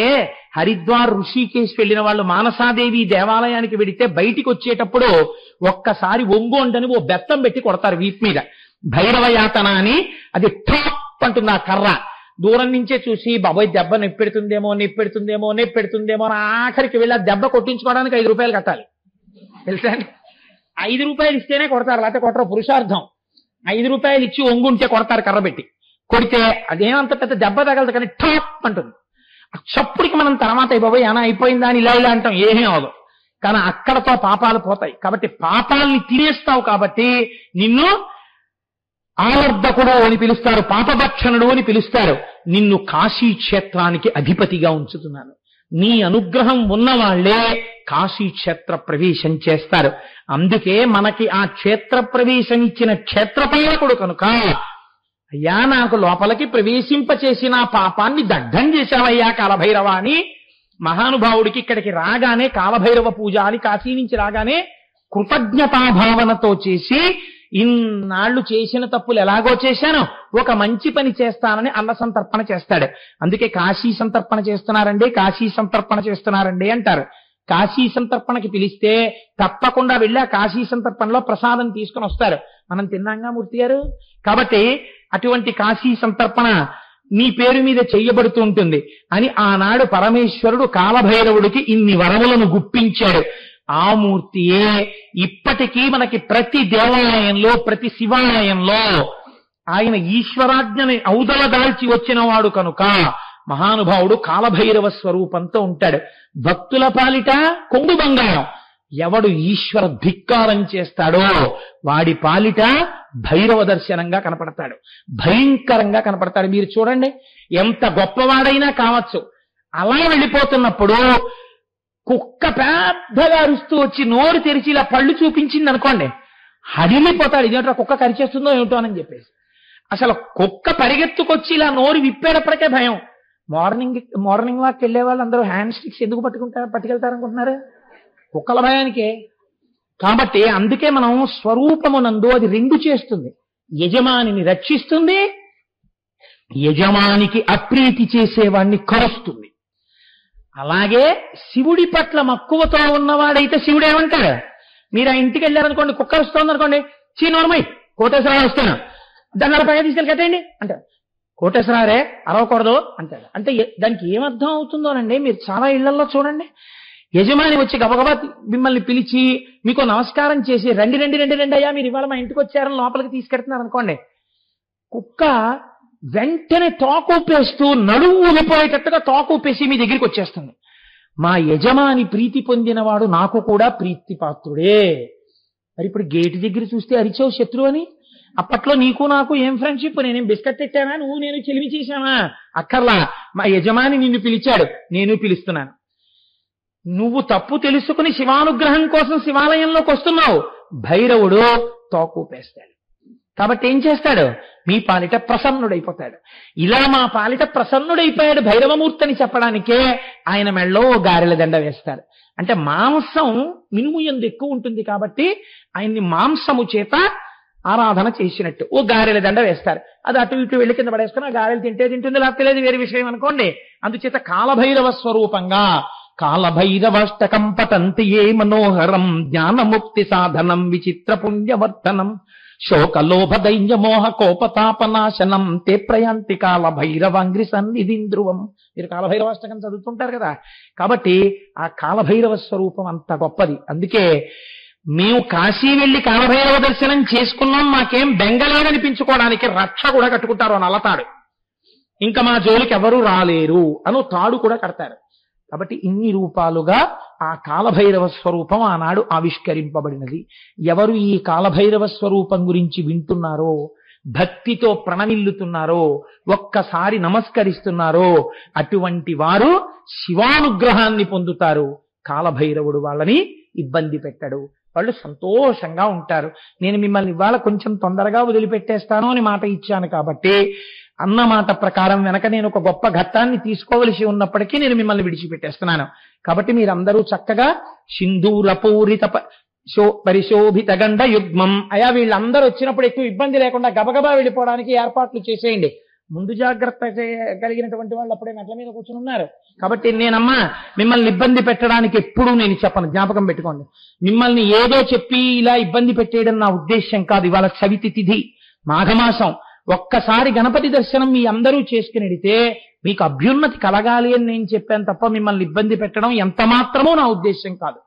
హరిద్వార్ ఋషికేశ్ వెళ్ళిన వాళ్ళు మానసాదేవి దేవాలయానికి వెడితే బయటికి వచ్చేటప్పుడు ఒక్కసారి ఒంగోండని ఓ బెత్తం పెట్టి కొడతారు వీపు మీద. భైరవ యాతన అని అది ఠాప్ అంటుంది ఆ కర్ర. దూరం నుంచే చూసి బాబోయ్ దెబ్బ నెప్పెడుతుందేమో అని ఆఖరికి వెళ్ళి ఆ దెబ్బ కొట్టించుకోవడానికి 5 రూపాయలు కట్టాలి తెలుసా. 5 రూపాయలు ఇస్తేనే కొడతారు, లేకపోతే కొట్టరు. పురుషార్థం. 5 రూపాయలు ఇచ్చి ఒంగుంటే కొడతారు కర్ర పెట్టి. కొడితే అదేమంత పెద్ద దెబ్బ తగలదు కానీ ఠాప్ అంటుంది. చప్పుడికి మనం తర్వాత బాబోయ్ అనా అయిపోయిందా అని ఇలా అంటాం, ఏమీ అవదు. కానీ అక్కడతో పాపాలు పోతాయి. కాబట్టి పాపాలని తినేస్తావు కాబట్టి నిన్ను ఆవర్ధకుడు అని పిలుస్తారు, పాపభక్షణుడు అని పిలుస్తారు. నిన్ను కాశీ క్షేత్రానికి అధిపతిగా ఉంచుతున్నాను. నీ అనుగ్రహం ఉన్నవాళ్లే కాశీ క్షేత్ర ప్రవేశం చేస్తారు. అందుకే మనకి ఆ క్షేత్ర ప్రవేశం ఇచ్చిన క్షేత్రపాలకుడు కనుక, అయ్యా నాకు లోపలికి ప్రవేశింపచేసిన పాపాన్ని దగ్ధం చేశావయ్యా కాలభైరవ అని మహానుభావుడికి ఇక్కడికి రాగానే కాలభైరవ పూజ అని కాశీ నుంచి రాగానే కృతజ్ఞతాభావనతో చేసి, ఇన్నాళ్లు చేసిన తప్పులు ఎలాగో చేశాను, ఒక మంచి పని చేస్తానని అన్న సంతర్పణ చేస్తాడు. అందుకే కాశీ సంతర్పణ చేస్తున్నారండి అంటారు. కాశీ సంతర్పణకి పిలిస్తే తప్పకుండా వెళ్ళి ఆ కాశీ సంతర్పణలో ప్రసాదం తీసుకుని వస్తారు. మనం తిన్నాంగా మూర్తి గారు. కాబట్టి అటువంటి కాశీ సంతర్పణ నీ పేరు మీద చెయ్యబడుతూ ఉంటుంది అని ఆనాడు పరమేశ్వరుడు కాలభైరవుడికి ఇన్ని వరములను గుప్పించాడు. ఆ మూర్తియే ఇప్పటికీ మనకి ప్రతి దేవాలయంలో, ప్రతి శివాలయంలో ఆయన ఈశ్వరాజ్ఞని ఔదల దాల్చి వచ్చిన వాడు కనుక మహానుభావుడు కాలభైరవ స్వరూపంతో ఉంటాడు. భక్తుల పాలిట కొంగు బంగారం. ఎవడు ఈశ్వర ధిక్కారం చేస్తాడో వాడి పాలిట భైరవ దర్శనంగా కనపడతాడు, భయంకరంగా కనపడతాడు. మీరు చూడండి, ఎంత గొప్పవాడైనా కావచ్చు, అలా వెళ్ళిపోతున్నప్పుడు కుక్క పెద్దగా అరుస్తూ వచ్చి నోరు తెరిచి ఇలా పళ్ళు చూపించింది అనుకోండి, హడిలిపోతాడు. ఇదేంటో కుక్క కరిచేస్తుందో ఏమిటో అని చెప్పేసి. అసలు కుక్క పరిగెత్తుకొచ్చి ఇలా నోరు విప్పేటప్పటికే భయం. మార్నింగ్ వాక్ వెళ్ళే వాళ్ళు అందరూ హ్యాండ్ స్టిక్స్ ఎందుకు పట్టుకెళ్తారనుకుంటున్నారు? కుక్కల భయానికే. కాబట్టి అందుకే మనం స్వరూపమునందు అది రెండు చేస్తుంది. యజమానిని రక్షిస్తుంది, యజమానికి అప్రీతి చేసేవాడిని కరుస్తుంది. అలాగే శివుడి పట్ల మక్కువతో ఉన్నవాడైతే శివుడు ఏమంటాడు? మీరు ఆ ఇంటికి వెళ్ళారనుకోండి, కుక్క వస్తుంది అనుకోండి, చీనోర్మై కోటేశ్వరరావు వస్తాను, దాన్ని పైగా తీసుకెళ్ళి కట్టండి అంటాడు. కోటేశ్వరారే అరవకూడదు అంటాడు. అంటే దానికి ఏమర్థం అవుతుందోనండి, మీరు చాలా ఇళ్లలో చూడండి, యజమాని వచ్చి గబగబా మిమ్మల్ని పిలిచి మీకు నమస్కారం చేసి రండి రండి రండి రండి అయ్యా మీరు ఇవాళ మా ఇంటికి వచ్చారని లోపలికి తీసుకెడుతున్నారు అనుకోండి, కుక్క వెంటనే తోకూపేస్తూ నడువు ఊగిపోయేటట్టుగా తోకూపేసి మీ దగ్గరికి వచ్చేస్తుంది. మా యజమాని ప్రీతి పొందినవాడు నాకు కూడా ప్రీతి పాత్రుడే. మరి ఇప్పుడు గేటు దగ్గర చూస్తే అరిచావు శత్రువు అని, అప్పట్లో నీకు నాకు ఏం ఫ్రెండ్షిప్? నేనేం బిస్కెట్ పెట్టానా, నువ్వు నేను చెలిమి చేశానా? అక్కర్లా, మా యజమాని నిన్ను పిలిచాడు, నేను పిలుస్తున్నాను. నువ్వు తప్పు తెలుసుకుని శివానుగ్రహం కోసం శివాలయంలోకి వస్తున్నావు, భైరవుడు తోకూపేస్తాడు. కాబట్టి ఏం చేస్తాడు? మీ పాలిట ప్రసన్నుడైపోతాడు. ఇలా మా పాలిట ప్రసన్నుడైపోయాడు భైరవమూర్తి అని చెప్పడానికే ఆయన మెళ్ళో గారెల దండ వేస్తారు. అంటే మాంసం మినుము యందు ఎక్కువ ఉంటుంది కాబట్టి ఆయన్ని మాంసము చేత ఆరాధన చేసినట్టు ఓ గారెల దండ వేస్తారు. అది అటు ఇటు వెళ్ళి కింద పడేసుకుని ఆ గారెలు తింటే తింటుంది, లేకపోతే లేదు, వేరే విషయం అనుకోండి. అందుచేత కాలభైరవ స్వరూపంగా కాలభైరవాష్టకం పఠంతి ఏ మనోహరం జ్ఞానముక్తి సాధనం విచిత్ర పుణ్యవర్ధనం శోకలోభ దైన్య మోహ కోపతాపనాశనం తే ప్రయాంతి కాలభైరవాంగ్రి సన్నిధిం ధ్రువం. మీరు కాలభైరవాష్టకం చదువుతుంటారు కదా. కాబట్టి ఆ కాలభైరవ స్వరూపం అంత గొప్పది. అందుకే మేము కాశీ వెళ్లి కాలభైరవ దర్శనం చేసుకున్నాం, మాకేం బెంగళాడనిపించుకోవడానికి రక్ష కూడా కట్టుకుంటారు అని అలతాడు. ఇంకా మా జోలికి ఎవరూ రాలేరు అను తాడు కూడా కడతారు. కాబట్టి ఇన్ని రూపాలుగా ఆ కాలభైరవ స్వరూపం ఆనాడు ఆవిష్కరింపబడినది. ఎవరు ఈ కాలభైరవ స్వరూపం గురించి వింటున్నారో, భక్తితో ప్రణమిల్లుతున్నారో, ఒక్కసారి నమస్కరిస్తున్నారో అటువంటి వారు శివానుగ్రహాన్ని పొందుతారు. కాలభైరవుడు వాళ్ళని ఇబ్బంది పెట్టడు, వాళ్ళు సంతోషంగా ఉంటారు. నేను మిమ్మల్ని ఇవాళ కొంచెం తొందరగా వదిలిపెట్టేస్తాను అని మాట ఇచ్చాను కాబట్టి అన్న మాట ప్రకారం వెనక నేను ఒక గొప్ప ఘట్టాన్ని తీసుకోవలసి ఉన్నప్పటికీ నేను మిమ్మల్ని విడిచిపెట్టేస్తున్నాను. కాబట్టి మీరందరూ చక్కగా సింధూరపూరిత పరిశోభిత గండ యుగ్మం అయా వీళ్ళందరూ వచ్చినప్పుడు ఎక్కువ ఇబ్బంది లేకుండా గబగబా వెళ్ళిపోవడానికి ఏర్పాట్లు చేసేయండి. ముందు జాగ్రత్త కలిగినటువంటి వాళ్ళు అప్పుడే మెట్ల మీద కూర్చుని ఉన్నారు. కాబట్టి నేనమ్మా మిమ్మల్ని ఇబ్బంది పెట్టడానికి ఎప్పుడూ నేను చెప్పను, జ్ఞాపకం పెట్టుకోండి. మిమ్మల్ని ఏదో చెప్పి ఇలా ఇబ్బంది పెట్టేయడం నా ఉద్దేశ్యం కాదు. ఇవాళ చవితి తిథి, మాఘమాసం. ఒక్కసారి గణపతి దర్శనం మీ అందరూ చేసుకునిడితే మీకు అభ్యున్నతి కలగాలి అని నేను చెప్పాను తప్ప మిమ్మల్ని ఇబ్బంది పెట్టడం ఎంత మాత్రమో నా ఉద్దేశ్యం కాదు.